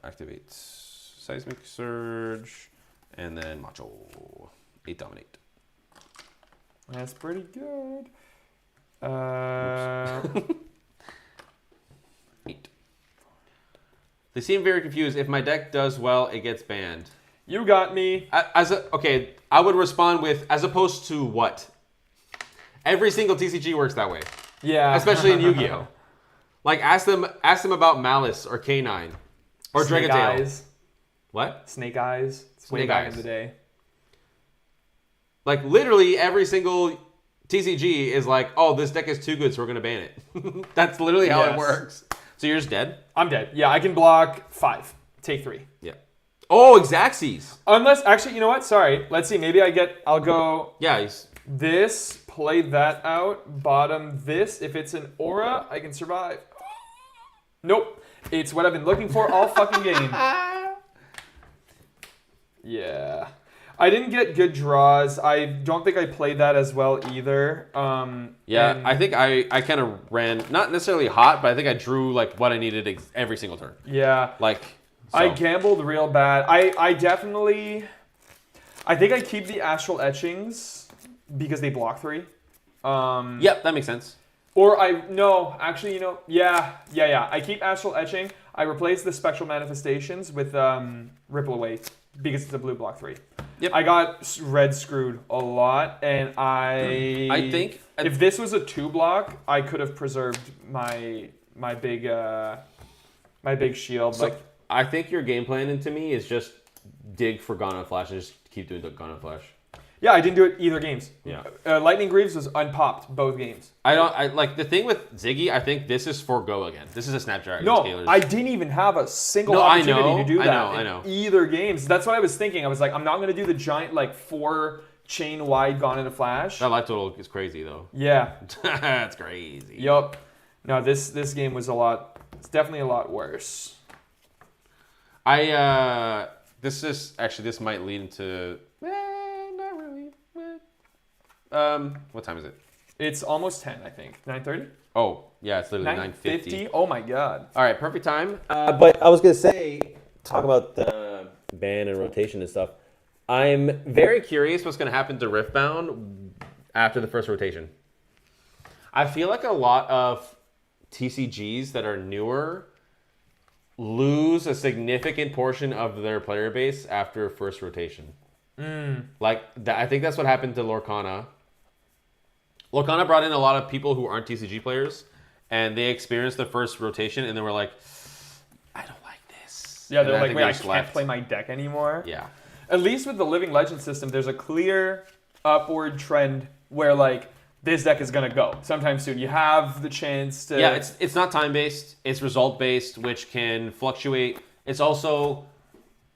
Activate Seismic Surge, and then Macho. 8 Dominate. That's pretty good. 8. They seem very confused. If my deck does well, it gets banned. You got me. I would respond with, as opposed to what? Every single TCG works that way. Yeah. Especially in Yu-Gi-Oh! Like, ask them about Malice or K9 or Snake Dragatail. Eyes. What? Snake Eyes. It's way Snake back Eyes. in the day. Like, literally every single TCG is like, oh, this deck is too good, so we're going to ban it. That's literally how it works. So you're just dead? I'm dead. Yeah, I can block 5. Take 3. Yeah. Oh, Xaxes. Unless, actually, you know what? Sorry. Let's see. Maybe I'll go Yeah, this, play that out, bottom this. If it's an aura, I can survive. Nope. It's what I've been looking for all fucking game. Yeah. I didn't get good draws. I don't think I played that as well either. I think I kind of ran, not necessarily hot, but I think I drew like what I needed every single turn. Yeah. Like, so. I gambled real bad. I think I keep the Astral Etchings because they block 3. Yep, that makes sense. Or I keep Astral Etching. I replace the Spectral Manifestations with Ripple Away because it's a blue block 3. Yep. I got red screwed a lot, and I think if this was a 2-block, I could have preserved my big shield. So I think your game plan to me is just dig for Gauntlet Flash and just keep doing the Gauntlet Flash. Yeah, I didn't do it either games. Yeah. Lightning Greaves was unpopped both games. I like the thing with Ziggy. I think this is for go again. This is a Snapdragon. No, Scalers. I didn't even have a single opportunity to do that. I know. In either games. That's what I was thinking. I was like, I'm not going to do the giant 4-chain wide Gauntlet Flash. That life total is crazy though. Yeah. That's crazy. Yup. No, this game was it's definitely a lot worse. This might lead into not really. What time is it? It's almost 10, I think. 9:30? Oh, yeah, it's literally 9:50. Oh my god. All right, perfect time. But I was going to say, talk about the ban and rotation and stuff. I'm very curious what's going to happen to Riftbound after the first rotation. I feel like a lot of TCGs that are newer lose a significant portion of their player base after first rotation. I think that's what happened to Lorcana. Lorcana brought in a lot of people who aren't TCG players, and they experienced the first rotation, and they were like, I don't like this. Yeah, they're and like, wait, I can't play my deck anymore. Yeah. At least with the Living Legend system, there's a clear upward trend where this deck is going to go sometime soon. You have the chance to... Yeah, it's not time-based. It's result-based, which can fluctuate. It's also...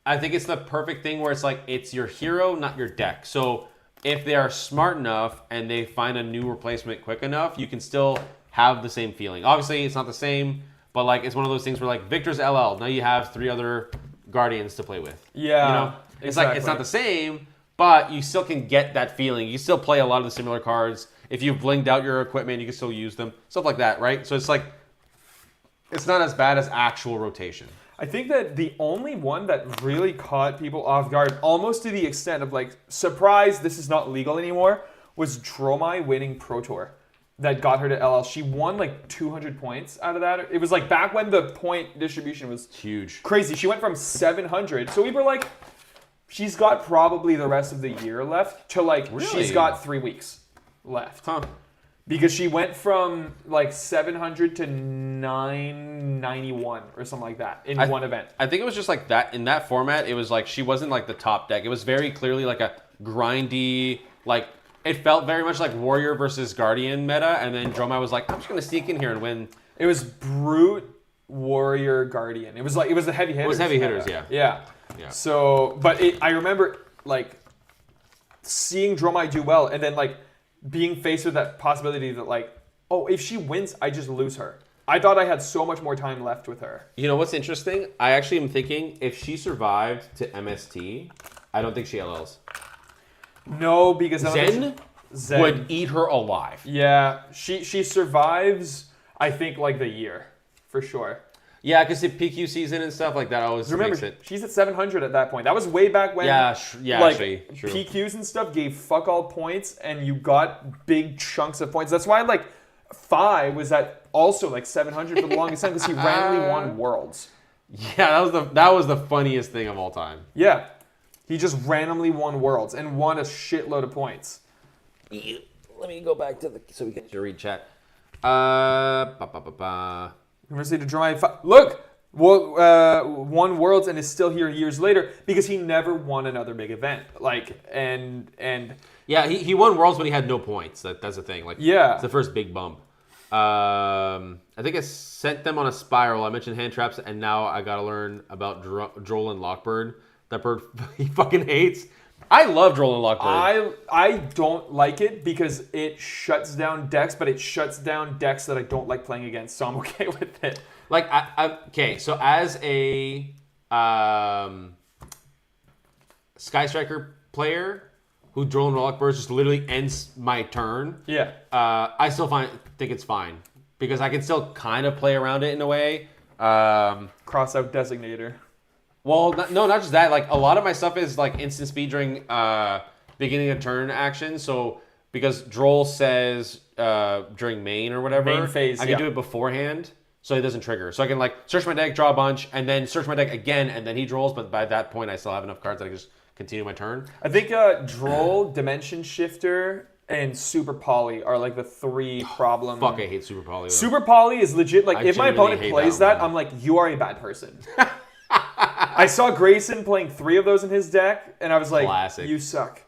I think it's the perfect thing where it's your hero, not your deck. So if they are smart enough and they find a new replacement quick enough, you can still have the same feeling. Obviously, it's not the same, but it's one of those things where Victor's LL. Now you have 3 other Guardians to play with. Yeah, It's exactly. it's not the same, but you still can get that feeling. You still play a lot of the similar cards. If you've blinged out your equipment, you can still use them. Stuff like that, right? So it's it's not as bad as actual rotation. I think that the only one that really caught people off guard, almost to the extent of surprise, this is not legal anymore, was Dromai winning Pro Tour. That got her to LL. She won 200 points out of that. It was back when the point distribution was Huge. crazy. She went from 700. So we were she's got probably the rest of the year left to Really? She's got 3 weeks left. Huh. Because she went from 700 to 991 or something like that in one event. I think it was just that. In that format, it was she wasn't the top deck. It was very clearly a grindy, it felt very much like Warrior versus Guardian meta. And then Dromai was I'm just going to sneak in here and win. It was Brute, Warrior, Guardian. It was the heavy hitters. It was heavy hitters, yeah. Yeah. Yeah. So, but I remember seeing Dromai do well and then being faced with that possibility that if she wins, I just lose her. I thought I had so much more time left with her. You know what's interesting? I actually am thinking if she survived to MST, I don't think she LLs. No, because Zen would eat her alive. Yeah, she survives. I think the year for sure. Yeah, because the PQ season and stuff like that always makes it. She's at 700 at that point. That was way back when. Actually, true. PQs and stuff gave fuck all points, and you got big chunks of points. That's why Phi was at also 700 for the longest time because he randomly won Worlds. Yeah, that was the funniest thing of all time. Yeah, he just randomly won Worlds and won a shitload of points. Let me go back to so we can Read chat. University to Dromai. Look, won Worlds and is still here years later because he never won another big event. And yeah, he won Worlds, but he had no points. That's the thing. Yeah, it's the first big bump. I think I sent them on a spiral. I mentioned hand traps, and now I gotta learn about Droll and Lockbird. That bird he fucking hates. I love Droll and Lockbird. I don't like it because it shuts down decks, but it shuts down decks that I don't like playing against, so I'm okay with it. Okay, so as a Sky Striker player who Droll and Lockbird just literally ends my turn. Yeah. I still think it's fine because I can still kind of play around it in a way. Cross out Designator. Well, not just that. A lot of my stuff is instant speed during beginning of turn action. So because Droll says during main or whatever, main phase, I can do it beforehand, so it doesn't trigger. So I can search my deck, draw a bunch, and then search my deck again, and then he drolls. But by that point, I still have enough cards that I can just continue my turn. I think Droll, Dimension Shifter, and Super Poly are like the 3 problem. Fuck, I hate Super Poly. Though. Super Poly is legit. Like, if my genuinely opponent hate plays that that, one. I'm like, you are a bad person. I saw Grayson playing 3 of those in his deck, and I was like, Classic. you suck.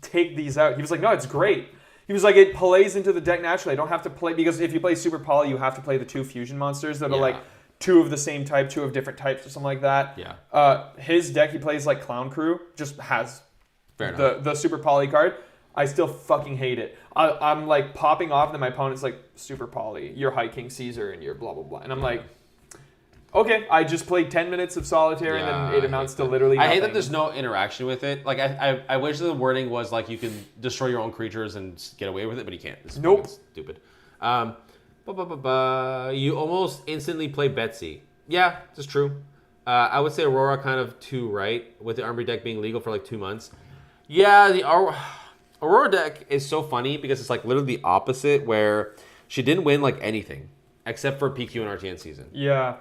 Take these out. He was like, no, it's great. He was like, it plays into the deck naturally. I don't have to play, because if you play Super Poly, you have to play the 2 fusion monsters that are like 2 of the same type, 2 of different types, or something like that. Yeah. His deck, he plays like Clown Crew, just has Fair enough. the Super Poly card. I still fucking hate it. I'm like popping off, and then my opponent's like, Super Poly, you're High King Caesar, and you're blah, blah, blah. And I'm like, okay, I just played 10 minutes of Solitaire, and then it amounts to literally nothing. I hate that there's no interaction with it. Like, I wish the wording was like you can destroy your own creatures and get away with it, but you can't. It's Nope. Stupid. You almost instantly play Betsy. Yeah, that's true. I would say Aurora kind of too, right? With the Armory deck being legal for like 2 months. Yeah, the Aurora deck is so funny because it's like literally the opposite, where she didn't win like anything except for PQ and RTN season. Yeah.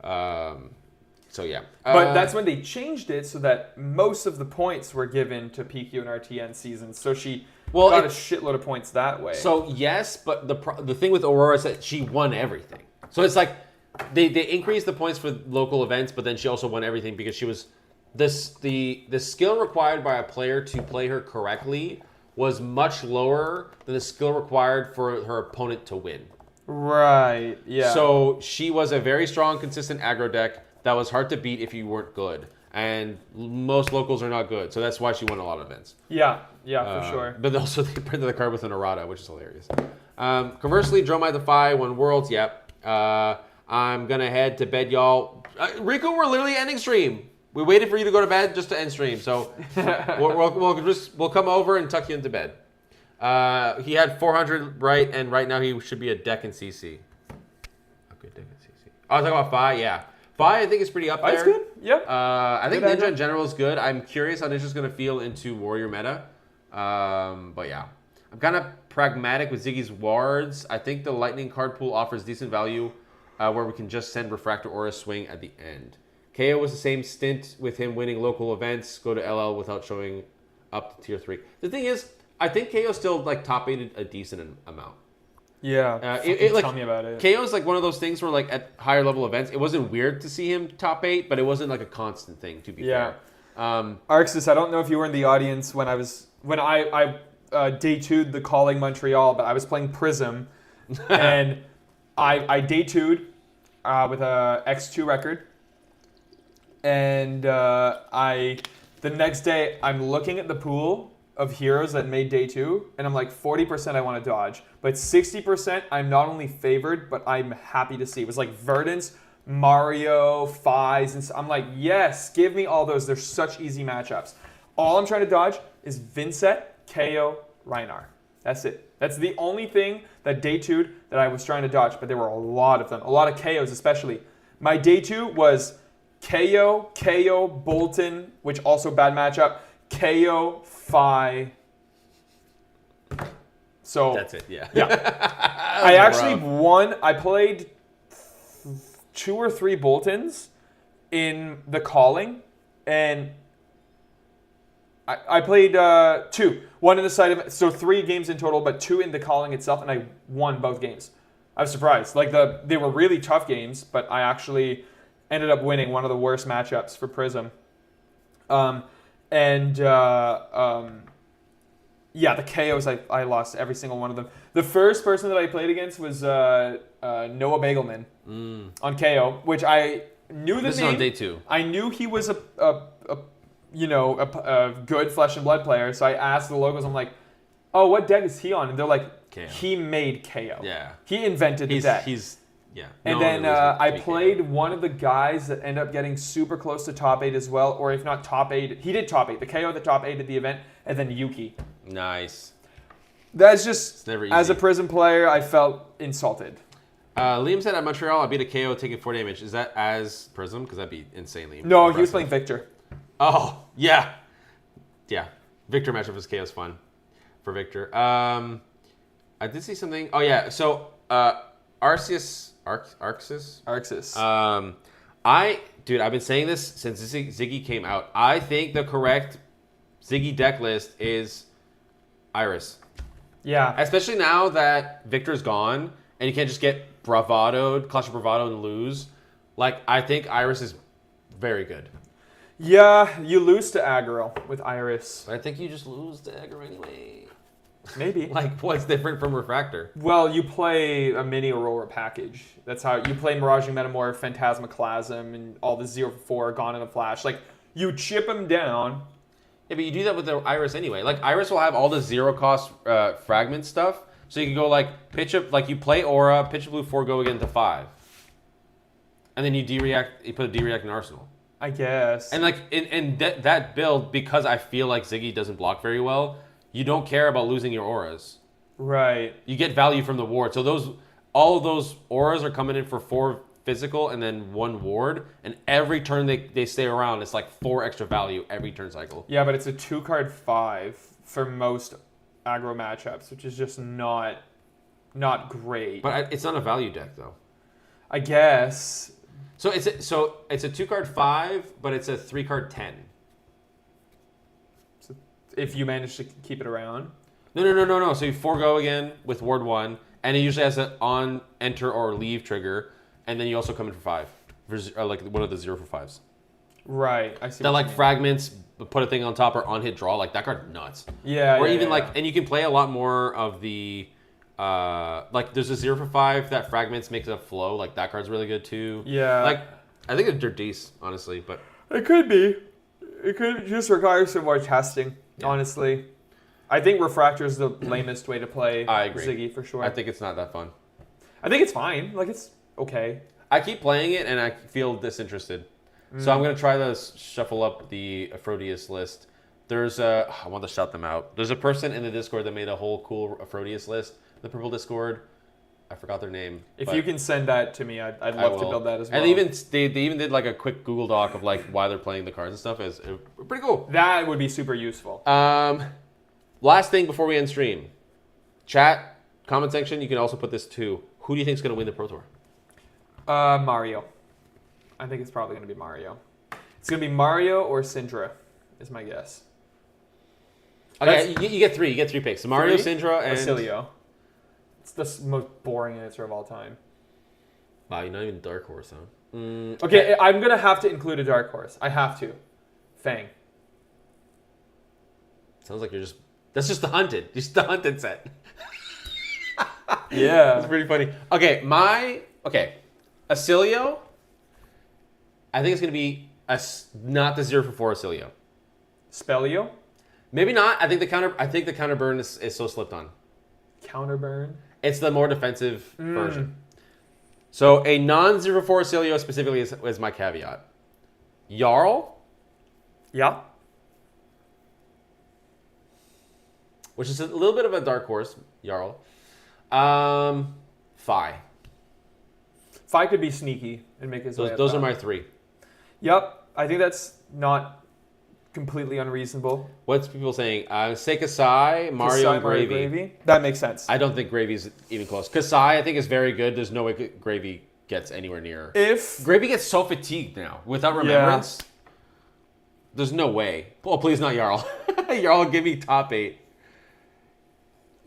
So yeah. But that's when they changed it so that most of the points were given to PQ and RTN seasons. So she got a shitload of points that way. So yes, but the thing with Aurora is that she won everything. So it's like they increased the points for local events, but then she also won everything because she was the skill required by a player to play her correctly was much lower than the skill required for her opponent to win. Right, yeah. So she was a very strong, consistent aggro deck that was hard to beat if you weren't good. And most locals are not good, so that's why she won a lot of events. Yeah, for sure. But also they printed the card with an errata, which is hilarious. Conversely, Dromite Defy won Worlds, yep. I'm going to head to bed, y'all. Rico, we're literally ending stream. We waited for you to go to bed just to end stream, so we'll come over and tuck you into bed. He had 400 right, and right now he should be a deck in CC. A good deck in CC. I was talking about Fi, yeah. Fi, I think is pretty up there. That's good, yep. I think Good Ninja in general is good. I'm curious how Ninja's going to feel into Warrior meta. But yeah. I'm kind of pragmatic with Ziggy's Wards. I think the Lightning card pool offers decent value where we can just send Refractor Aura Swing at the end. KO was the same stint with him winning local events, go to LL without showing up to tier 3. The thing is, I think KO still like top 8'd a decent amount. Yeah, tell me about it. KO is like one of those things where like at higher level events, it wasn't weird to see him top 8, but it wasn't like a constant thing, to be fair. Arxis, I don't know if you were in the audience when I day 2'd the Calling Montreal, but I was playing Prism, and I day 2'd with a X2 record. And the next day, I'm looking at the pool of heroes that made day 2, and I'm like, 40% I want to dodge. But 60% I'm not only favored, but I'm happy to see. It was like Verdance, Mario, Fies, and I'm like, yes, give me all those. They're such easy matchups. All I'm trying to dodge is Vincent, KO, Rhinar. That's it. That's the only thing that day 2'd that I was trying to dodge, but there were a lot of them. A lot of KOs especially. My day 2 was KO, Bolton, which also bad matchup. KO, Fi. So that's it, yeah. I actually won. I played 2 or 3 Boltons in the Calling, and I played 2. 1 in the side of, so 3 games in total, but 2 in the Calling itself, and I won both games. I was surprised. Like they were really tough games, but I actually ended up winning one of the worst matchups for Prism. Yeah, the KOs, I lost every single one of them. The first person that I played against was Noah Bagelman on KO, which I knew the name. This is on day 2. I knew he was a good Flesh and Blood player, so I asked the locals, I'm like, oh, what deck is he on? And they're like, KO. He made KO. Yeah. He invented the deck. Yeah. And then I played one of the guys that ended up getting super close to top 8 as well, or if not top 8, he did top 8. The KO that top 8 at the event, and then Yuki. Nice. That's just, never easy. As a Prism player, I felt insulted. Liam said at Montreal, I beat a KO taking 4 damage. Is that as Prism? Because that'd be insanely No, impressive. he was playing Victor. Oh, yeah. Yeah. Victor matchup was KO's fun for Victor. I did see something. Oh, yeah. So, Arxis. Dude, I've been saying this since Ziggy came out. I think the correct Zyggy deck list is Iris. Yeah. Especially now that Victor's gone and you can't just get bravadoed, Clash of Bravado and lose. Like, I think Iris is very good. Yeah, you lose to aggro with Iris. But I think you just lose to aggro anyway. Maybe. Like, what's different from Refractor? Well, you play a mini Aurora package. That's how you play Miraging Metamorph, Phantasmaclasm, and all the 0-4 Gone in a Flash. Like, you chip them down. Yeah, but you do that with the Iris anyway. Like, Iris will have all the zero-cost fragment stuff. So you can go, like, pitch up, like, you play Aura, pitch a blue 4, go again to 5. And then you put a D-React in Arsenal. I guess. And, like, in that build, because I feel like Zyggy doesn't block very well, you don't care about losing your auras. Right. You get value from the ward. So all of those auras are coming in for 4 physical and then 1 ward. And every turn they stay around, it's like 4 extra value every turn cycle. Yeah, but it's a 2-card 5 for most aggro matchups, which is just not great. But it's not a value deck, though. I guess. So it's a 2-card 5, but it's a 3-card 10. If you manage to keep it around. No. So you forego again with ward 1, and it usually has an on, enter, or leave trigger, and then you also come in for 5, or like one of the 0-for-5s. Right, I see. That like fragments, put a thing on top, or on hit draw. Like that card, nuts. Yeah. Or yeah, even yeah. like, and you can play a lot more of the, like there's a 0-for-5 that fragments makes a flow. Like that card's really good too. Yeah. Like I think they're decent, honestly, but It could be. It could just require some more testing, honestly. I think Refractor is the lamest way to play I agree. Zyggy for sure. I think it's not that fun. I think it's fine. Like, it's okay. I keep playing it and I feel disinterested. So I'm going to try to shuffle up the Aphrodisias list. I want to shout them out. There's a person in the Discord that made a whole cool Aphrodisias list, the purple Discord. I forgot their name. If you can send that to me, I'd love to build that as well. And they even did like a quick Google Doc of like why they're playing the cards and stuff. It's pretty cool. That would be super useful. Last thing before we end stream. Chat, comment section, you can also put this too. Who do you think is going to win the Pro Tour? Mario. I think it's probably going to be Mario. It's going to be Mario or Syndra, is my guess. Okay, you get 3. You get 3 picks. So Mario, Syndra, and Basilio. It's the most boring answer of all time. Wow, you're not even Dark Horse, huh? Okay, I'm going to have to include a Dark Horse. I have to. Fang. Sounds like that's just the Hunted. Just the Hunted set. Yeah. That's pretty funny. Okay, Acilio, I think it's going to be not the 0-for-4 Acilio. Spellio? Maybe not. I think the counter burn is so slipped on. Counterburn? It's the more defensive version. So a non-0-4 Acilio specifically is my caveat. Jarl, Yeah. which is a little bit of a dark horse. Jarl. Fi. Fi could be sneaky and make his way up. Those are my 3. Yep. I think that's not completely unreasonable. What's people saying? Say Kasai, Mario, and Gravy. That makes sense. I don't think Gravy's even close. Kasai, I think, is very good. There's no way Gravy gets anywhere near. If Gravy gets so fatigued now without Remembrance. Yeah. There's no way. Oh, please not Jarl. Jarl, give me top 8.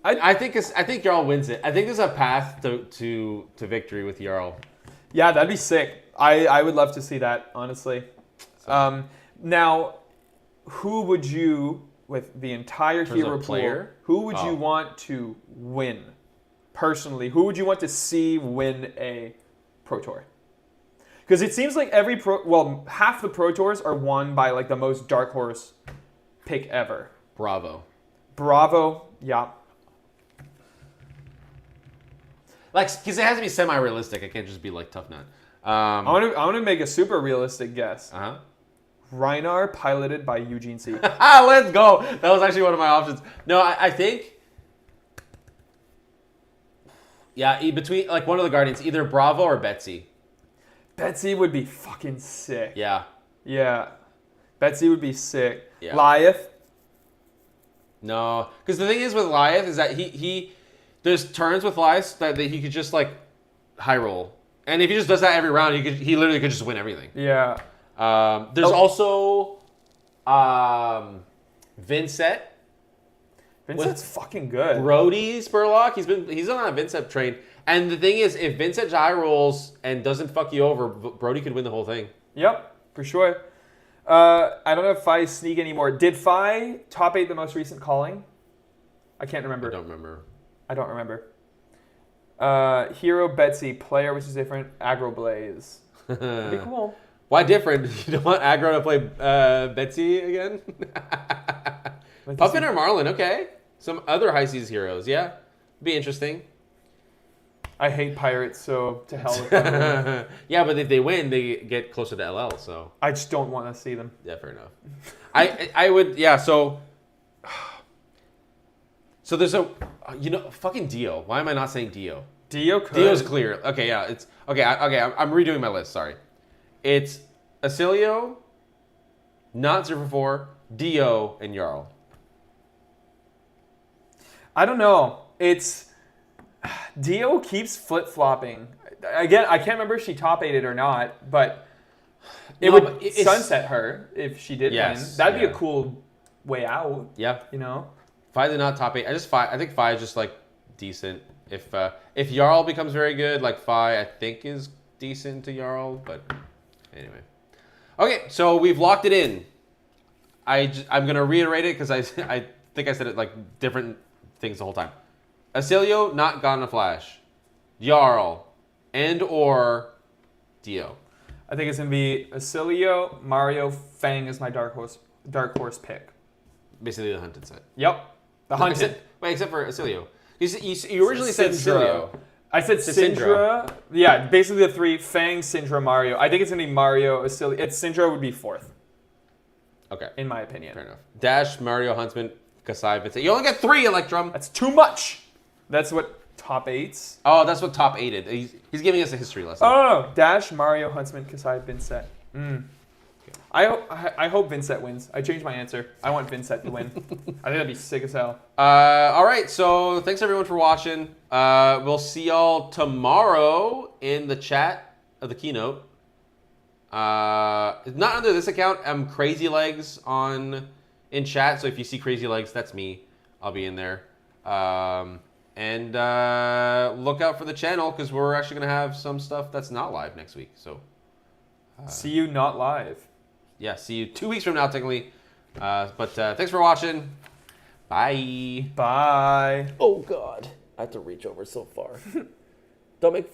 I think Jarl wins it. I think there's a path to victory with Jarl. Yeah, that'd be sick. I would love to see that, honestly. Now, who would you, with the entire hero pool, who would you want to win? Personally, who would you want to see win a Pro Tour? Because it seems like half the Pro Tours are won by like the most dark horse pick ever. Bravo, yeah. Like, because it has to be semi-realistic. It can't just be like Tough Nut. I want to make a super realistic guess. Uh-huh. Reinar piloted by Eugene C. Let's go. That was actually one of my options. No, I think... Yeah, between like one of the Guardians, either Bravo or Betsy. Betsy would be fucking sick. Yeah. Yeah. Betsy would be sick. Yeah. Lyeth? No. Because the thing is with Lyeth is that he there's turns with Lyeth that he could just like high roll. And if he just does that every round, he literally could just win everything. Yeah. There's also Vincent. Vincent's fucking good. Brody Spurlock. He's on a Vincent train. And the thing is, if Vincent high rolls and doesn't fuck you over, Brody could win the whole thing. Yep, for sure. I don't know if Fi sneak anymore. Did Fi top 8 the most recent calling? I can't remember. I don't remember. Hero Betsy, player, which is different. Aggro Blaze. That'd be cool. Why different? You don't want aggro to play Betsy again? Puffin or Marlin, okay. Some other high seas heroes, yeah. Be interesting. I hate pirates, so to hell with them. Yeah, but if they win, they get closer to LL, so. I just don't want to see them. Yeah, fair enough. I would, yeah, so. So there's a, fucking Dio. Why am I not saying Dio? Dio could. Dio's clear. Okay, yeah, it's, okay, I'm redoing my list, sorry. It's Acilio, not 0-4, Dio, and Jarl. I don't know. It's Dio keeps flip-flopping. Again, I can't remember if she top 8'd or not, but it would sunset her if she did win. That'd be a cool way out. Yeah. You know? Fi did not top 8. I think Fi is just like decent. If Jarl becomes very good, like Fi I think is decent to Jarl, but anyway. Okay, so we've locked it in. I'm gonna reiterate it because I think I said it like different things the whole time. Acilio, not Gone in a Flash. Jarl, and or Dio. I think it's going to be Acilio, Mario, Fang is my dark horse pick. Basically the hunted set. Yep. The hunted. Except for Acilio. You originally said Acilio. I said Syndra. Yeah, basically the three, Fang, Syndra, Mario. I think it's going to be Mario, Acilio. Syndra would be fourth. Okay. In my opinion. Fair enough. Dash, Mario, Huntsman, Kasai, Vincent. You only got 3, Electrum. That's too much. That's what top 8s. Oh, that's what top 8'd. He's giving us a history lesson. Oh, Dash, Mario, Huntsman, Kasai, Vincent. I hope Vincent wins. I changed my answer. I want Vincent to win. I think that'd be sick as hell. All right, so thanks everyone for watching. We'll see y'all tomorrow in the chat of the keynote. Not under this account. I'm Crazy Legs in chat, so if you see Crazy Legs, that's me. I'll be in there. And look out for the channel because we're actually going to have some stuff that's not live next week. So see you not live. Yeah, see you 2 weeks from now, technically. But thanks for watching. Bye. Bye. Oh, God. I have to reach over so far. Don't make